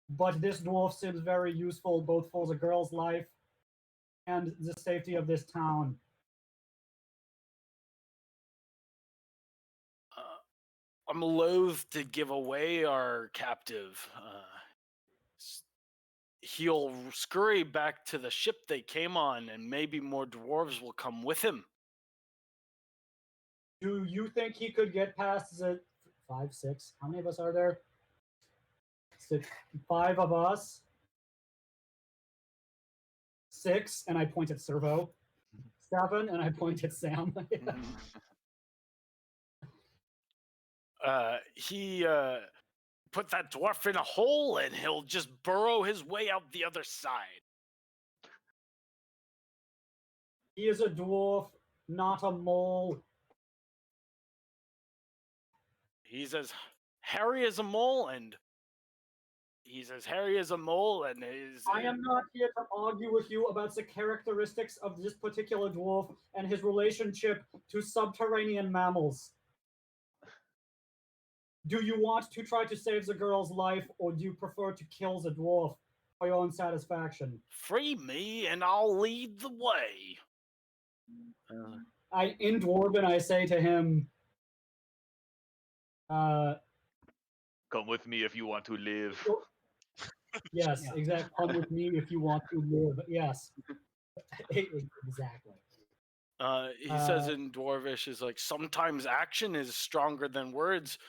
But this dwarf seems very useful both for the girl's life and the safety of this town. I'm loath to give away our captive. He'll scurry back to the ship they came on, and maybe more dwarves will come with him. Do you think he could get past the 5, 6? How many of us are there? 6, 5 of us. 6, and I point at Servo. 7, and I point at Sam. He put that dwarf in a hole, and he'll just burrow his way out the other side. He is a dwarf, not a mole. He's as hairy as a mole, and I am not here to argue with you about the characteristics of this particular dwarf and his relationship to subterranean mammals. Do you want to try to save the girl's life, or do you prefer to kill the dwarf for your own satisfaction? Free me, and I'll lead the way. In Dwarven, I say to him, come with me if you want to live? Yes, Yeah. exactly. Come with me if you want to live. Yes, exactly. He says in Dwarvish, is like, sometimes action is stronger than words.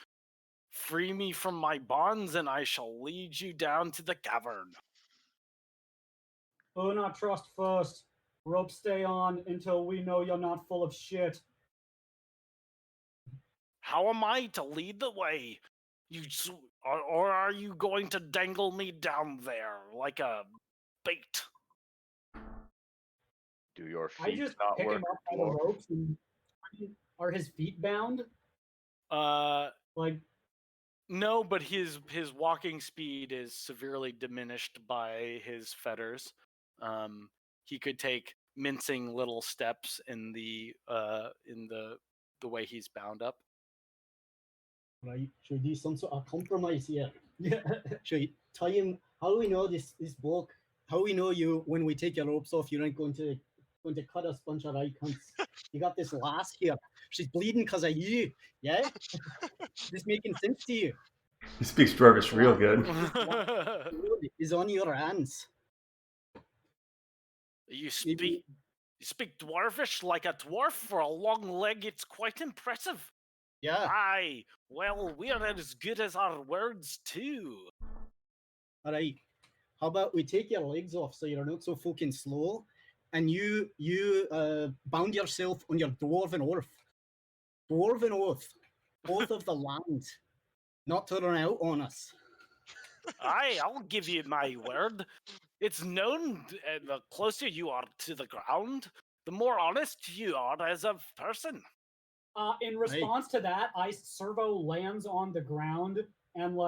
Free me from my bonds, and I shall lead you down to the cavern. Earn our trust first. Rope stay on until we know you're not full of shit. How am I to lead the way? Or are you going to dangle me down there like a bait? Do your I feet just not pick work? him up by the dwarf? ropes. And are his feet bound? Like, No, but his walking speed is severely diminished by his fetters. He could take mincing little steps in the way he's bound up. Right? Should we do some sort of compromise here? Yeah. Should we tie him? How do we know this bloke? How do we know you when we take your ropes off? You aren't going to cut us, bunch of right cunts. You got this lass here. She's bleeding because of you. Yeah. This making sense to you? He speaks Dwarvish real good. Blood is on your hands. You speak Dwarvish like a dwarf for a long leg. It's quite impressive. Yeah. Aye, well, we're as good as our words too. All right. How about we take your legs off so you're not so fucking slow, and you bound yourself on your dwarven oath. Dwarven oath. Oath of the land. Not to run out on us. Aye, I'll give you my word. It's known the closer you are to the ground, the more honest you are as a person. In response to that, Servo lands on the ground and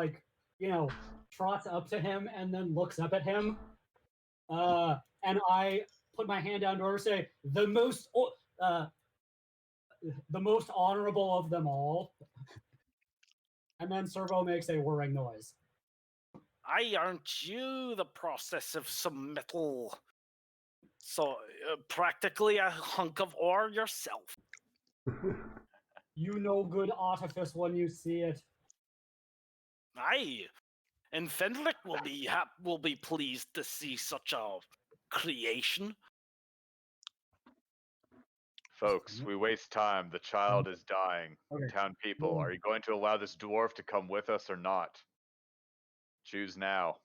trots up to him and then looks up at him. And I put my hand down to her and say, the most honorable of them all. And then Servo makes a whirring noise. Aye, aren't you the process of some metal? So, practically a hunk of ore yourself. You know good artifice when you see it. Aye, and Fendrick will be pleased to see such a creation. Folks, we waste time. The child is dying. Okay. Town people, are you going to allow this dwarf to come with us or not? Choose now.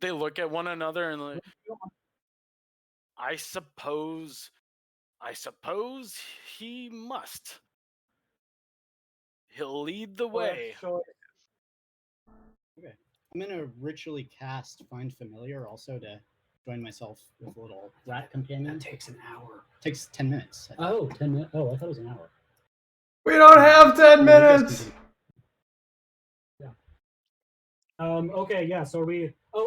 They look at one another and like, I suppose he must. He'll lead the way. Sure. I'm gonna ritually cast Find Familiar also to join myself with a little rat companion. That takes an hour. Takes 10 minutes. I think. Oh, 10 minutes. Oh, I thought it was an hour. We don't have 10 No, you guys minutes. can do- Okay, yeah, so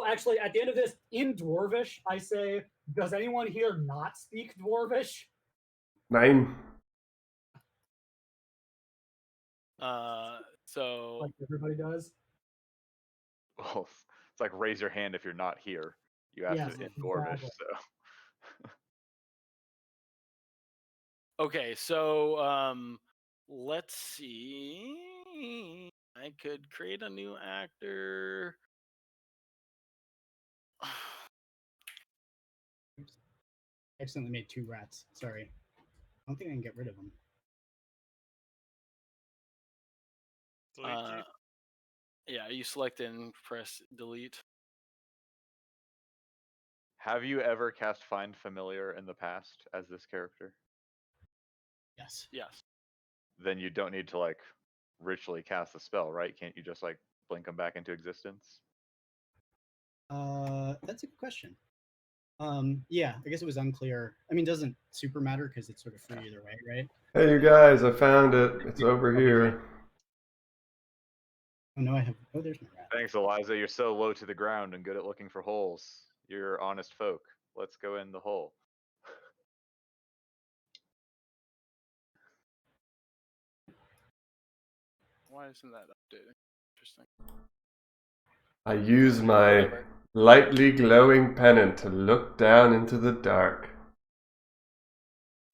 actually, at the end of this, in Dwarvish, I say, does anyone here not speak Dwarvish? 9. So Like everybody does? Well, it's like raise your hand if you're not here. You have Yes, to in Dwarvish, exactly. so. okay, so let's see. I could create a new actor. I accidentally made 2 rats. Sorry. I don't think I can get rid of them. Delete key. Yeah, you select and press delete. Have you ever cast Find Familiar in the past as this character? Yes. Yes. Then you don't need to like ritually cast the spell, right? Can't you just like blink them back into existence? That's a good question. Yeah, I guess it was unclear. I mean, doesn't super matter because it's sort of free either way, right? Hey, you guys, I found it. It's over here. Oh no, I have. Oh, there's my rat. Thanks, Eliza. You're so low to the ground and good at looking for holes. You're honest folk. Let's go in the hole. Why isn't that updated? Interesting. I use my Whatever. lightly glowing pennant to look down into the dark.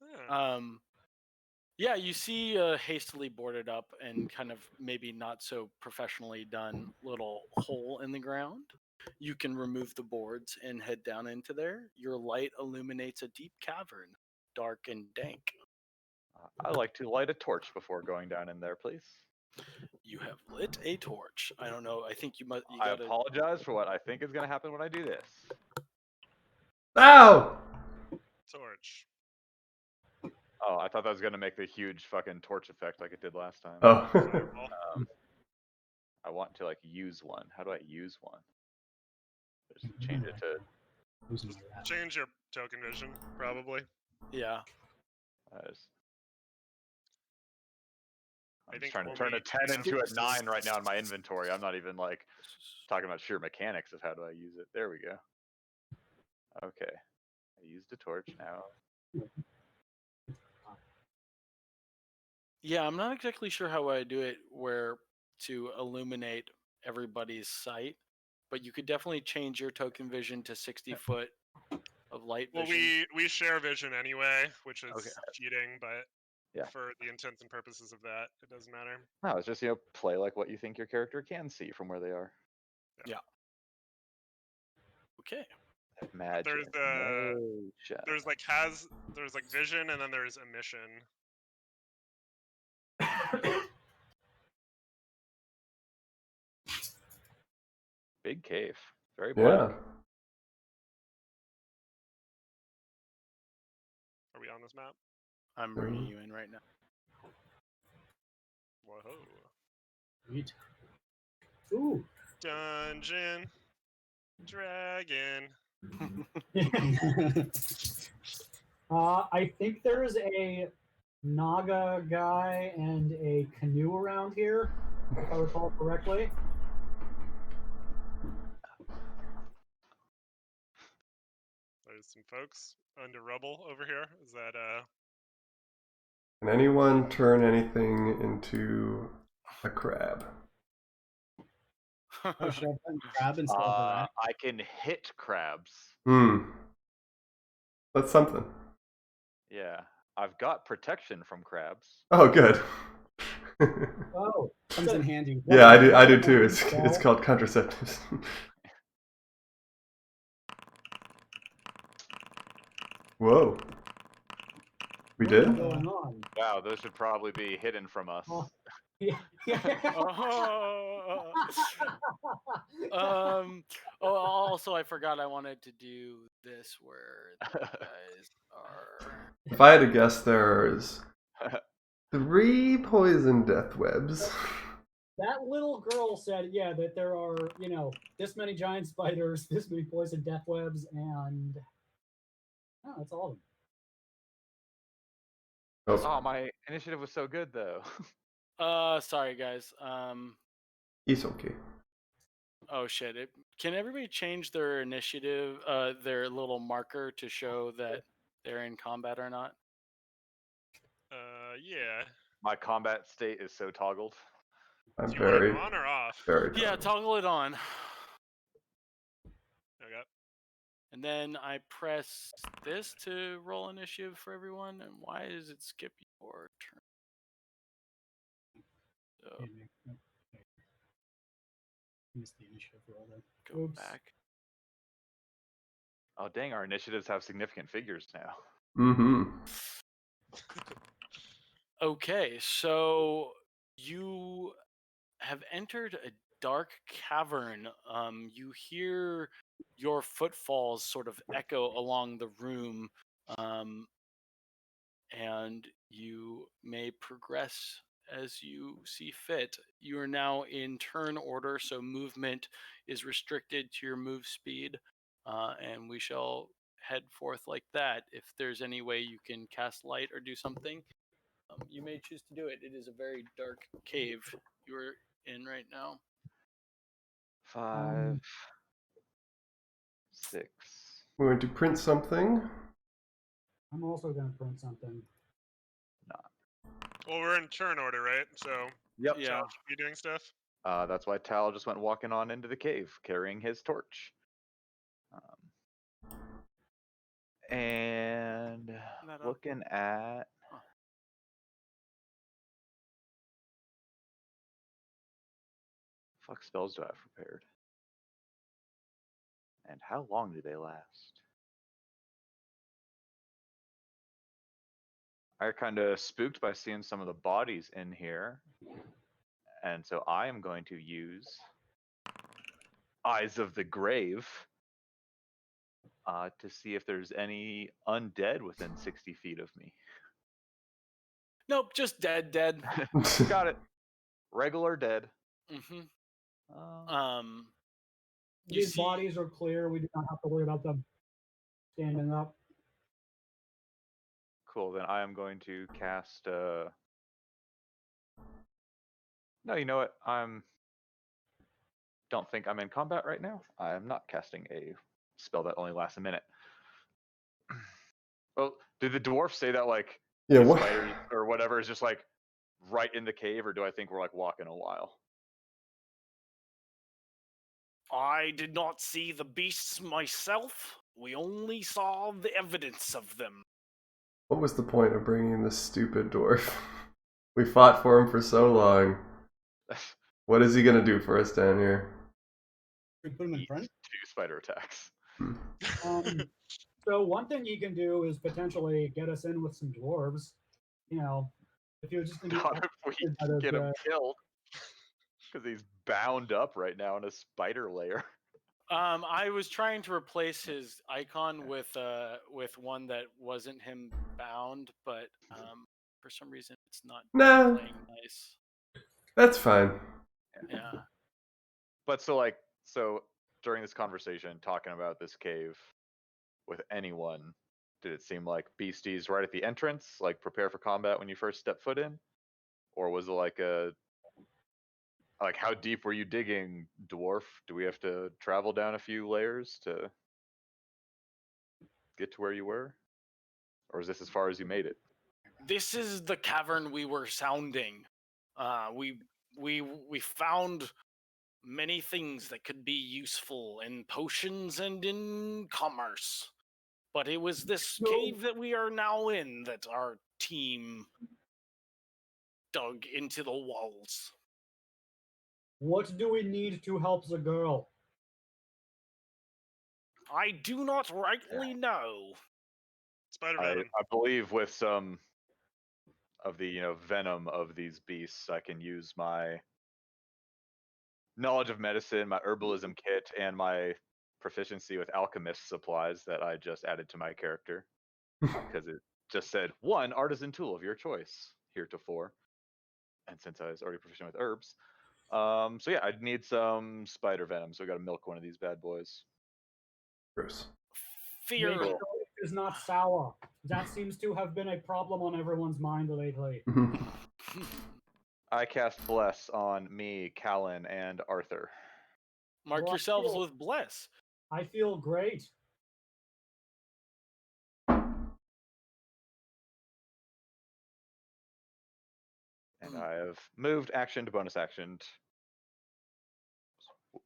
Yeah. Yeah, you see a hastily boarded up and kind of maybe not so professionally done little hole in the ground. You can remove the boards and head down into there. Your light illuminates a deep cavern, dark and dank. I like to light a torch before going down in there, please. You have lit a torch. I don't know. I think you must. You I gotta. apologize for what I think is going to happen when I do this. Ow! Torch. Oh, I thought that was going to make the huge fucking torch effect like it did last time. Oh. Fireball. I want to like use one. How do I use one? Just change it to. Losing my rat. Change your token vision, probably. Yeah. Just, I I'm just think trying to when turn a we- 10 into a 9 right now in my inventory. I'm not even like talking about sheer mechanics of how do I use it. There we go. Okay. I used a torch now. Yeah, I'm not exactly sure how I do it where to illuminate everybody's sight, but you could definitely change your token vision to 60 foot of light Well, vision. we share vision anyway, which is Okay. cheating, but Yeah. for the intents and purposes of that, it doesn't matter. No, it's just, play like what you think your character can see from where they are. Okay. Magic. There's like vision and then there's emission. Big cave. Very black. Yeah. Are we on this map? I'm bringing you in right now. Whoa. Sweet. Ooh. Dungeon Dragon. I think there's a Naga guy and a canoe around here, if I recall correctly. There's some folks under rubble over here. Is that Can anyone turn anything into a crab? Oh, should I put crab instead of a rat? I can hit crabs. That's something. Yeah, I've got protection from crabs. Oh, good. Oh, Comes in handy. Yeah, I do too. It's called contraceptives. Whoa. We what is did? going on? Wow, those should probably be hidden from us. Oh. Yeah. Also, I forgot I wanted to do this where the guys are. If I had to guess, there's 3 poison death webs. That little girl said, yeah, that there are, this many giant spiders, this many poison death webs, and that's all of them. Oh, my initiative was so good though. Sorry guys. It's okay. Oh shit! Can everybody change their initiative, their little marker to show that they're in combat or not? yeah. My combat state is so toggled. I'm Do you want very, it on or off? very Yeah, tired. toggle it on. Okay. And then I press this to roll initiative for everyone. And why does it skip your turn? So Missed the initiative roll there. go Oops. back. Oh dang, our initiatives have significant figures now. Mm-hmm. Okay, so you have entered a dark cavern. You hear your footfalls sort of echo along the room, and you may progress as you see fit. You are now in turn order, so movement is restricted to your move speed, and we shall head forth like that. If there's any way you can cast light or do something, you may choose to do it. It is a very dark cave you're in right now. 5, 6. We're going to print something. I'm also going to print something. Well, we're in turn order, right? So Yep. Yeah. Tal should be doing stuff. That's why Tal just went walking on into the cave, carrying his torch. And That up. looking at fuck spells do I have prepared? And how long do they last? I kind of spooked by seeing some of the bodies in here. And so I am going to use Eyes of the Grave to see if there's any undead within 60 feet of me. Nope, just dead. Got it. Regular dead. Mm-hmm. You These see, bodies are clear. We do not have to worry about them standing up. Cool. Then I am going to cast. No, you know what? Don't think I'm in combat right now. I am not casting a spell that only lasts a minute. Well, did the dwarf say that like Yeah, the what? spiders or whatever is just like right in the cave, or do I think we're like walking a while? I did not see the beasts myself. We only saw the evidence of them. What was the point of bringing this stupid dwarf? We fought for him for so long. What is he gonna do for us down here? We put him in Eat front. 2 spider attacks. So one thing you can do is potentially get us in with some dwarves. If you're just gonna be Not if we executed by those get him guys. killed. Because he's bound up right now in a spider lair. I was trying to replace his icon with one that wasn't him bound, but for some reason it's not No, playing nice. that's fine. Yeah. But so during this conversation, talking about this cave with anyone, did it seem like beasties right at the entrance, like prepare for combat when you first step foot in? Or was it like how deep were you digging, dwarf? Do we have to travel down a few layers to get to where you were? Or is this as far as you made it? This is the cavern we were sounding. We found many things that could be useful in potions and in commerce. But it was this cave that we are now in that our team dug into the walls. What do we need to help the girl? I do not rightly know. Spider I venom. believe with some of the venom of these beasts, I can use my knowledge of medicine, my herbalism kit, and my proficiency with alchemist supplies that I just added to my character because it just said one artisan tool of your choice heretofore, and since I was already proficient with herbs, so yeah, I'd need some spider venom. So we got to milk one of these bad boys. Gross. Fear. Make sure it is not sour. That seems to have been a problem on everyone's mind lately. I cast bless on me, Callan, and Arthur. Mark Well, I yourselves feel- with bless. I feel great. And I have moved action to bonus action.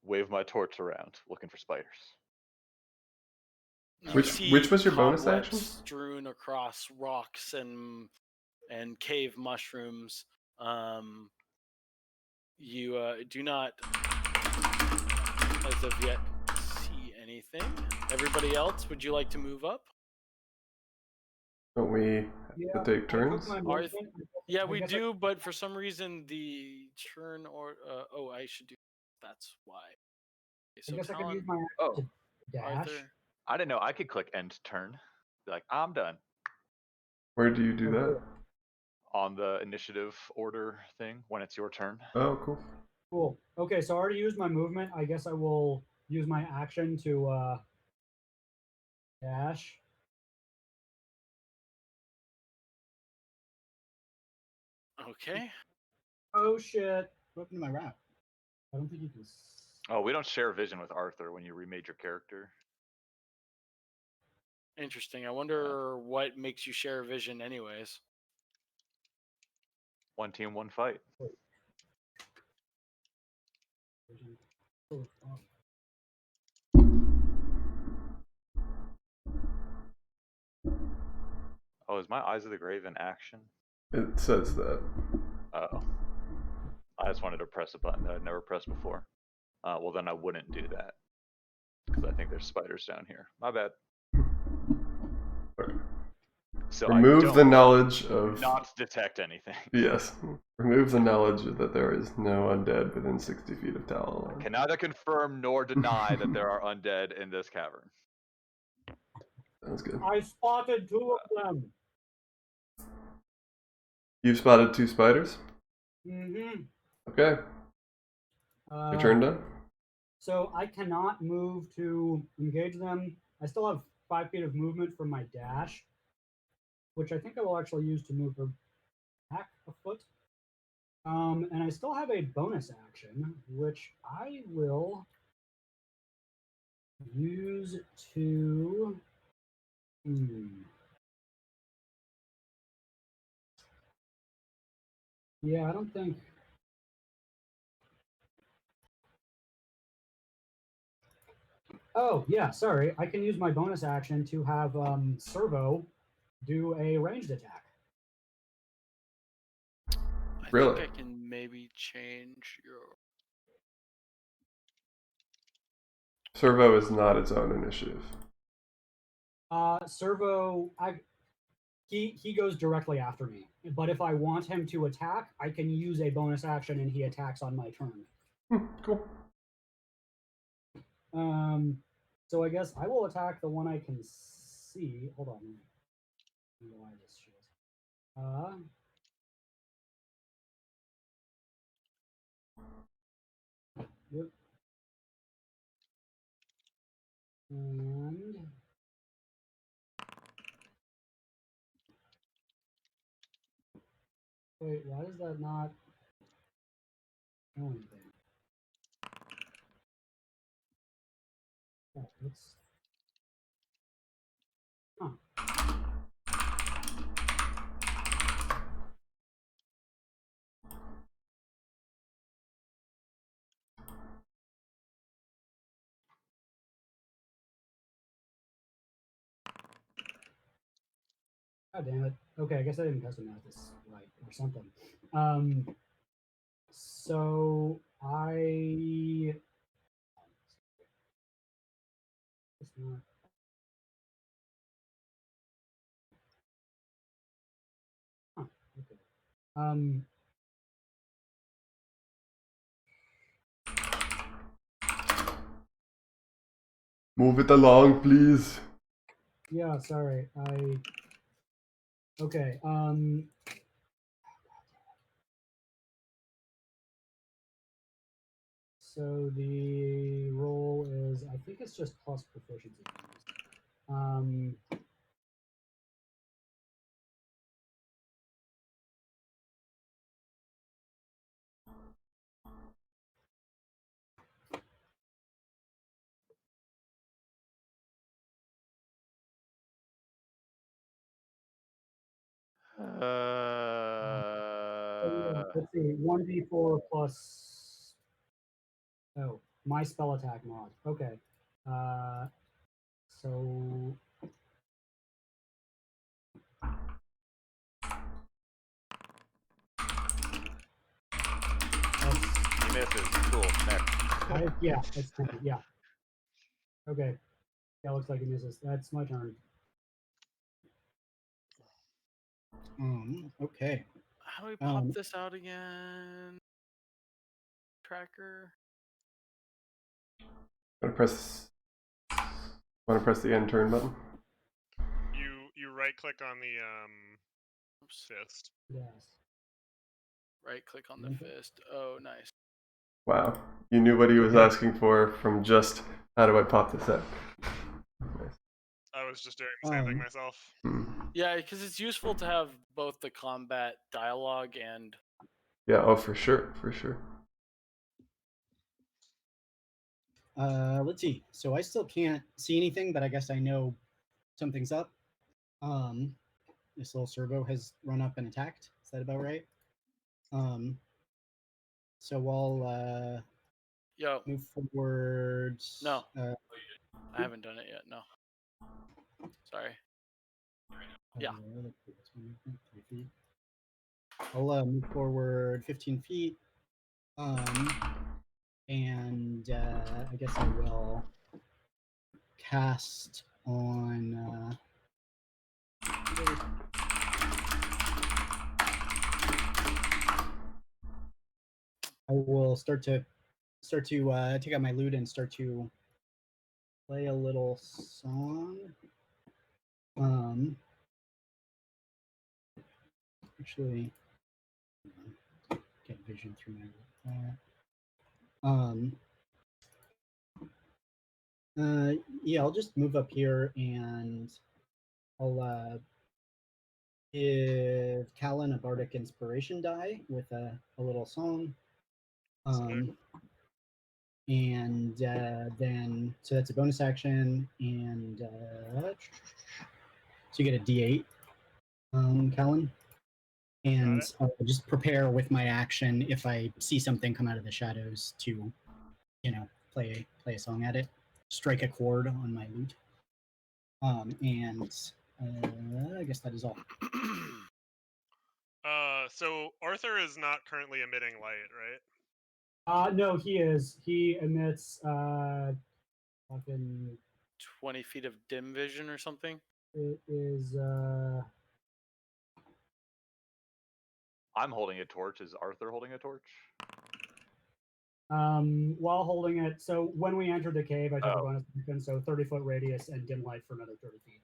Wave my torch around, looking for spiders. You Which see was your bonus cobwebs action? strewn across rocks and cave mushrooms. You do not, as of yet, see anything. Everybody else, would you like to move up? Don't we Yeah, have to take I took turns? my Are movement. Yeah, I we guess do, but for some reason the turn or oh, I should do. That's why. Okay, I so guess I could Talon, use my action Oh, to dash. Arthur. I didn't know I could click end turn. Be like, I'm done. Where do you do that? On the initiative order thing when it's your turn. Oh, cool. Cool. Okay, so I already used my movement. I guess I will use my action to dash. Okay. Oh shit. What happened to my wrap? I don't think you can. Oh, we don't share vision with Arthur when you remade your character. Interesting. I wonder what makes you share vision, anyways. One team, one fight. Oh, is my Eyes of the Grave in action? It says that. Oh. I just wanted to press a button that I'd never pressed before. Well, then I wouldn't do that. Because I think there's spiders down here. My bad. Okay. So I Remove don't the knowledge of. not detect anything. Yes. Remove the knowledge that there is no undead within 60 feet of Talon. Can neither confirm nor deny that there are undead in this cavern. Sounds good. I spotted 2 of them. You've spotted 2 spiders? Mm-hmm. Okay. Your turn done? So I cannot move to engage them. I still have 5 feet of movement from my dash, which I think I will actually use to move her back a foot. And I still have a bonus action, which I will use to. Yeah, I don't think. Oh, yeah, sorry. I can use my bonus action to have Servo do a ranged attack. I Really? think I can maybe change your. Servo is not its own initiative. Servo, he goes directly after me. But if I want him to attack, I can use a bonus action and he attacks on my turn. Cool. So I guess I will attack the one I can see. Hold on. Let me know why this shows. Yep. And wait, why is that not show anything? Oh, it's God damn it. Okay, I guess I didn't custom map this right or something. So it's not. Huh, okay. Move it along, please. Yeah, sorry. Okay. So the roll is, I think it's just plus proficiency. Let's see, 1d4 plus. Oh, my spell attack mod. Okay. So. He misses. Cool. Next. Yeah, it's 10. Yeah. Okay. Yeah, looks like it misses. That's my turn. Okay. How do we pop this out again? Tracker. Want to press the end turn button? You right click on the fist. Yes. Right click on the fist. Oh, nice. Wow, you knew what he was asking for from just how do I pop this out? Nice. I was just doing the same thing myself. Yeah, because it's useful to have both the combat dialogue and. Yeah. Oh, for sure. For sure. Let's see. So I still can't see anything, but I guess I know something's up. This little servo has run up and attacked. Is that about right? So I'll move forward. No. I haven't done it yet. No. Sorry. Yeah. I'll move forward 15 feet. And I guess I will cast on. I will start to take out my lute and start to play a little song. Actually, get vision through my. Yeah, I'll just move up here and I'll give Callan a bardic inspiration die with a little song. And then, so that's a bonus action, and so you get a D8, Callan. And I'll just prepare with my action if I see something come out of the shadows to, play a song at it, strike a chord on my lute. And I guess that is all. So Arthur is not currently emitting light, right? No, he is. He emits fucking 20 feet of dim vision or something. It is I'm holding a torch. Is Arthur holding a torch? While holding it, so when we entered the cave, I took a Oh. bonus action, so 30-foot radius and dim light for another 30 feet.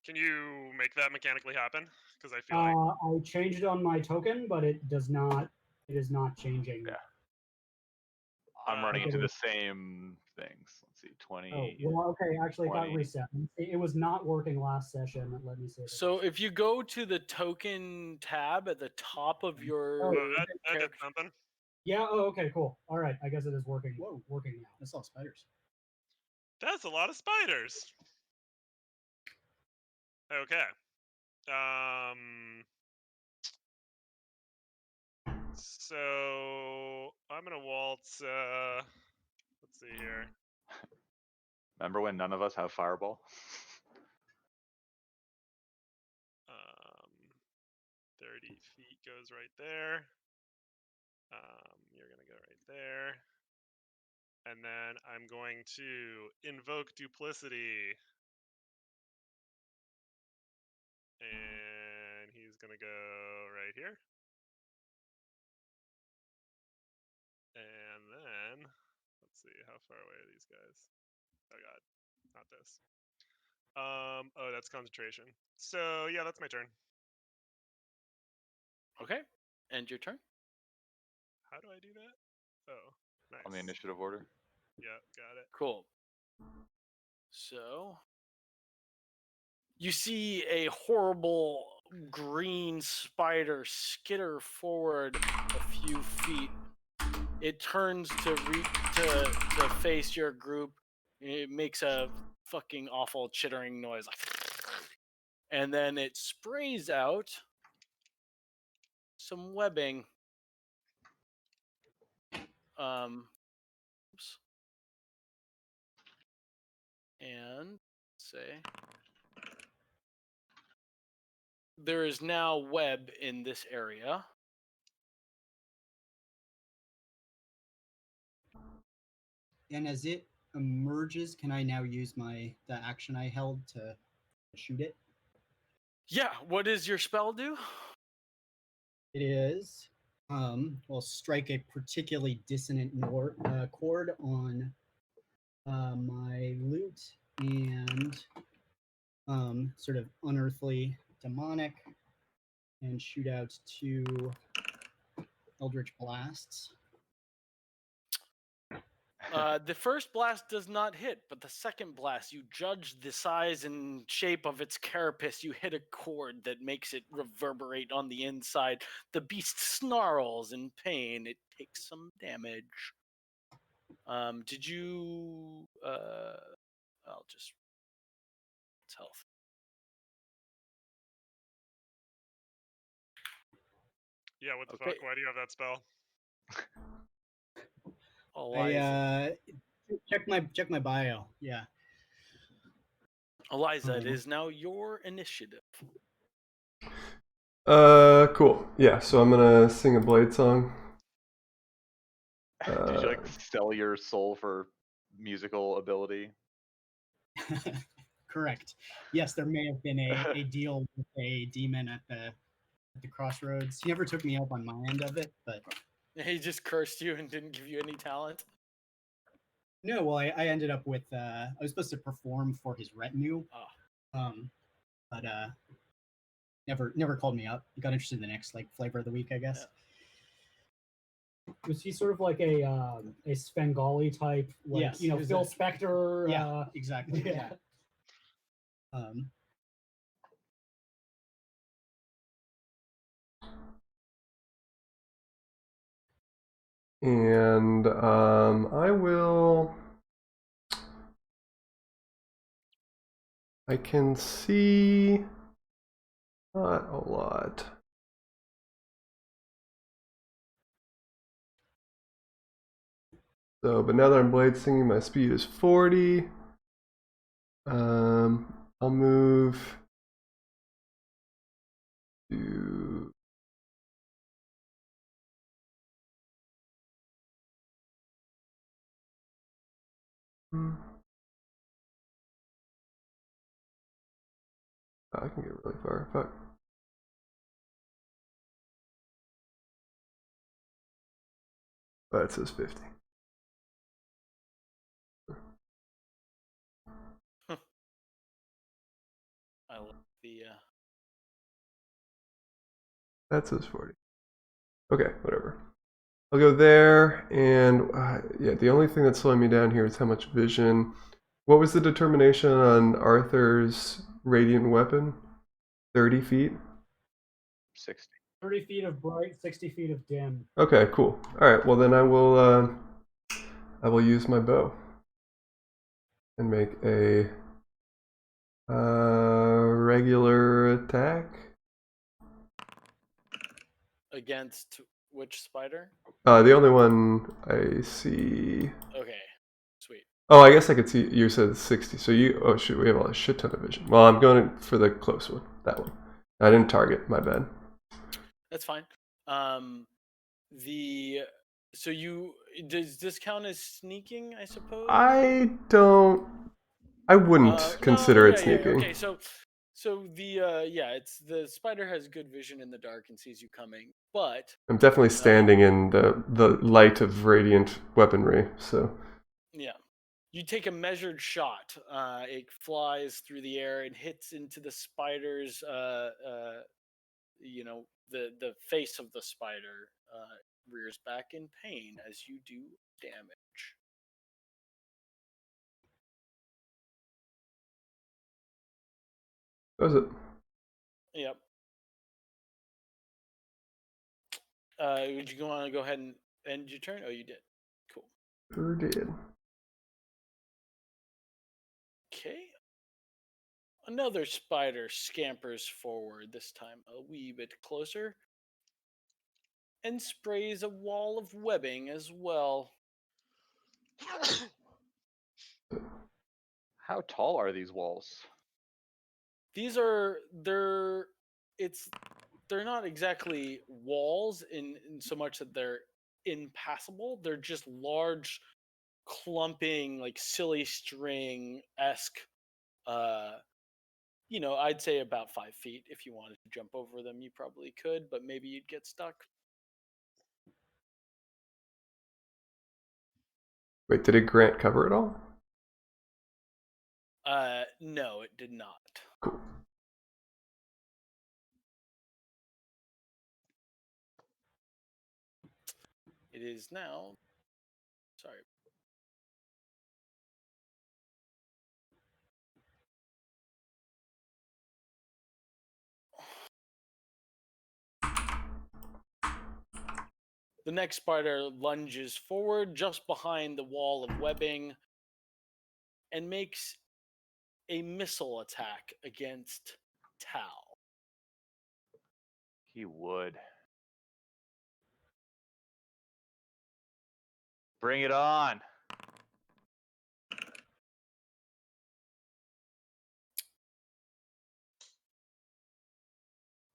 Can you make that mechanically happen? Because I feel like I changed it on my token, but it does not. It is not changing. Yeah. I'm running Okay. into the same things. Let's see, 20. Oh, well, okay. Actually, it got 20. reset. It was not working last session. Let me see. If it So works. if you go to the token tab at the top of your Oh, that did character, something. Yeah. Oh, okay. Cool. All right. I guess it is working. Whoa. Working now. I saw spiders. That's a lot of spiders. Okay. So I'm gonna waltz. Let's see here. Remember when none of us have fireball? 30 feet goes right there. You're gonna go right there. And then I'm going to invoke duplicity. And he's gonna go right here. And then, let's see, how far away are these guys? Oh god, not this. Oh, that's concentration. So yeah, that's my turn. okay, end your turn. How do I do that? Oh, nice. On the initiative order. Yeah, got it. Cool. So you see a horrible green spider skitter forward a few feet. It turns to face your group. It makes a fucking awful chittering noise, and then it sprays out some webbing. Oops. And say there is now web in this area. And as it emerges, can I now use the action I held to shoot it? Yeah, what does your spell do? It is will strike a particularly dissonant chord on my lute and sort of unearthly demonic and shoot out 2 eldritch blasts. The first blast does not hit, but the second blast, you judge the size and shape of its carapace. You hit a chord that makes it reverberate on the inside. The beast snarls in pain. It takes some damage. Did you? I'll just. It's health. Yeah, what the Okay. fuck? Why do you have that spell? Eliza. Check my bio. Yeah. Eliza, it is now your initiative. Cool. Yeah, so I'm gonna sing a Blade song. Did you like sell your soul for musical ability? Correct. Yes, there may have been a deal with a demon at the crossroads. He never took me up on my end of it, but He just cursed you and didn't give you any talent. no. Well, I ended up with I was supposed to perform for his retinue, but never called me up. He got interested in the next flavor of the week, I guess. Was he sort of like a Svengali type, Yes, he was Phil a- Spector? Yeah, exactly. Yeah. And I can see not a lot. So, but now that I'm blade singing, my speed is 40. I'll move to I can get really far. Fuck. Oh, it says 50. I like the. That says 40. Okay, whatever. I'll go there, and yeah, the only thing that's slowing me down here is how much vision. What was the determination on Arthur's radiant weapon? 30 feet? 60. 30 feet of bright, 60 feet of dim. Okay, cool. All right, well then I will use my bow and make a regular attack. Against which spider? The only one I see. Okay, sweet. Oh, I guess I could see. You said 60. So you. Oh shoot, we have a shit ton of vision. Well, I'm going for the close one. That one. I didn't target. My bad. That's fine. So does this count as sneaking? I suppose. I wouldn't consider it sneaking. Okay, so the it's the spider has good vision in the dark and sees you coming, but I'm definitely standing in the light of radiant weaponry. So. yeah, you take a measured shot. It flies through the air and hits into the spider's the face of the spider, rears back in pain as you do damage. Does it? Yep. Would you want to go ahead and end your turn? Oh, you did. Cool. Sure did. Okay. Another spider scampers forward, this time a wee bit closer, and sprays a wall of webbing as well. How tall are these walls? These are they're not exactly walls in so much that they're impassable. They're just large, clumping, like silly string-esque. I'd say about 5 feet. If you wanted to jump over them, you probably could, but maybe you'd get stuck. Wait, did it grant cover at all? No, it did not. Cool. It is now. Sorry. The next spider lunges forward just behind the wall of webbing and makes a missile attack against Tal. He would. Bring it on.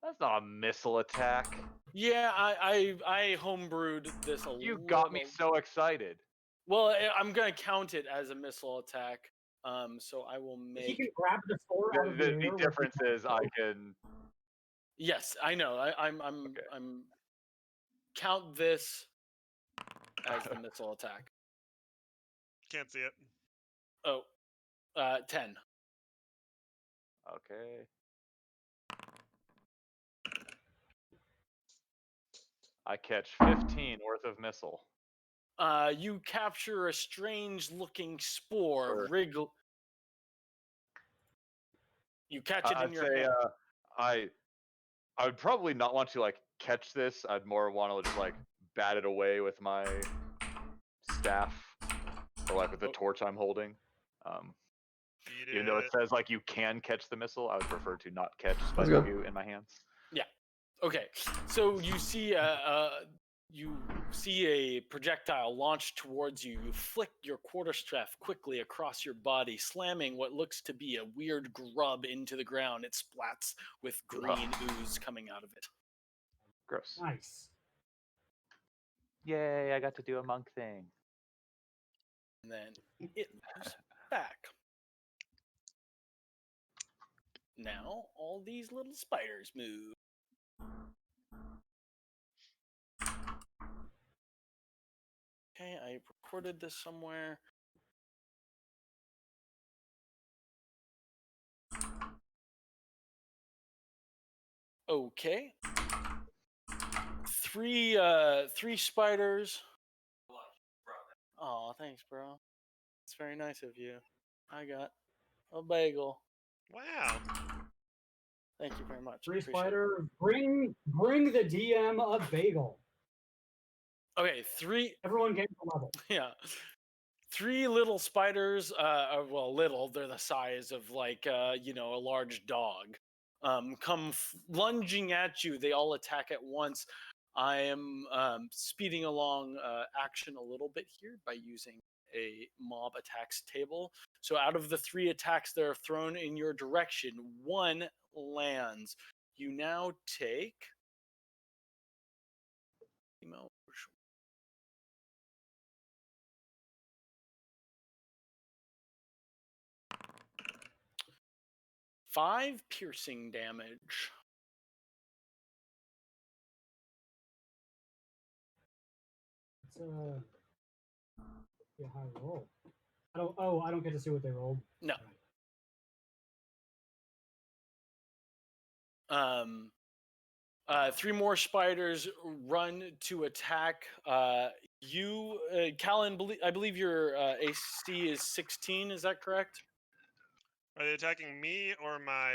That's not a missile attack. Yeah, I homebrewed this a You got me little. so excited. Well, I'm gonna count it as a missile attack. So I will He make. can grab the sword out of the air. The with difference is I can. Yes, I know. I'm Okay. I'm count this as the missile attack. Can't see it. Oh, 10. Okay. I catch 15 worth of missile. You capture a strange-looking spore. Wriggle. You catch it in I'd your say hand. I would probably not want to catch this. I'd more want to just bat it away with my staff or with the torch I'm holding. Even though it says you can catch the missile, I would prefer to not catch Spider-Goo in my hands. Yeah. Okay. So you see a projectile launch towards you. You flick your quarterstaff quickly across your body, slamming what looks to be a weird grub into the ground. It splats with green ooze coming out of it. Gross. Nice. Yay, I got to do a monk thing. And then it moves back. Now all these little spiders move. Okay, I recorded this somewhere. Okay. Three spiders. Oh, thanks, bro. It's very nice of you. I got a bagel. Wow. Thank you very much. Three Appreciate it. spider, bring the DM a bagel. Okay, three. Everyone get the level. Yeah. Three little spiders, well, little, they're the size of like, a large dog, come lunging at you. They all attack at once. I am speeding along action a little bit here by using a mob attacks table. So out of the three attacks that are thrown in your direction, one lands. You now take... Five piercing damage. It's a high roll. I don't get to see what they rolled. No. Three more spiders run to attack you, Callan. I believe your AC is 16. Is that correct? Are they attacking me or my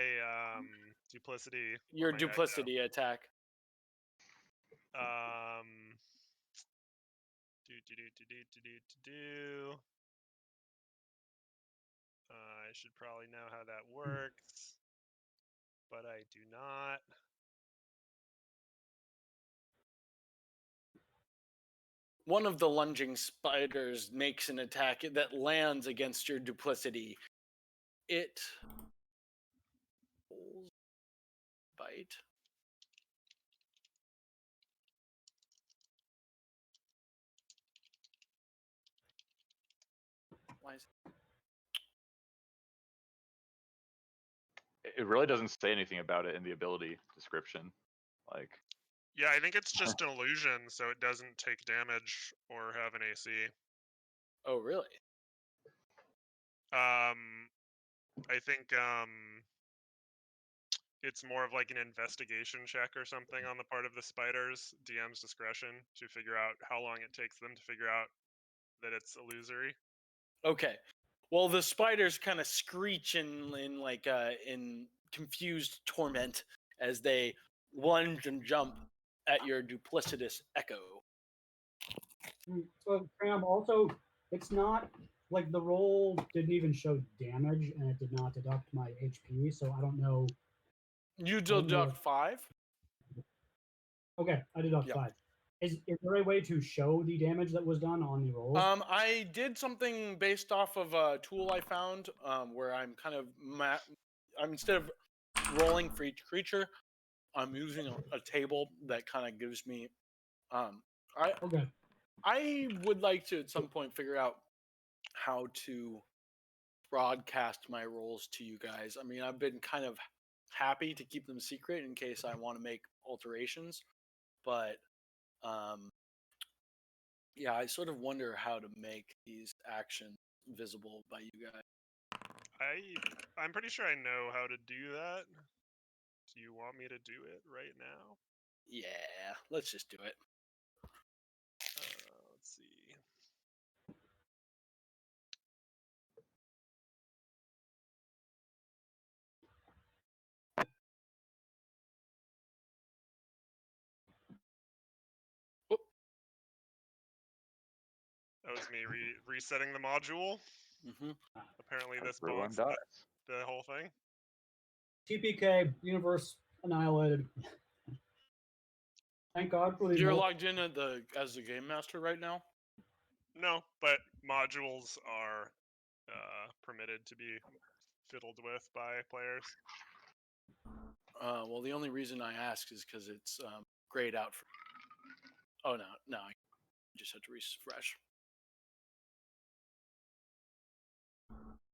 duplicity? Your my duplicity attack. I should probably know how that works, but I do not. One of the lunging spiders makes an attack that lands against your duplicity. It bite. Why is It really doesn't say anything about it in the ability description. Like, Yeah, I think it's just an illusion, so it doesn't take damage or have an AC. Oh, really? I think it's more of like an investigation check or something on the part of the spiders, DM's discretion, to figure out how long it takes them to figure out that it's illusory. Okay. Well, the spiders kind of screech in confused torment as they lunge and jump at your duplicitous echo. So, Cram, also, it's not like the roll didn't even show damage and it did not deduct my HP, so I don't know. You deduct 5? Okay, I deduct Yep. 5. Is there a way to show the damage that was done on the rolls? I did something based off of a tool I found where I'm kind of instead of rolling for each creature, I'm using a table that kind of gives me. Okay. I would like to at some point figure out how to broadcast my rolls to you guys. I mean, I've been kind of happy to keep them secret in case I want to make alterations, but yeah, I sort of wonder how to make these actions visible by you guys. I'm pretty sure I know how to do that. Do you want me to do it right now? Yeah, let's just do it. Let's see. That was me resetting the module. Mm-hmm. Apparently this everyone box, dies. the whole thing. TPK, universe annihilated. Thank God for the. You're logged in as the game master right now? No, but modules are permitted to be fiddled with by players. Well, the only reason I ask is because it's grayed out for. Oh no, I just had to refresh.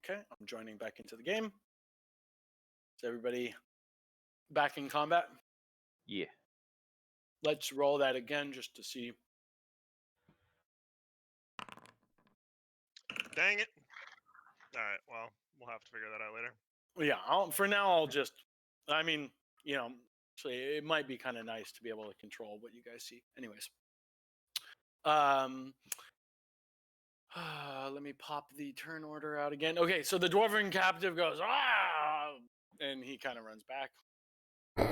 Okay, I'm joining back into the game. Is everybody back in combat? Yeah. Let's roll that again just to see Dang it. All right. Well, we'll have to figure that out later. Yeah, for now, I'll just. I mean, so it might be kind of nice to be able to control what you guys see. Anyways, let me pop the turn order out again. Okay, so the dwarven captive goes ah, and he kind of runs back.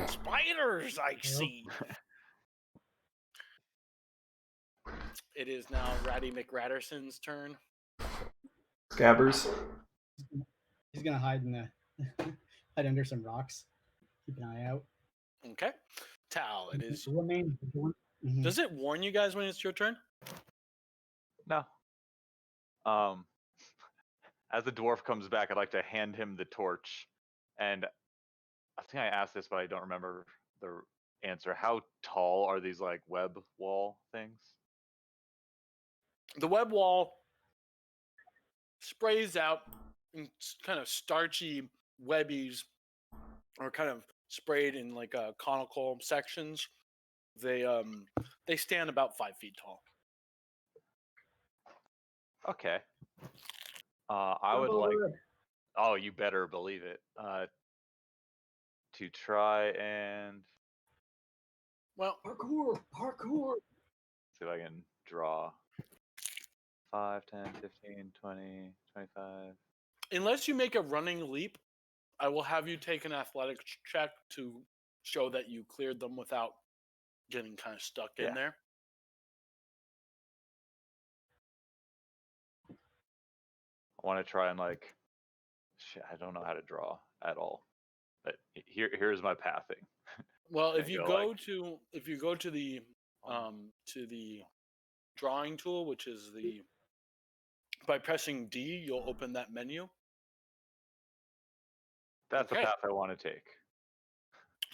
Spiders, I see. It is now Ratty McRatterson's turn. Scabbers. He's gonna hide in the hide under some rocks. Keep an eye out. Okay, Tal, it is. Remain vigilant. Mhm. Does it warn you guys when it's your turn? No. As the dwarf comes back, I'd like to hand him the torch, and I think I asked this, but I don't remember the answer. How tall are these like web wall things? The web wall sprays out in kind of starchy webbies, or kind of sprayed in like conical sections. They stand about 5 feet tall. Okay. I would like. Oh, you better believe it. To try and Well, Parkour. see if I can draw 5, 10, 15, 20, 25. unless you make a running leap, I will have you take an athletics check to show that you cleared them without getting kind of stuck in Yeah. there. I want to try and like. Shit, I don't know how to draw at all. But here's my pathing. Well, if Okay, you go go like- to the drawing tool, which is the by pressing D, you'll open that menu. That's Okay. the path I want to take.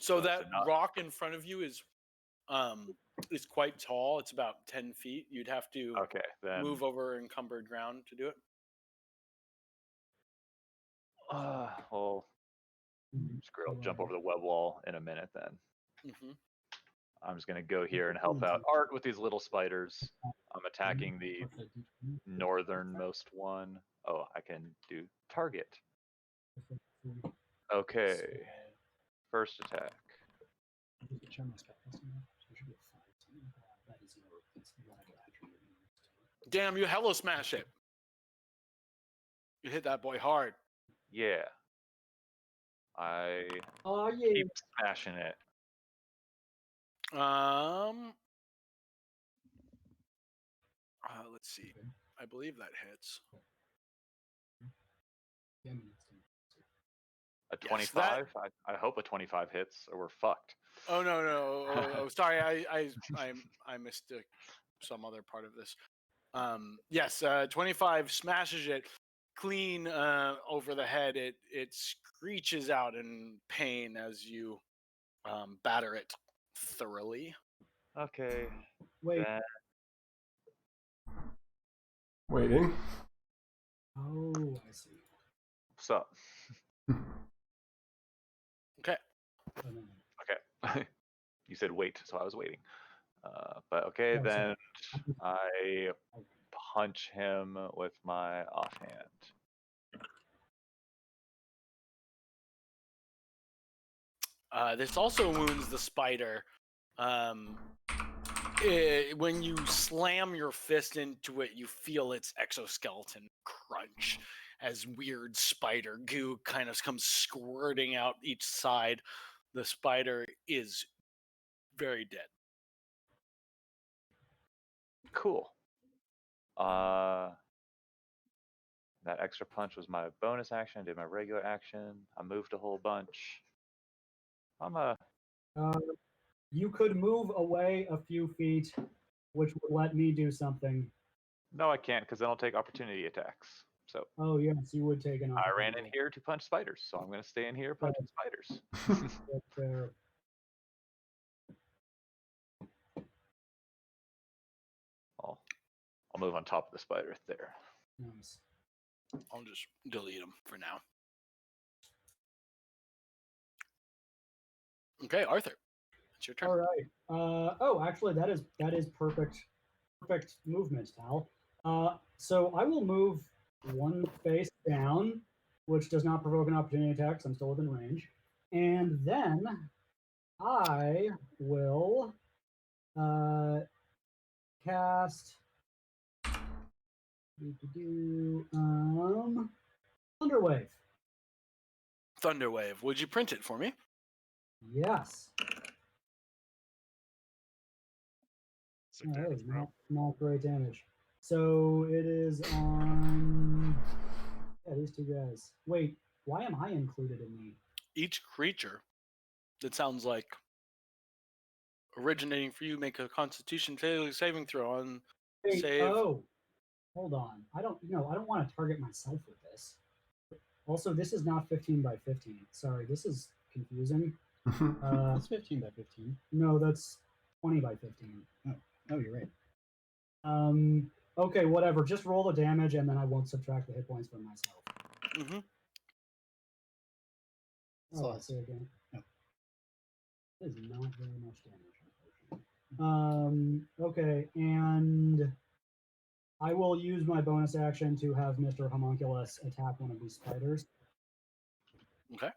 So So that not- rock in front of you is quite tall. It's about 10 feet. You'd have to Okay, then. move over encumbered ground to do it. Well, screw it. I'll jump over the web wall in a minute then. Hmm. I'm just gonna go here and help out Art with these little spiders. I'm attacking the northernmost one. Oh, I can do target. Okay. First attack. Damn, you hello smash it. You hit that boy hard. Yeah. I Oh yeah. keep smashing it. Let's see. I believe that hits. A Yes, 25? I hope a 25 hits or we're fucked. Oh no! Oh, sorry, I missed some other part of this. Yes, 25 smashes it clean over the head. It screeches out in pain as you batter it thoroughly. Okay. Wait. Then Waiting. Oh, I see. what's up? Okay. Oh, no, no. Okay. You said wait, so I was waiting. But okay, Oh, then sorry. I punch him with my offhand. This also wounds the spider. When you slam your fist into it, you feel its exoskeleton crunch as weird spider goo kind of comes squirting out each side. The spider is very dead. Cool. That extra punch was my bonus action. I did my regular action. I moved a whole bunch. You could move away a few feet, which would let me do something. No, I can't because then I'll take opportunity attacks. So Oh yes, you would take an I ran in opportunity. here to punch spiders, so I'm gonna stay in here punching spiders. That's fair. I'll move on top of the spider there. Nice. I'll just delete them for now. Okay, Arthur, it's your turn. All right. Oh, actually, that is perfect movement, Tal. So I will move one face down, which does not provoke an opportunity attack, 'cause I'm still within range. And then I will cast Thunderwave. Thunderwave. Would you print it for me? Yes. Sick That damage, is bro. not great damage. So it is on these two guys. Wait, why am I included in the Each creature that sounds like originating for you make a Constitution saving throw on Wait, save. oh, hold on. I don't want to target myself with this. Also, this is not 15 by 15. Sorry, this is confusing. That's 15 by 15. No, that's 20 by 15. Oh, you're right. Okay, whatever. Just roll the damage, and then I won't subtract the hit points from myself. Mm-hmm. Oh, I see again. No. That is not very much damage. Okay, and I will use my bonus action to have Mr. Homunculus attack one of these spiders. Okay.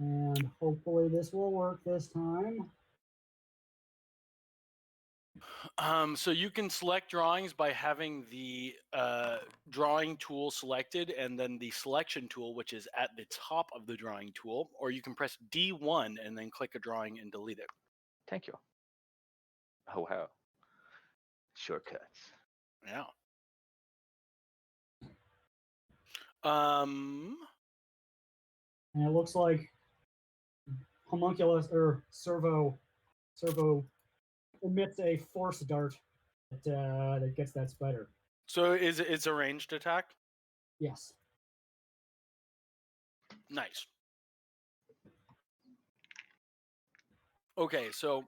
And hopefully this will work this time. So you can select drawings by having the drawing tool selected and then the selection tool, which is at the top of the drawing tool, or you can press D1 and then click a drawing and delete it. Thank you. Oh wow. Shortcuts. Yeah. And it looks like Homunculus or Servo emits a force dart that gets that spider. So it's a ranged attack? Yes. Nice. Okay, so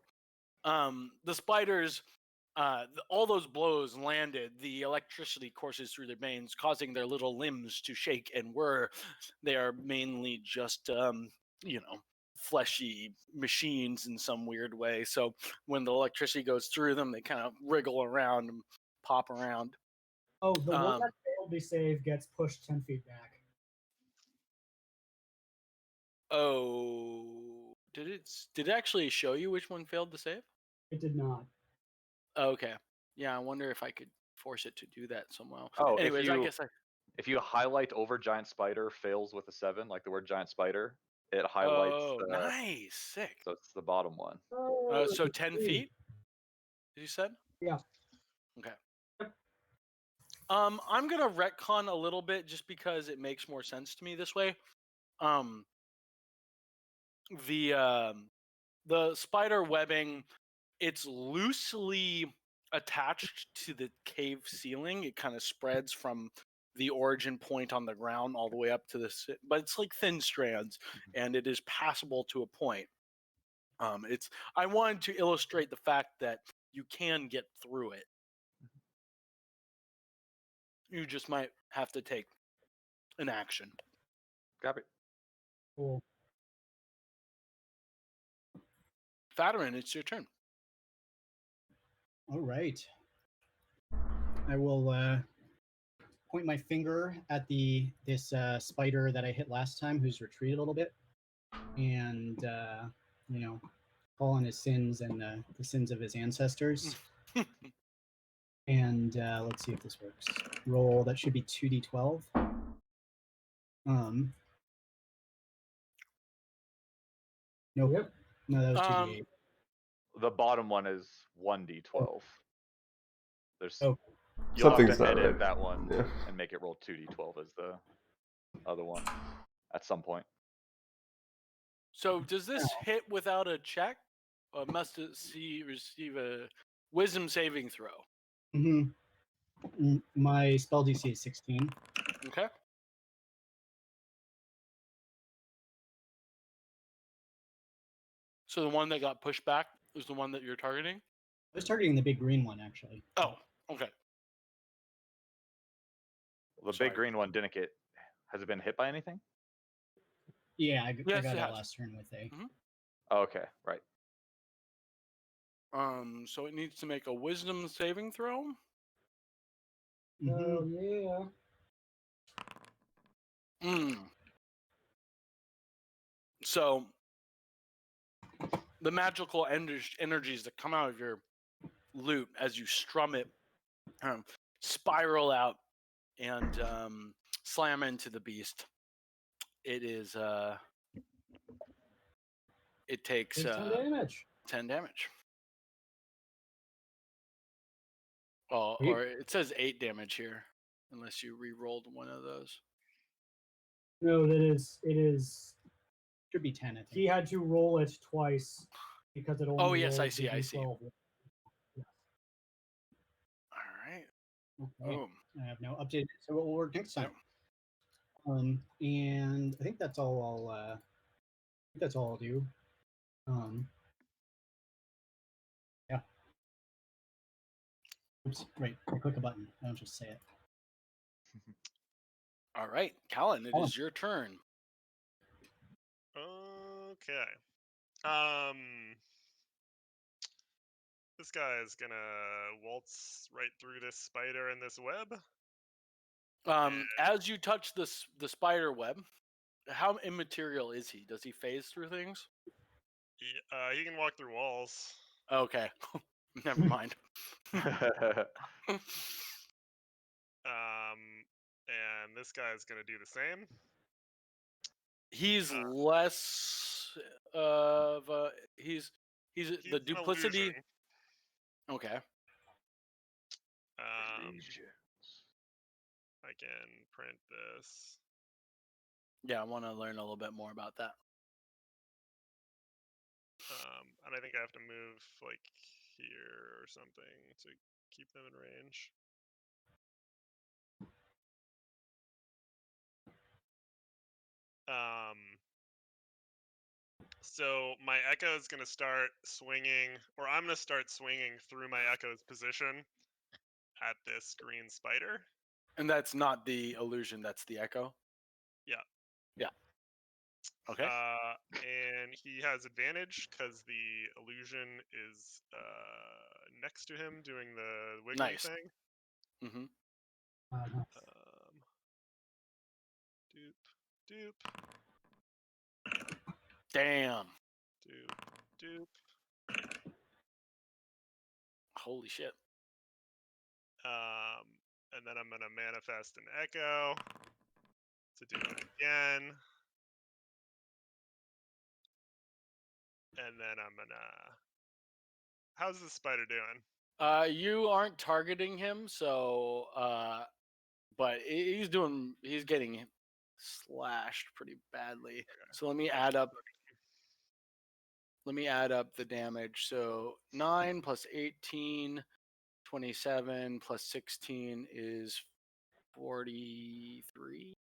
the spiders, all those blows landed, the electricity courses through their veins, causing their little limbs to shake and whir. They are mainly just, fleshy machines in some weird way. So when the electricity goes through them, they kind of wriggle around and pop around. Oh, the one that failed the save gets pushed 10 feet back. Oh, did it actually show you which one failed to save? It did not. Okay. Yeah, I wonder if I could force it to do that somehow. Oh, anyways, if you highlight over giant spider fails with a 7, like the word giant spider, it highlights. Oh, nice, sick. So it's the bottom one. So 10 feet. You said? Yeah. Okay. I'm gonna retcon a little bit just because it makes more sense to me this way. The spider webbing, it's loosely attached to the cave ceiling. It kind of spreads from the origin point on the ground all the way up to but it's like thin strands, and it is passable to a point. I wanted to illustrate the fact that you can get through it. You just might have to take an action. Copy. Cool. Fatarin, it's your turn. All right. I will point my finger at this spider that I hit last time, who's retreated a little bit, and call on his sins and the sins of his ancestors. And let's see if this works. Roll, that should be 2d12. Nope. Yep. No, that was 2d8. The bottom one is 1d12. There's Oh. you'll have Something's to not edit right. that one Yeah. and make it roll 2d12 as the other one at some point. So does this hit without a check? Or must it receive a wisdom saving throw? Mm-hmm. My spell DC is 16. Okay. So the one that got pushed back is the one that you're targeting? I was targeting the big green one, actually. Oh, okay. The Sorry. big green one didn't get. Has it been hit by anything? Yeah, I Yes, got it it has. last turn with a. Oh, okay, right. So it needs to make a wisdom saving throw. Oh yeah. So the magical energies that come out of your lute as you strum it spiral out and slam into the beast. It is it takes Takes 10 damage. 10 damage. Oh, Eight. or it says 8 damage here, unless you re-rolled one of those. No, it is. Should be 10, I think. He had to roll it twice because it only. Oh, yes, I rolled see, the I see. D12. Yes. All right. Okay. Boom. I have now updated, so it will work next time. Yep. And I think that's all I'll do. Yeah. Oops, right. I click a button. I don't just say it. All right, Callan, it Colin. is your turn. Okay. This guy is gonna waltz right through this spider and this web. As you touch the spider web, how immaterial is he? Does he phase through things? He can walk through walls. Okay, never mind. And this guy's gonna do the same. He's less of a he's He's the an duplicity. illusion. Okay. I can print this. Yeah, I want to learn a little bit more about that. And I think I have to move like here or something to keep them in range. So my echo is going to start swinging, or I'm going to start swinging through my echo's position at this green spider. And that's not the illusion, that's the echo? Yeah. Yeah. Okay. And he has advantage because the illusion is next to him doing the wiggly Nice. thing. Mm-hmm. Doop. Damn. Doop. Holy shit. And then I'm gonna manifest an echo to do it again. And then I'm gonna. How's the spider doing? You aren't targeting him, so but he's getting slashed pretty badly. Okay. So let me add up the damage. So 9 plus 18, 27 plus 16 is 43.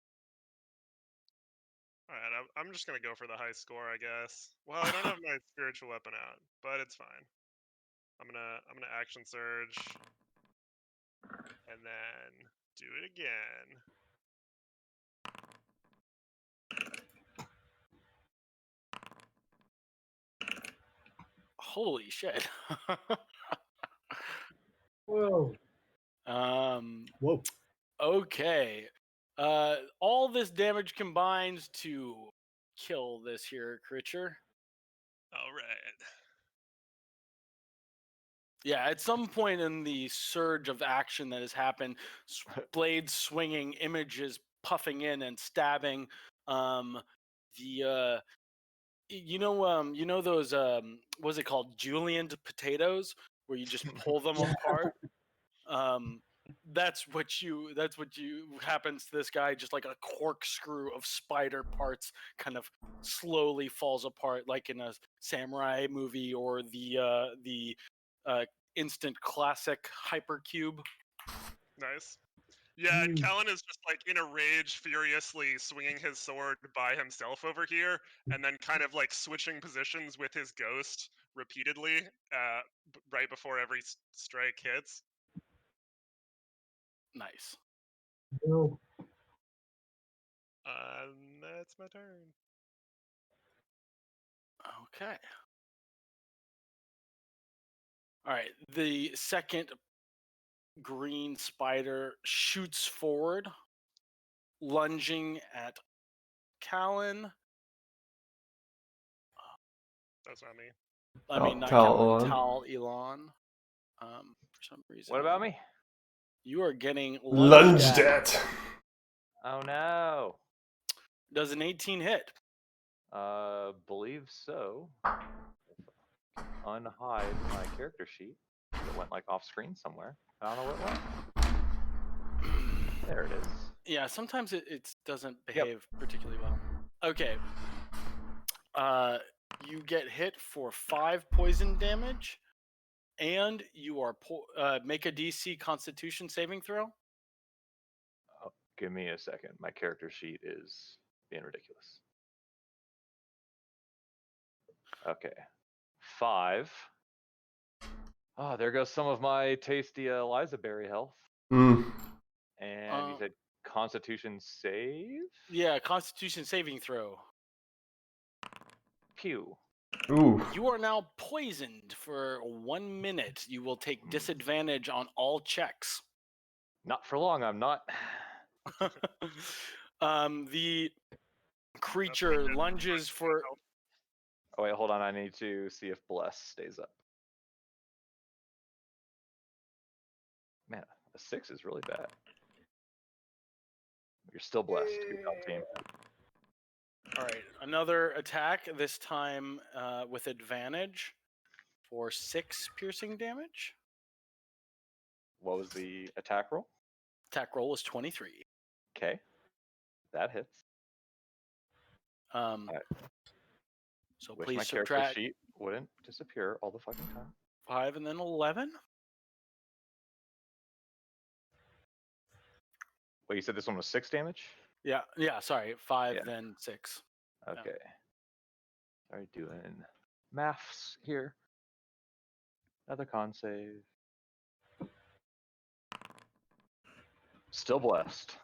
All right, I'm just gonna go for the high score, I guess. Well, I don't have my spiritual weapon out, but it's fine. I'm gonna action surge, and then do it again. Holy shit. Whoa. Whoa. Okay. All this damage combines to kill this here creature. All right. Yeah, at some point in the surge of action that has happened, blades swinging, images puffing in and stabbing. You know those what's it called, julienne potatoes, where you just pull them apart. That's what happens to this guy. Just like a corkscrew of spider parts kind of slowly falls apart, like in a samurai movie or the instant classic Hypercube. Nice. Yeah, and Callan is just like in a rage, furiously swinging his sword by himself over here, and then kind of like switching positions with his ghost repeatedly, right before every strike hits. Nice. No. That's my turn. Okay. All right. The second green spider shoots forward, lunging at Callan. That's not me. I mean, not Tal Callan, Elon. Tal Elon. For some reason. What about me? You are getting Lunged at. at. Oh no. Does an 18 hit? Believe so. Unhide my character sheet. It went like off screen somewhere. I don't know where it went. There it is. Yeah, sometimes it doesn't Yep. behave particularly well. Okay. You get hit for 5 poison damage, and you are make a DC Constitution saving throw. Oh, give me a second. My character sheet is being ridiculous. Okay. 5. Oh, there goes some of my tasty Eliza Berry health. Mm. And you said Constitution save? Yeah, Constitution saving throw. Pew. Ooh. You are now poisoned for 1 minute. You will take disadvantage on all checks. Not for long, I'm not. The creature lunges for. Oh wait, hold on. I need to see if Bless stays up. Man, a 6 is really bad. You're still blessed. Good job, team. All right, another attack. This time with advantage for 6 piercing damage. What was the attack roll? Attack roll was 23. Okay. That hits. Alright. So Wish please my character subtract sheet wouldn't disappear all the fucking time. 5 and then 11. Wait, you said this one was 6 damage? Yeah, sorry, 5 Yeah. then 6. Okay. Sorry, doing maths here. Another con save. Still blessed.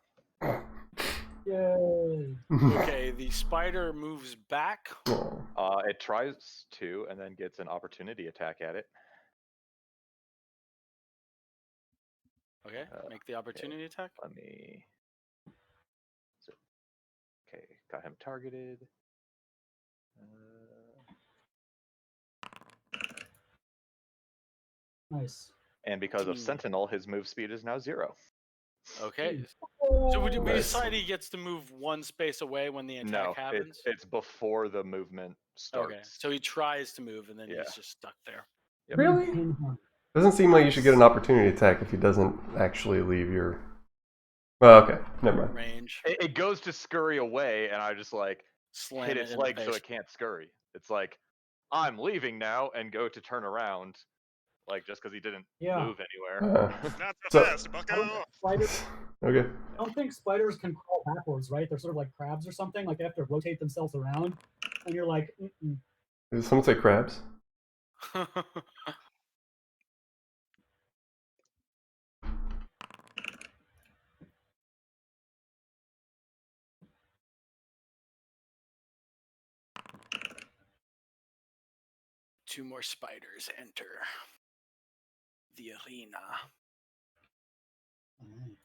Yay! Okay, the spider moves back. Oh. It tries to and then gets an opportunity attack at it. Okay, make the opportunity attack. Let me. Okay, got him targeted. Nice. And because of Team. Sentinel, his move speed is now 0. Okay. Oh, So we Nice. decide he gets to move 1 space away when the attack No, happens? it's before the movement starts. Okay, so he tries to move and then Yeah. he's just stuck there. Yep. Really? Pinhunt. Doesn't seem like you should get an opportunity attack if he doesn't actually leave your. Well, okay, never mind. Range. It goes to scurry away, and I just like Slam hit it its in the leg so face. it can't scurry. It's like, I'm leaving now, and go to turn around, like just because he didn't Yeah. move anywhere. Not so So- fast, I bucko! don't, spiders, Okay. I don't think spiders can crawl backwards, right? They're sort of like crabs or something. Like they have to rotate themselves around, and you're like, mm-mm. Did someone say crabs? Two more spiders enter the arena. Alright.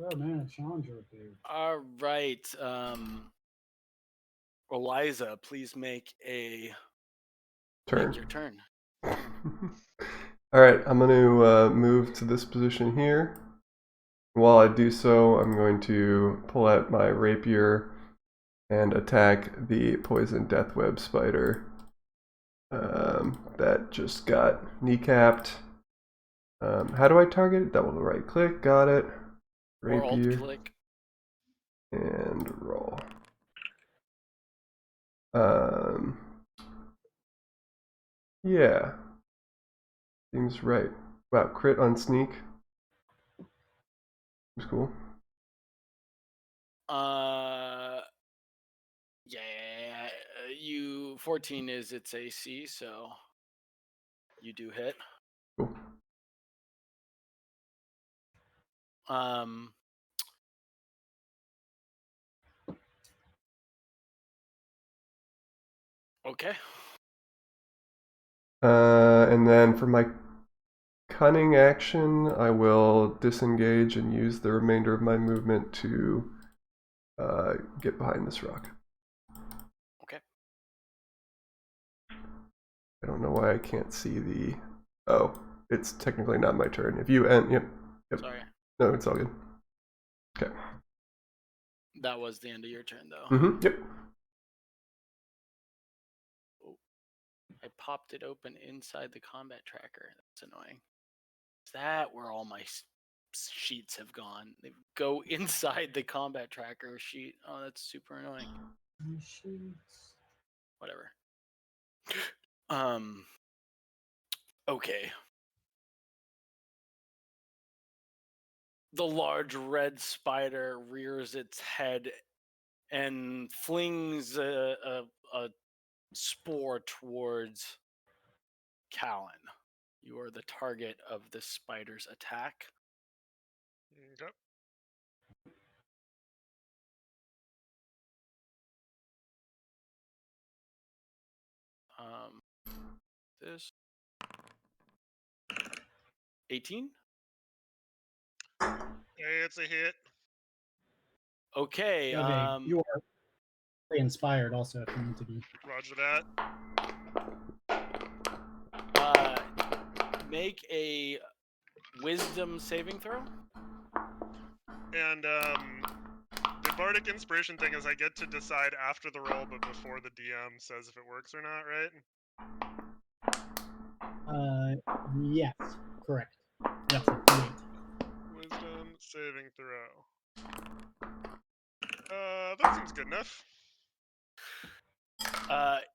Oh man, a challenger appeared. All right. Eliza, please make Turn. your turn. All right, I'm going to move to this position here. While I do so, I'm going to pull out my rapier and attack the poison death web spider that just got kneecapped. How do I target it? Double right click, got it. Or alt Rapier click. and roll. Yeah. Seems right. Wow, crit on sneak. Seems cool. Yeah, you 14 is its AC, so you do hit. Cool. Okay. And then for my cunning action, I will disengage and use the remainder of my movement to get behind this rock. Okay. I don't know why I can't see the... Oh, it's technically not my turn. If you end... Yep. Sorry. No, it's all good. Okay. That was the end of your turn, though. Mm-hmm. Yep. I popped it open inside the combat tracker. That's annoying. Is that where all my sheets have gone? They go inside the combat tracker sheet. Oh, that's super annoying. Whatever. Okay. The large red spider rears its head and flings a spore towards Callan. You are the target of the spider's attack. Okay. This 18. Hey, it's a hit. Okay. You are inspired also if you need to be. Roger that. Make a wisdom saving throw. And the bardic inspiration thing is I get to decide after the roll, but before the DM says if it works or not, right? Yes, correct. Yes, Wisdom saving throw. That seems good enough.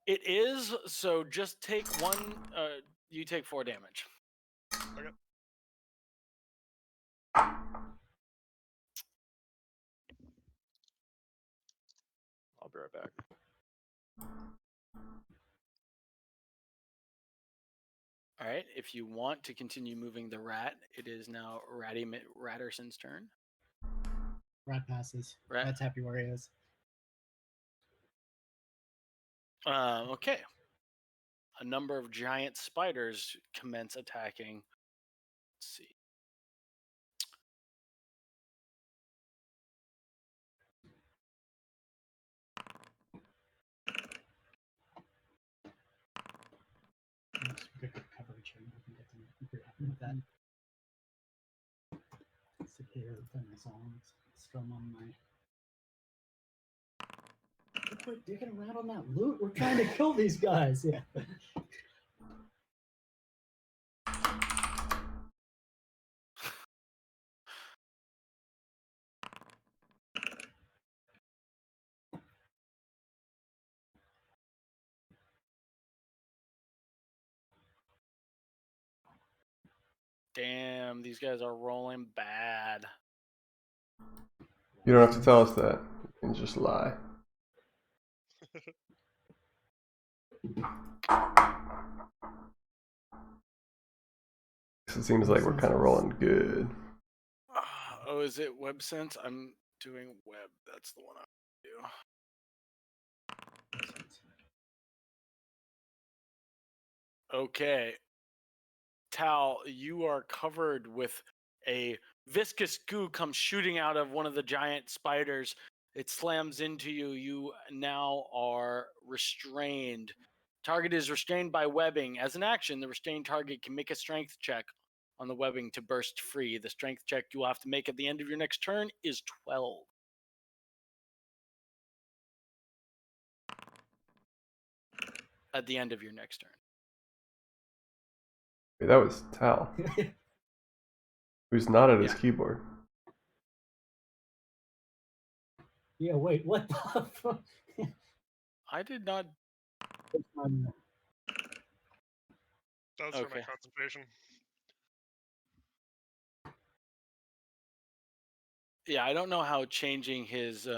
It is, so just take one, you take 4 damage. Okay. I'll be right back. All right, if you want to continue moving the rat, it is now Ratterson's turn. Rat passes. Rat. Rat's happy where he is. Okay. A number of giant spiders commence attacking. Let's see. Good coverage here. I can get to if you're happy with that. Sit here, play my songs, strum on my. Quit digging around on that loot. We're trying to kill these guys. Yeah. Damn, these guys are rolling bad. You don't have to tell us that. You can just lie. It seems like we're kind of rolling good. Oh, is it web sense? I'm doing web. That's the one I do. Okay. Tal, you are covered with a viscous goo comes shooting out of one of the giant spiders. It slams into you. You now are restrained. Target is restrained by webbing. As an action, the restrained target can make a strength check on the webbing to burst free. The strength check you will have to make at the end of your next turn is 12. At the end of your next turn. Wait, that was Tal, who's not at his Yeah. keyboard. Yeah, wait, what the fuck? I did not. That was for my Okay. concentration. Yeah, I don't know how changing his What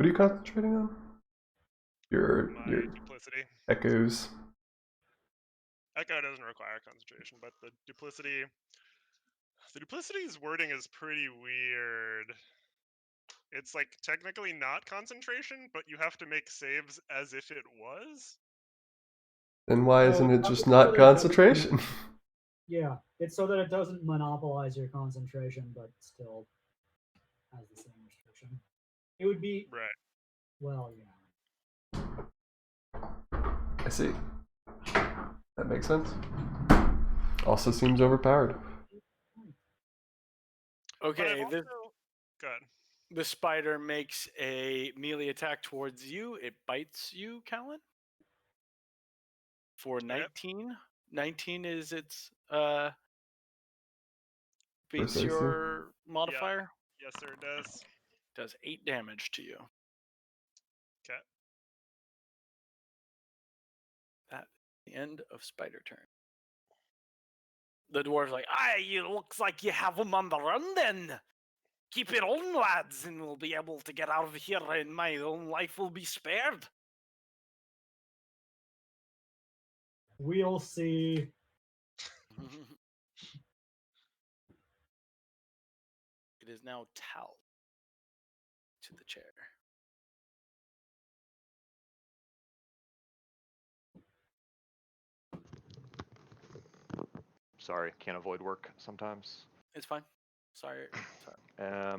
are you concentrating on? Your My duplicity. echoes. Echo doesn't require concentration, but the duplicity's wording is pretty weird. It's like technically not concentration, but you have to make saves as if it was. Then why isn't it So, just so not that it doesn't- concentration? Yeah, it's so that it doesn't monopolize your concentration, but still has the same restriction. It would be Right. well, yeah. I see. That makes sense. Also seems overpowered. But I've Okay, also... Go ahead. the spider makes a melee attack towards you. It bites you, Callan. For 19. 19 is its beats Versus AC? your modifier. Yes, sir, it does. Does 8 damage to you. Okay. At the end of spider turn. The dwarf's like, "Aye, it looks like you have him on the run then. Keep it on, lads, and we'll be able to get out of here, and my own life will be spared." We'll see. It is now Tal to the chair. Sorry, can't avoid work sometimes. It's fine. Sorry. Sorry.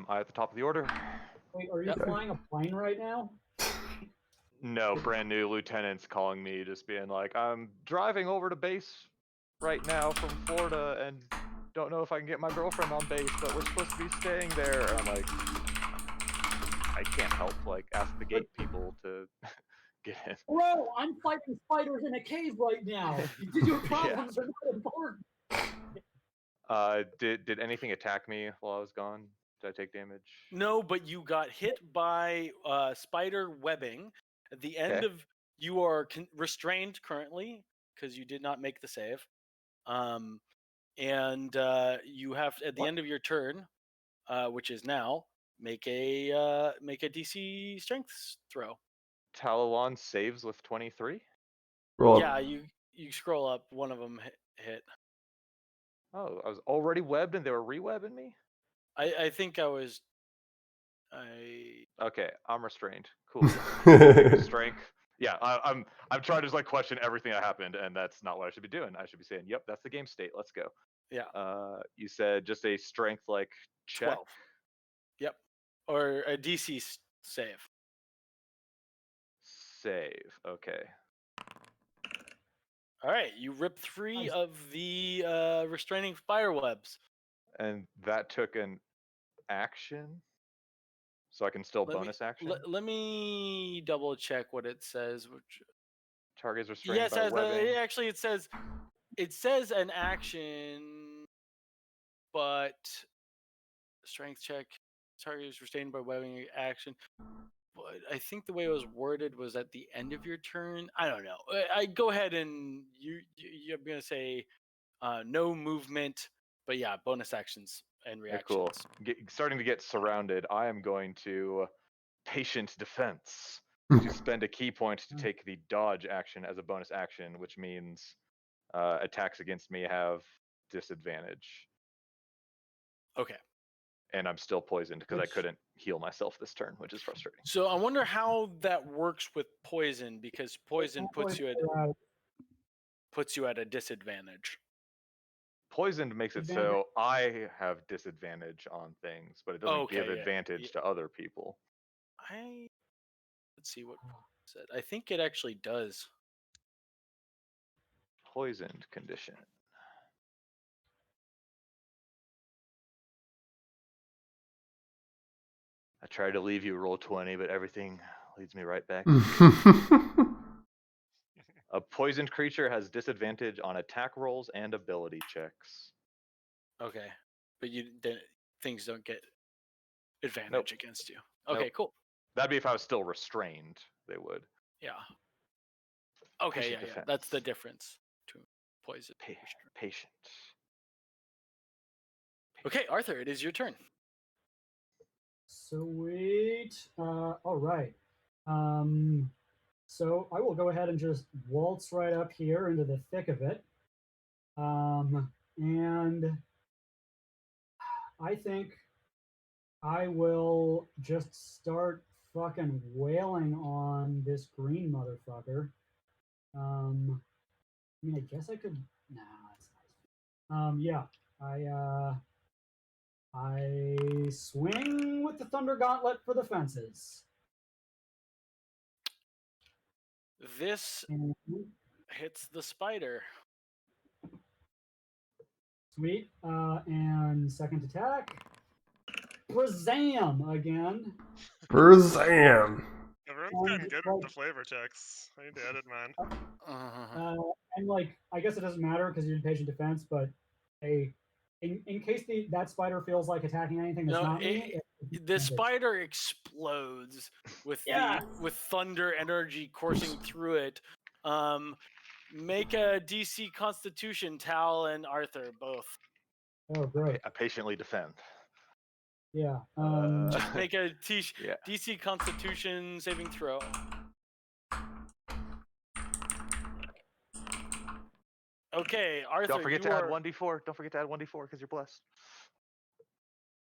I at the top of the order. Wait, are you Yep. flying a plane right now? No, brand new lieutenant's calling me, just being like, I'm driving over to base right now from Florida and don't know if I can get my girlfriend on base, but we're supposed to be staying there. And I'm like, I can't help, like, ask the gate people to get in. Bro, I'm fighting spiders in a cave right now. Your problems are not important. Did anything attack me while I was gone? Did I take damage? No, but you got hit by spider webbing. At the end Okay. of you are restrained currently because you did not make the save, and you have at the end of your turn, which is now, make a DC strength throw. Talon saves with 23. Roll. Yeah, you scroll up. One of them hit. Oh, I was already webbed and they were re-webbing me? I think I was. Okay, I'm restrained. Cool. Strength. Yeah, I'm trying to just like question everything that happened, and that's not what I should be doing. I should be saying, "Yep, that's the game state. Let's go." Yeah. You said just a strength like check. 12. Yep. Or a DC save. Save. Okay. All right, you rip 3 Nice. of the restraining spider webs. And that took an action, so I can still bonus action. Let me double check what it says. Which Targets restrained yes, by webbing. actually it says an action, but strength check. Target is restrained by webbing action. But I think the way it was worded was at the end of your turn. I don't know. I go ahead and you're gonna say no movement, but yeah, bonus actions and Yeah, reactions. cool. Starting to get surrounded. I am going to patient defense to spend a key point to take the dodge action as a bonus action, which means attacks against me have disadvantage. Okay. And I'm still poisoned because I Which- couldn't heal myself this turn, which is frustrating. So I wonder how that works with poison, because poison puts you at a disadvantage. Poisoned makes it so I have disadvantage on things, but it doesn't give Okay, yeah, advantage to other people. Let's see what it said. I think it actually does. Poisoned condition. I tried to leave you roll 20, but everything leads me right back. A poisoned creature has disadvantage on attack rolls and ability checks. Okay, but things don't get advantage against you. Okay, Nope. cool. That'd be if I was still restrained. They would. Yeah. Okay, Patient yeah. That's the defense. difference between poison. Patient. Okay, Arthur, it is your turn. Sweet. All right. So I will go ahead and just waltz right up here into the thick of it. And I think I will just start fucking wailing on this green motherfucker. I mean, I guess I could. Nah, that's nice. Yeah, I swing with the Thunder Gauntlet for the fences. This And hits the spider. sweet. And second attack. Brazam again. Brzam. Everyone's getting And, good with the flavor checks. I need to edit mine. And like, I guess it doesn't matter because you're in patient defense, but in case that spider feels like attacking anything that's No, not me, the spider explodes with Yes! with thunder energy coursing through it. Make a DC Constitution, Tal and Arthur both. Oh, great. I patiently defend. Yeah. Just make a Yeah. DC Constitution saving throw. Okay, Arthur. Don't forget to add 1d4. Don't forget to add 1d4 because you're blessed.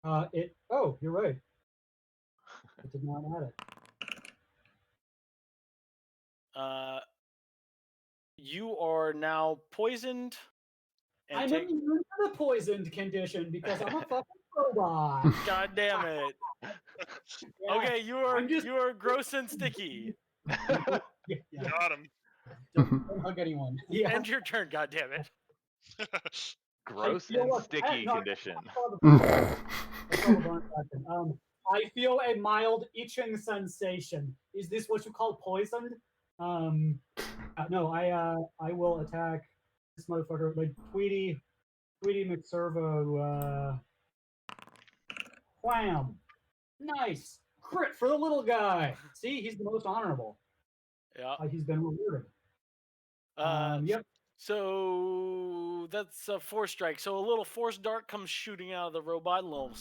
Oh, you're right. I did not add it. You are now poisoned. And I'm immune to the poisoned condition because I'm a fucking robot. God damn it. Yeah. Okay, you are gross and sticky. Yeah. Got him. Don't hug anyone. Yeah. End your turn, god damn it. Gross feel and like- sticky no, condition. I feel a mild itching sensation. Is this what you call poisoned? No, I will attack this motherfucker, like Tweety McServo. Wham! Nice crit for the little guy. See, he's the most honorable. Yeah. He's been rewarded. Yep. So that's a 4 strike. So a little force dart comes shooting out of the robot, a little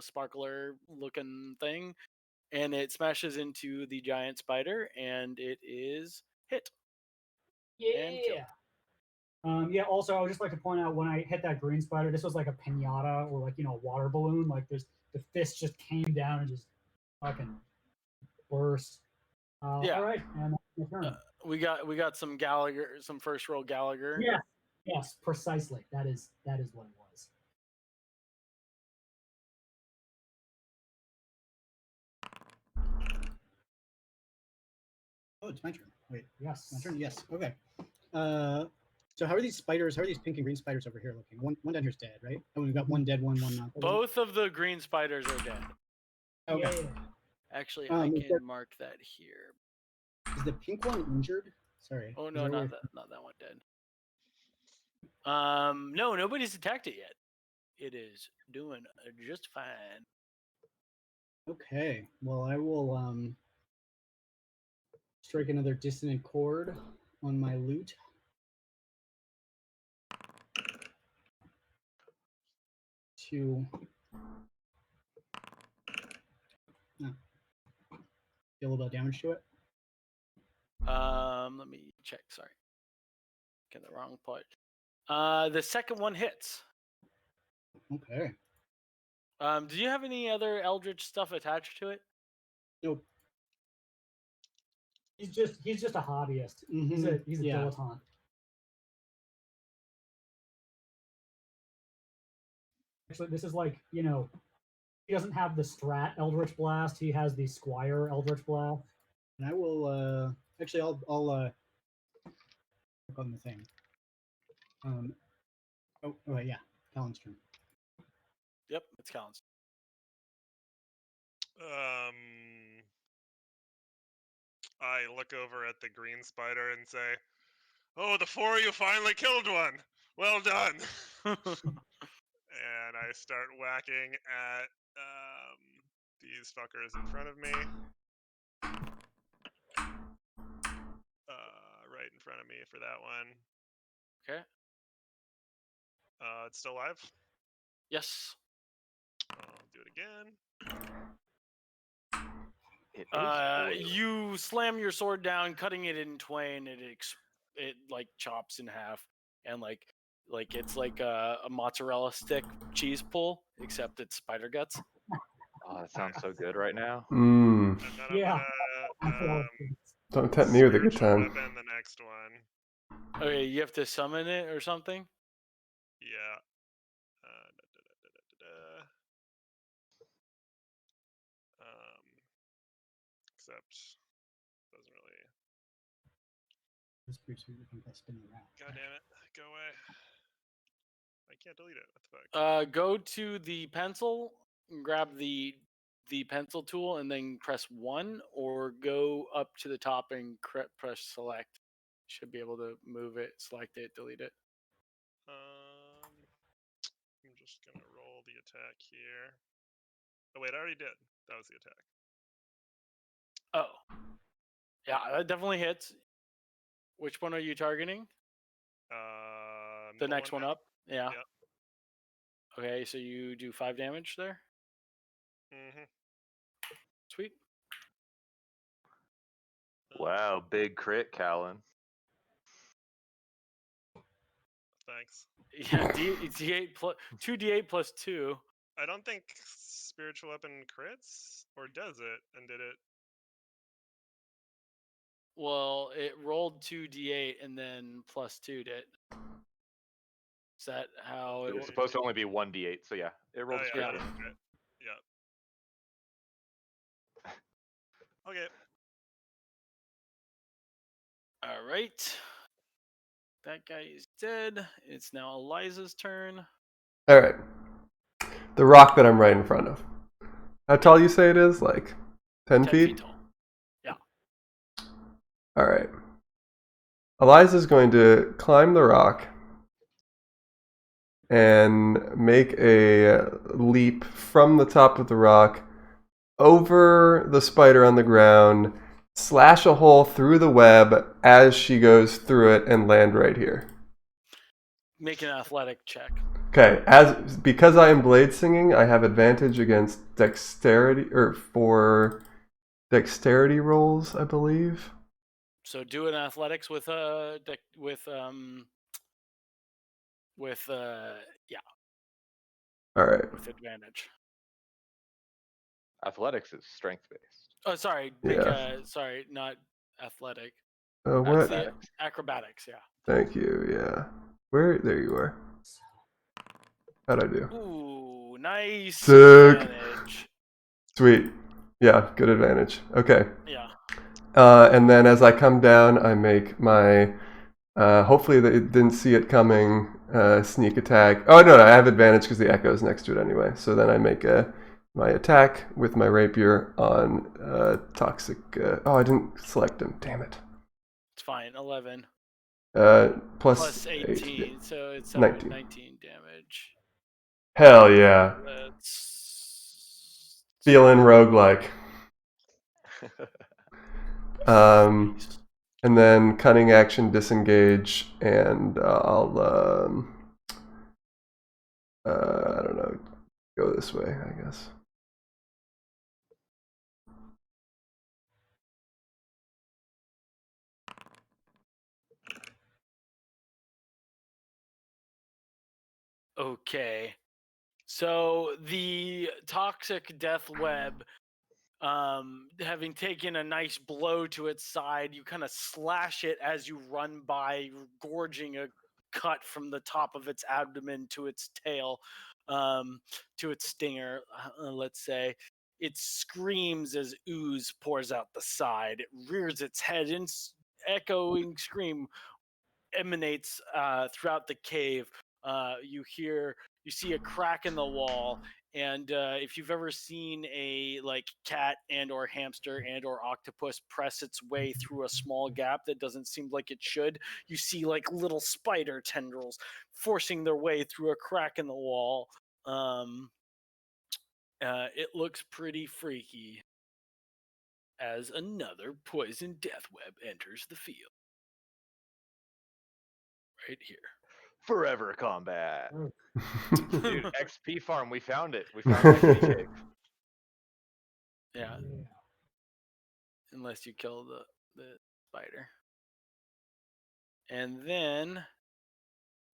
sparkler looking thing, and it smashes into the giant spider, and it is hit. And killed. Yeah. Also, I would just like to point out when I hit that green spider, this was like a pinata or like a water balloon. Like the fist just came down and just fucking burst. Yeah. All right, and that's my turn. We got some Gallagher, some first roll Gallagher. Yeah. Yes, precisely. That is what it was. Oh, it's my turn. Wait, Yes. my turn. Yes. Okay. So how are these spiders? How are these pink and green spiders over here looking? One down here's dead, right? Oh, we've got one dead, one not. Both of the green spiders are dead. Okay. Yeah. Actually, I is can there- mark that here. Is the pink one injured? Sorry. Oh Is no, there a not way- that one dead. No, nobody's attacked it yet. It is doing just fine. Okay. Well, I will strike another dissonant chord on my lute. To deal a little bit of damage to it. Let me check. Sorry, get the wrong part. The second one hits. Okay. Do you have any other eldritch stuff attached to it? Nope. He's just a hobbyist. He's a Yeah. dilettante. Actually, this is like, he doesn't have the Strat Eldritch Blast. He has the Squire Eldritch Blast. And I will actually I'll click on the thing. Oh wait, yeah. Colin's turn. Yep, it's Collins. I look over at the green spider and say, "Oh, the 4 of you finally killed one. Well done." And I start whacking at these fuckers in front of me. Right in front of me for that one. Okay. It's still alive. Yes. I'll do it again. It is boiling. You slam your sword down, cutting it in twain. It like chops in half, and like it's like a mozzarella stick cheese pull, except it's spider guts. Oh, that sounds so good right now. Yeah. I'm gonna Don't tempt me with a good spiritual time. weapon the next one. Okay, you have to summon it or something. Yeah. Except doesn't really. That's pretty sweet looking guy spinning around. God damn it! Go away. I can't delete it. What the fuck? Go to the pencil, and grab the pencil tool, and then press 1, or go up to the top and press select. Should be able to move it, select it, delete it. I'm just gonna roll the attack here. Oh wait, I already did. That was the attack. Oh, yeah, that definitely hits. Which one are you targeting? The middle next one down. up. Yeah. Yep. Okay, so you do 5 damage there. Mm-hmm. Sweet. Wow, big crit, Callan. Thanks. Yeah, D8 plus 2d8 plus 2. I don't think spiritual weapon crits, or does it? And did it? Well, it rolled 2d8 and then plus 2'd it. Is that how It it was works? supposed to only be 1d8, so yeah, it rolled Oh, straight yeah, Yeah. damage. okay. Yeah. Okay. All right. That guy is dead. It's now Eliza's turn. All right. The rock that I'm right in front of. How tall you say it is? Like 10 10 feet? feet tall. Yeah. All right. Eliza's going to climb the rock and make a leap from the top of the rock over the spider on the ground, slash a hole through the web as she goes through it, and land right here. Make an athletic check. Okay, because I am blade singing, I have advantage against dexterity for dexterity rolls, I believe. So do an athletics with yeah. All right. With advantage. Athletics is strength based. Oh, sorry. Sorry, not athletic. What? Acrobatics, yeah. Thank you. Yeah. There you are. How'd I do? Ooh, nice. Sick. Advantage. Sweet. Yeah, good advantage. Okay. Yeah. And then as I come down, I make my. Hopefully they didn't see it coming. Sneak attack. Oh no, I have advantage because the echo's next to it anyway. So then I make my attack with my rapier on toxic. I didn't select him. Damn it. It's fine. 11. Plus 18, so it's 19. 19 damage. Hell yeah. That's Feeling roguelike. And then cunning action, disengage, and I'll I don't know, go this way, I guess. Okay. So the toxic death web, having taken a nice blow to its side, you kind of slash it as you run by, gorging a cut from the top of its abdomen to its tail, to its stinger, let's say. It screams as ooze pours out the side. It rears its head, and echoing scream emanates throughout the cave. You see a crack in the wall, and if you've ever seen a cat and or hamster and or octopus press its way through a small gap that doesn't seem like it should, you see little spider tendrils forcing their way through a crack in the wall. It looks pretty freaky as another poison death web enters the field. Right here. Forever combat. Mm. Dude, XP farm, we found it. We found the XP cave. Yeah. Unless you kill the spider. And then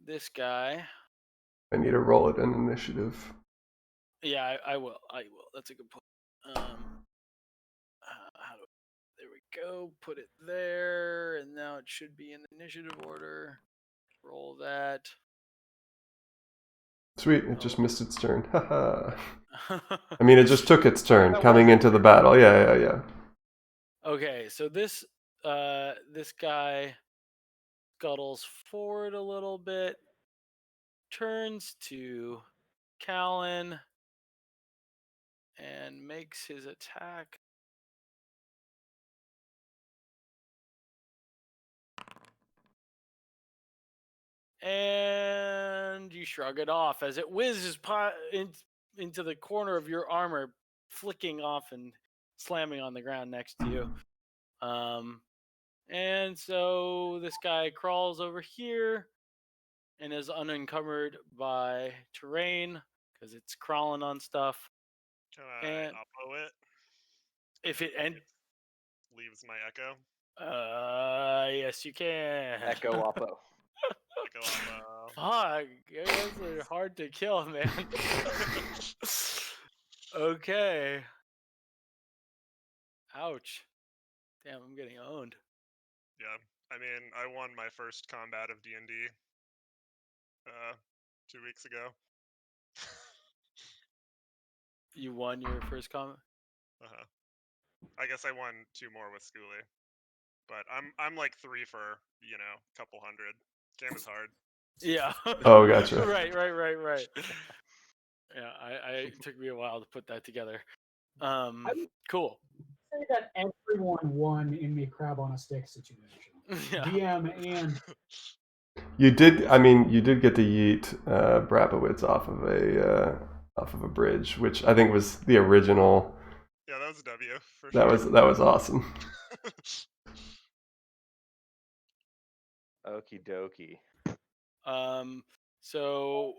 this guy. I need to roll it in initiative. Yeah, I will. That's a good point. There we go. Put it there, and now it should be in the initiative order. Roll that. Sweet, it just missed its turn. Haha. Okay, I mean, it just took its turn That coming was into the battle. Yeah. so this guy scuttles forward a little bit, turns to Callan, and makes his attack. And you shrug it off as it whizzes into the corner of your armor, flicking off and slamming on the ground next to you. And so this guy crawls over here and is unencumbered by terrain because it's crawling on stuff. Can I And oppo it? if it It leaves my echo. yes, you can. Echo Oppo. Echo oppo. Fuck, those are hard to kill, man. Okay. Ouch. Damn, I'm getting owned. Yeah, I mean, I won my first combat of D&D 2 weeks ago. You won your first comment. Uh-huh. I guess I won 2 more with Schoolie, but I'm like 3 for a couple hundred. Game is hard. Yeah. Oh, gotcha. right. Yeah, it took me a while to put that together. Cool. Say that everyone won in the crab on a stick situation. Yeah. DM and You did get to yeet Brabowitz off of a bridge, which I think was the original. Yeah, that was a W for That sure. was awesome. Okie dokie. So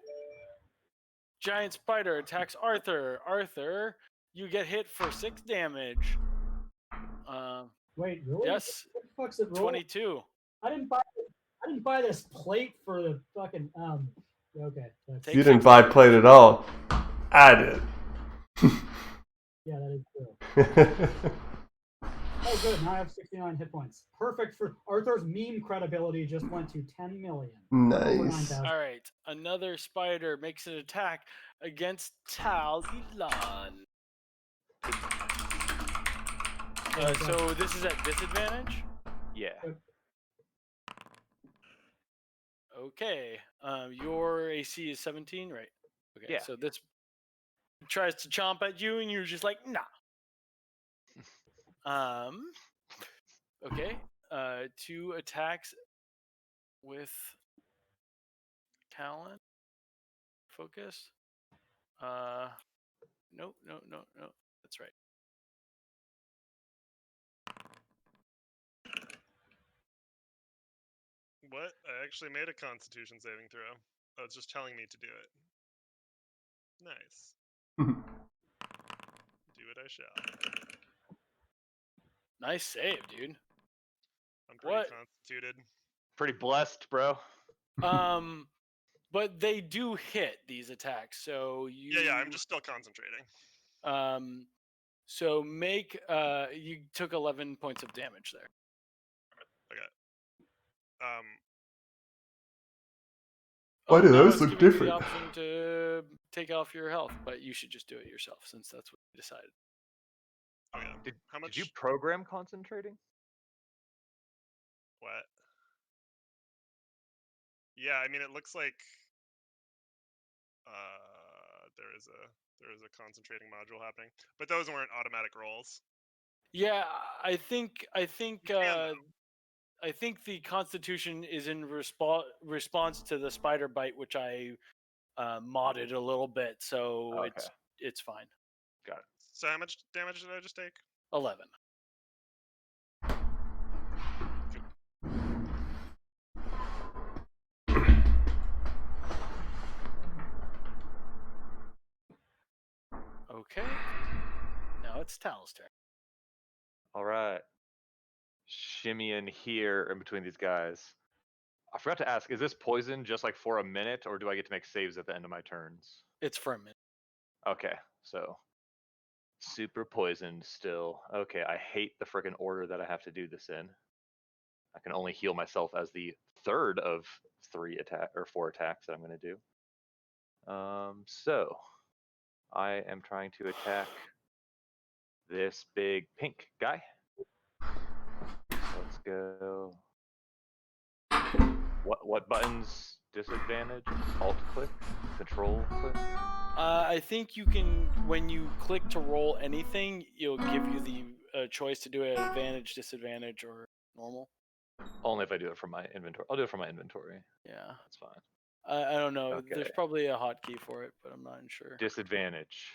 giant spider attacks Arthur. Arthur, you get hit for 6 damage. wait, really? Yes, What the fuck's it roll? 22. I didn't buy this plate for the fucking Okay. That's, Take You didn't 6 buy damage. plate at all. I did. yeah, that is true. Oh, good. Now I have 69 hit points. Perfect for Arthur's meme credibility. Just went to 10 million. Over Nice. 9,000. All right, another spider makes an attack against Tal Ilan. So this is at disadvantage. Yeah. Okay. Your AC is 17, right? Okay. Yeah. So this tries to chomp at you, and you're just like, nah. Okay. 2 attacks with Callan. Focus. No. That's right. What? I actually made a Constitution saving throw. Oh, it's just telling me to do it. Nice. Do it I shall. Nice save, dude. I'm pretty What? constituted. Pretty blessed, bro. But they do hit these attacks, so you. Yeah, I'm just still concentrating. So make you took 11 points of damage there. Why do now those it's look giving you different? The option to take off your health, but you should just do it yourself since that's what you decided. Oh yeah. Did, How much? did you program concentrating? What? Yeah, I mean it looks like there is a concentrating module happening, but those weren't automatic rolls. Yeah, I think You can, I think the Constitution is in response to the spider bite, which I modded a little bit, so Okay. it's fine. Got it. So how much damage did I just take? 11. Okay. Now it's Tal's turn. All right. Shimmy in here in between these guys. I forgot to ask, is this poison just like for a minute, or do I get to make saves at the end of my turns? It's for a minute. Okay, so Super poisoned still. Okay, I hate the freaking order that I have to do this in. I can only heal myself as the third of 4 attacks that I'm going to do. So I am trying to attack this big pink guy. Let's go. What buttons disadvantage? Alt click? Control click? I think you can, when you click to roll anything, it'll give you the choice to do it at advantage, disadvantage, or normal. Only if I do it from my inventory. I'll do it from my inventory. Yeah. That's fine. I don't know. Okay. There's probably a hotkey for it, but I'm not sure. Disadvantage.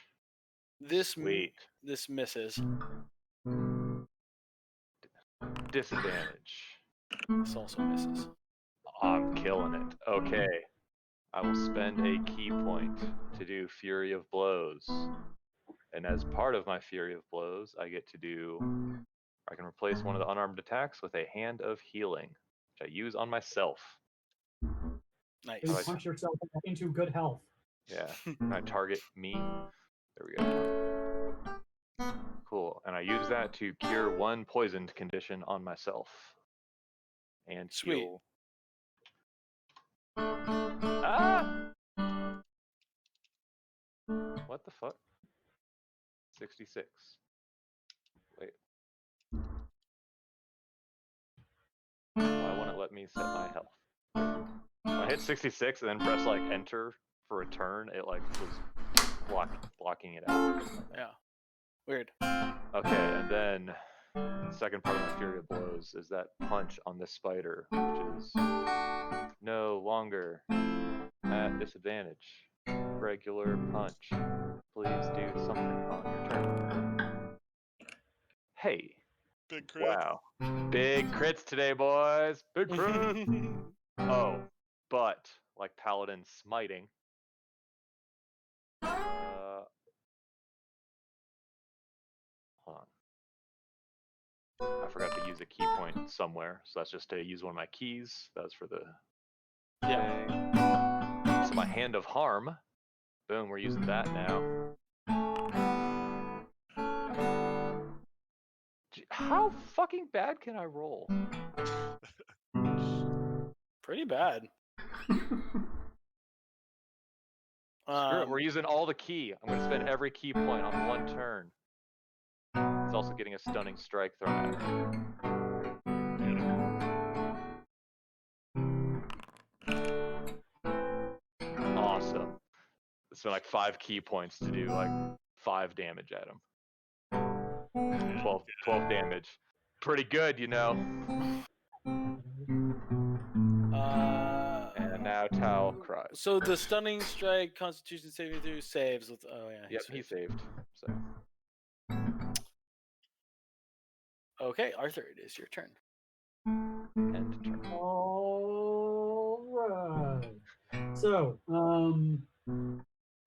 This Sweet. this misses. Disadvantage. This also misses. I'm killing it. Okay. I will spend a key point to do Fury of Blows. And as part of my Fury of Blows, I get to do... I can replace one of the unarmed attacks with a Hand of Healing, which I use on myself. Nice. You punch yourself into good health. Yeah. Can I target me? There we go. Cool. And I use that to cure 1 poisoned condition on myself. And Sweet. heal. Ah! What the fuck? 66. Wait. Why won't it let me set my health? When I hit 66 and then press like enter for a turn, it like was blocking it out. Yeah. Weird. Okay, and then the second part of my Fury of Blows is that punch on this spider, which is no longer at disadvantage. Regular punch. Please do something on your turn. Hey. Big crit. Wow. Big crits today, boys. Big crits. Oh, but like Paladin smiting. Hold on. I forgot to use a key point somewhere, so that's just to use one of my keys. That's for the thing. So my Hand of Harm. Boom, we're using that now. How fucking bad can I roll? Pretty bad. Screw it, we're using all the key. I'm gonna spend every key point on 1 turn. It's also getting a stunning strike thrown at him. Awesome. It's been like 5 key points to do like 5 damage at him. 12 damage. Pretty good, you know. And now Tao cries. So the stunning strike, Constitution saving through saves with. Oh yeah. Yep, he saved. So. Okay, Arthur, it is your turn. End turn. All right. So,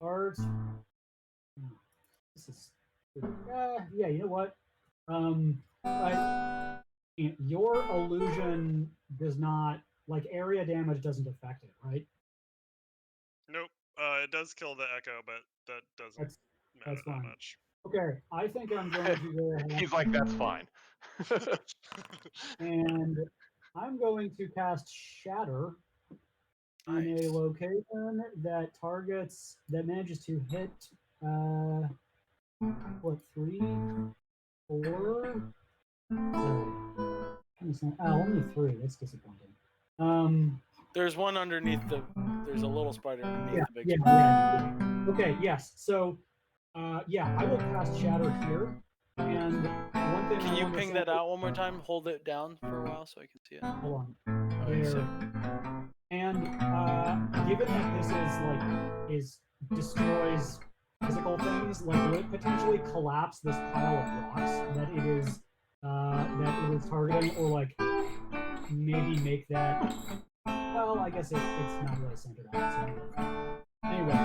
Art. This is. Yeah, you know what? Your illusion does not, like, area damage doesn't affect it, right? Nope. It does kill the echo, but that doesn't That's matter that fine. much. Okay, I think I'm going to go ahead. He's like, that's fine. And I'm going to cast Shatter in Nice. a location that manages to hit, 3, 4? Only 3. That's disappointing. There's one underneath there's a little spider underneath the big Yeah. Okay, yes. So, I will cast Shatter here. And one thing Can I you wanna ping say- that out one more time? Hold it down for a while so I can see it. Hold on. Okay, so There. And given that this destroys physical things, like, will it potentially collapse this pile of rocks that it is targeting, or like maybe make that? Well, I guess it's not really centered on it. So anyway,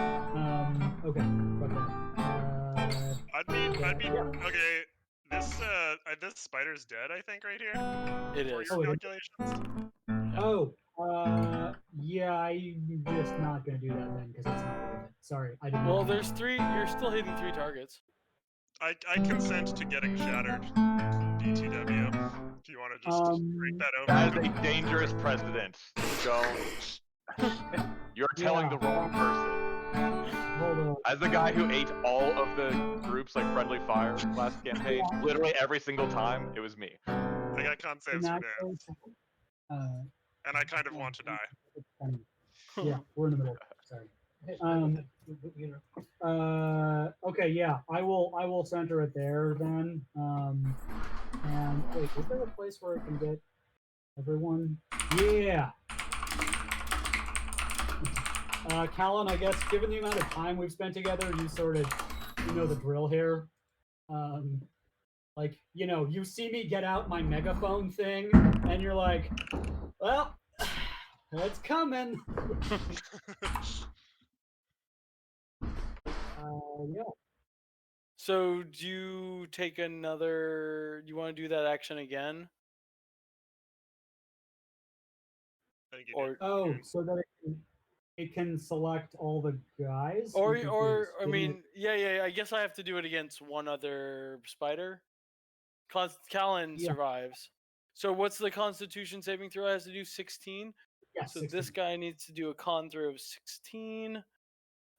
okay, but I'd be yeah. okay. This spider's dead, I think, right here. it For is. your Oh, it calculations. Yeah, I'm just not gonna do that then because it's not worth it. Sorry, I didn't. Well, there's 3. You're still hitting 3 targets. I consent to getting shattered. BTW. Do you want to just break that That over? is a dangerous precedent. Don't. You're telling the wrong person. Hold on. As the guy who ate all of the groups like Friendly Fire last campaign, literally every single time, it was me. I got con In saves for that now, case, and I kind of want to die. yeah, we're in the middle. Sorry. Okay, yeah, I will center it there then. And wait, is there a place where I can get everyone? Yeah. Callan, I guess given the amount of time we've spent together, you know the drill here. Like, you see me get out my megaphone thing, and you're like, well, it's coming. Yeah. So do you take another? You want to do that action again? I think you Or did. Oh, so that it can select all the guys? I'm or confused. I Didn't it- mean, yeah. I guess I have to do it against one other spider. Callan Yeah. survives. So what's the Constitution saving throw? I has to do 16. yeah, So 16. this guy needs to do a con throw of 16.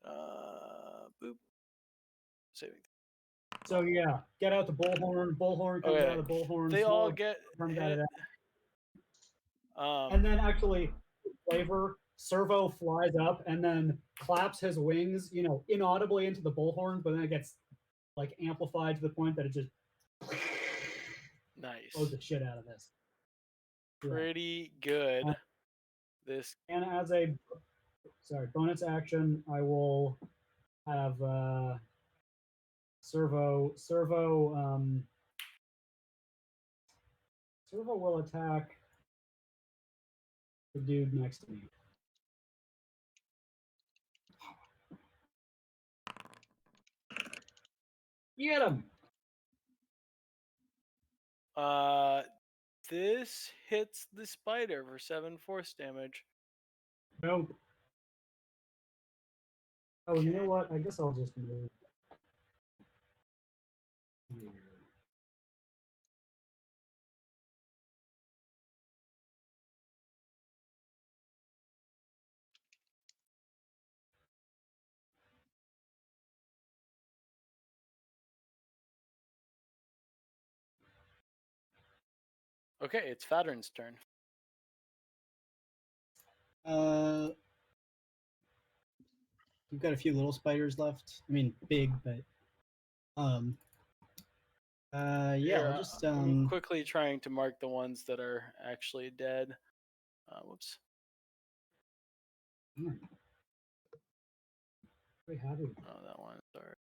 Boop. Saving. So yeah, get out the bullhorn. Bullhorn comes out of the bullhorn. They all Swallow get comes out of hit. that. And then actually, flavor Servo flies up and then claps his wings, inaudibly into the bullhorn, but then it gets like amplified to the point that it just Nice. blows the shit out of this. Yeah. Pretty good. This And as a bonus action, I will have Servo will attack the dude next to me. Get him! this hits the spider for 7 force damage. Nope. Oh, you know what? I guess I'll just move. Here. Okay, it's Fattern's turn. We've got a few little spiders left. I mean, big, but yeah. Here, I'll just I'm quickly trying to mark the ones that are actually dead. Whoops. Very happy. Oh, that one. Sorry.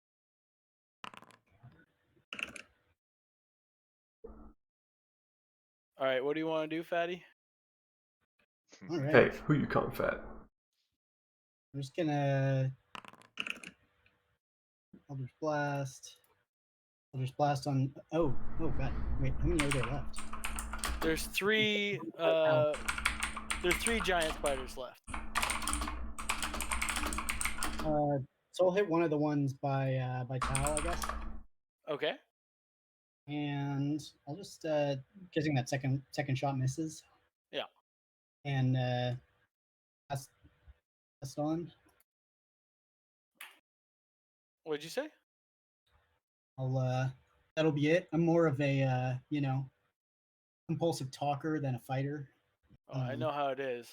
All right, what do you want to do, Fatty? all right. Hey, who you calling fat? I'm just gonna Eldritch Blast. Eldritch Blast on. Oh god. Wait, how many are there left? There's 3. There's 3 giant spiders left. So I'll hit one of the ones by Tal, I guess. Okay. And I'll just guessing that second shot misses. Yeah. And that's on. What'd you say? I'll that'll be it. I'm more of a compulsive talker than a fighter. Oh, I know how it is.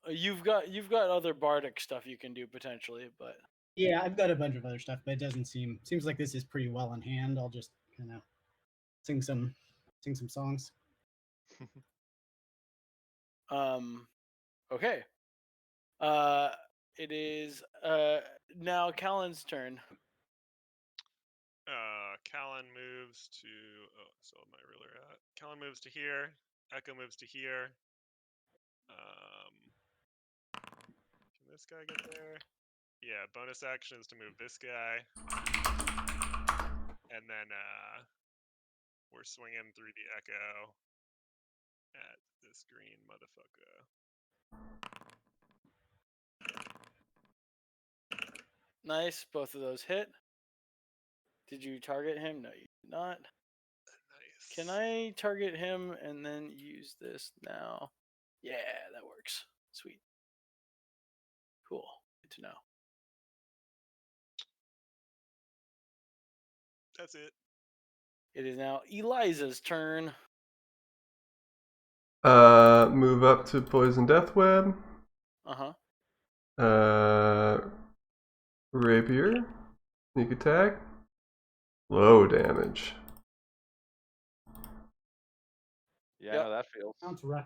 You've got other bardic stuff you can do potentially, but Yeah, I've got a bunch of other stuff, but it doesn't seems like this is pretty well in hand. I'll just kind of sing some songs. Okay. It is now Callan's turn. Callan moves to. Oh, so my ruler at. Callan moves to here. Echo moves to here. Can this guy get there? Yeah. Bonus action is to move this guy, and then we're swinging through the Echo at this green motherfucker. Nice, both of those hit. Did you target him? No, you did not. Nice. Can I target him and then use this now? Yeah, that works. Sweet. Cool. Good to know. That's it. It is now Eliza's turn. Move up to Poison Death Web. Uh-huh. Rapier. Sneak attack. Low damage. Yeah, I Yep. know that feels. Sounds right.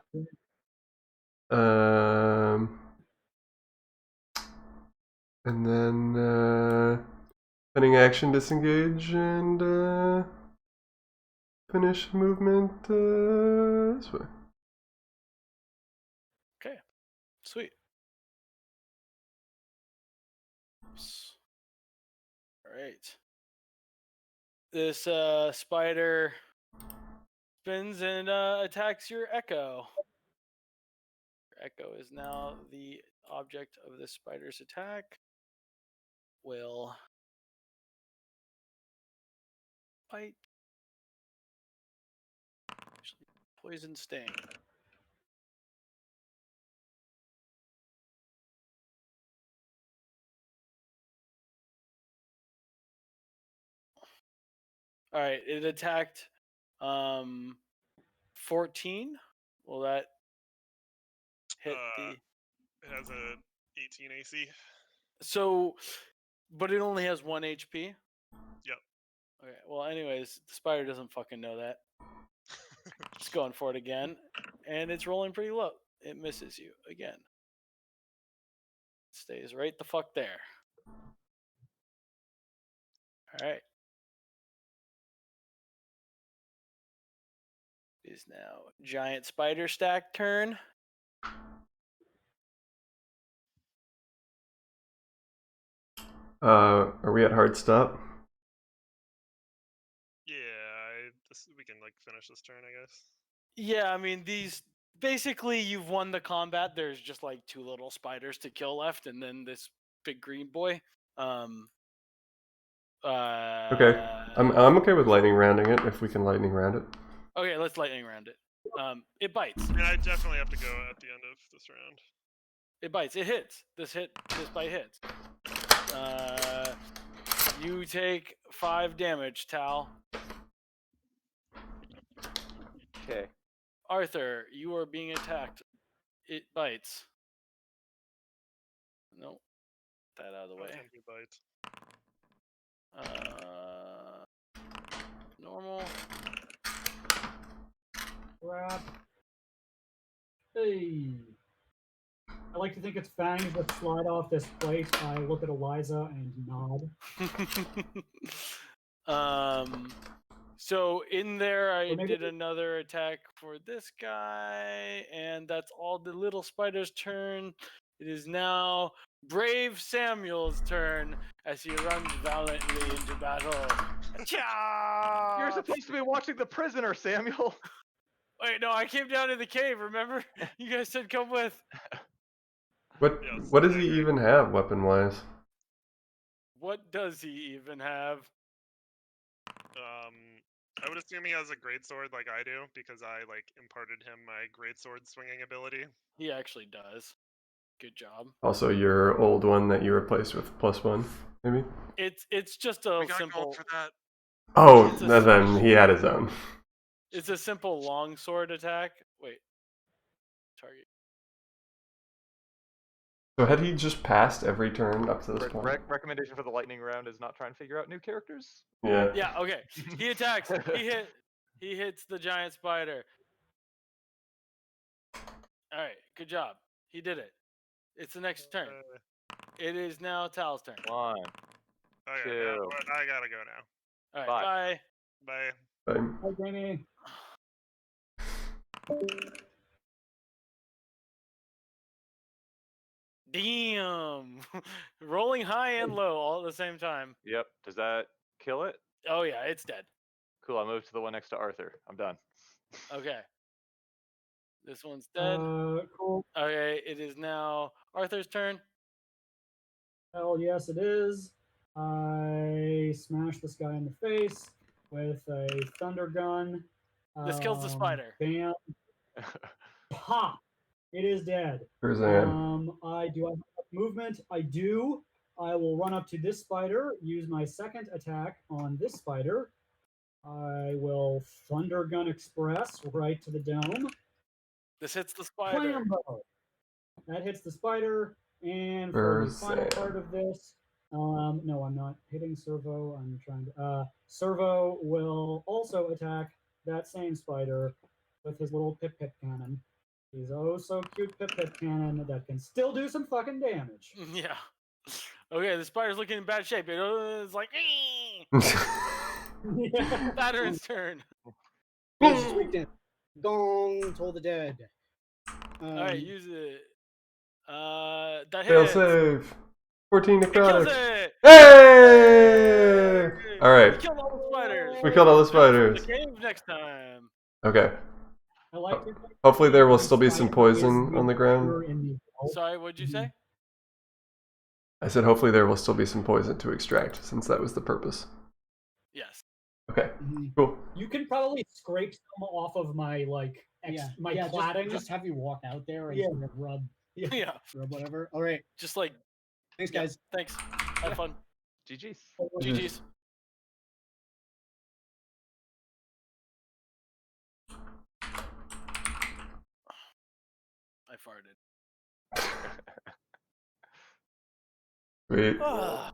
And then spending action, disengage, and finish movement this way. Okay. Sweet. All right. This spider spins and attacks your echo. Your echo is now the object of this spider's attack. Will bite. Actually, poison sting. All right, it attacked 14. Will that hit the It has a 18 AC. So but it only has 1 HP? Yep. Okay, well anyways, the spider doesn't fucking know that. It's going for it again, and it's rolling pretty low. It misses you again. Stays right the fuck there. All right. It is now giant spider stack turn. Are we at hard stop? Yeah, we can like finish this turn, I guess. Yeah, I mean these basically you've won the combat. There's just like 2 little spiders to kill left, and then this big green boy. Okay. I'm okay with lightning rounding it if we can lightning round it. Okay, let's lightning round it. It bites. And I definitely have to go at the end of this round. It bites. It hits. This bite hits. You take 5 damage, Tal. Okay. Arthur, you are being attacked. It bites. Nope. That out of the way. Attempted bite. Normal. Crap. Hey. I like to think it's fangs that slide off this plate. I look at Eliza and nod. So in there, I Or maybe- did another attack for this guy, and that's all the little spider's turn. It is now Brave Samuel's turn as he runs valiantly into battle. Achoo! You're supposed to be watching The Prisoner, Samuel. Wait, no, I came down to the cave. Remember, you guys said come with. Yes, What does I he agree. even have weapon wise? What does he even have? I would assume he has a greatsword like I do because I like imparted him my greatsword swinging ability. He actually does. Good job. Also, your old one that you replaced with +1, maybe. It's just a We got simple. gold for that. Oh, It's a- then he had his own. It's a simple long sword attack. Wait. Target. So had he just passed every turn up to this point? Recommendation for the lightning round is not try and figure out new characters. Yeah. Yeah. Okay. He attacks. He hits the giant spider. All right. Good job. He did it. It's the next turn. It is now Tal's turn. 1. Okay, Two. I gotta go now. All right. Bye. Bye. Fine. Hi, Jamie. Damn. Rolling high and low all at the same time. Yep. Does that kill it? Oh yeah, it's dead. Cool. I moved to the one next to Arthur. I'm done. Okay. This one's dead. Cool. Okay, it is now Arthur's turn. Hell yes, it is. I smash this guy in the face with a thunder gun. This kills the spider. Bam. Ha! It is dead. Burzan. I do have movement. I do. I will run up to this spider, use my second attack on this spider. I will Thunder Gun Express right to the dome. This hits the spider. Clambo. That hits the spider. And for the final Burzan. part of this, no, I'm not hitting Servo. I'm trying to. Servo will also attack that same spider with his little pip cannon. He's oh so cute pip cannon that can still do some fucking damage. Yeah. Okay, the spider's looking in bad shape. It's like, Yeah. Saturn's turn. Ghost is weak. Gong, Toll the Dead. All right, use it. That Fail hits. save. 14 It kills necrotic. it. Hey! All right. We killed all the spiders. We killed all the The spiders. cave next time. Okay. I like to think Hopefully there will still be spider some is poison on the ground. leader in the vault. Sorry, what'd you say? I said hopefully there will still be some poison to extract, since that was the purpose. Yes. Okay, Mhm. cool. You can probably scrape some off of my my cladding. Just have you walk out there and Yeah. sort of rub Yeah. whatever. All right. Just like, Thanks, yeah, guys. thanks. Have fun. GG's. GG's. I farted. Sweet. Ah.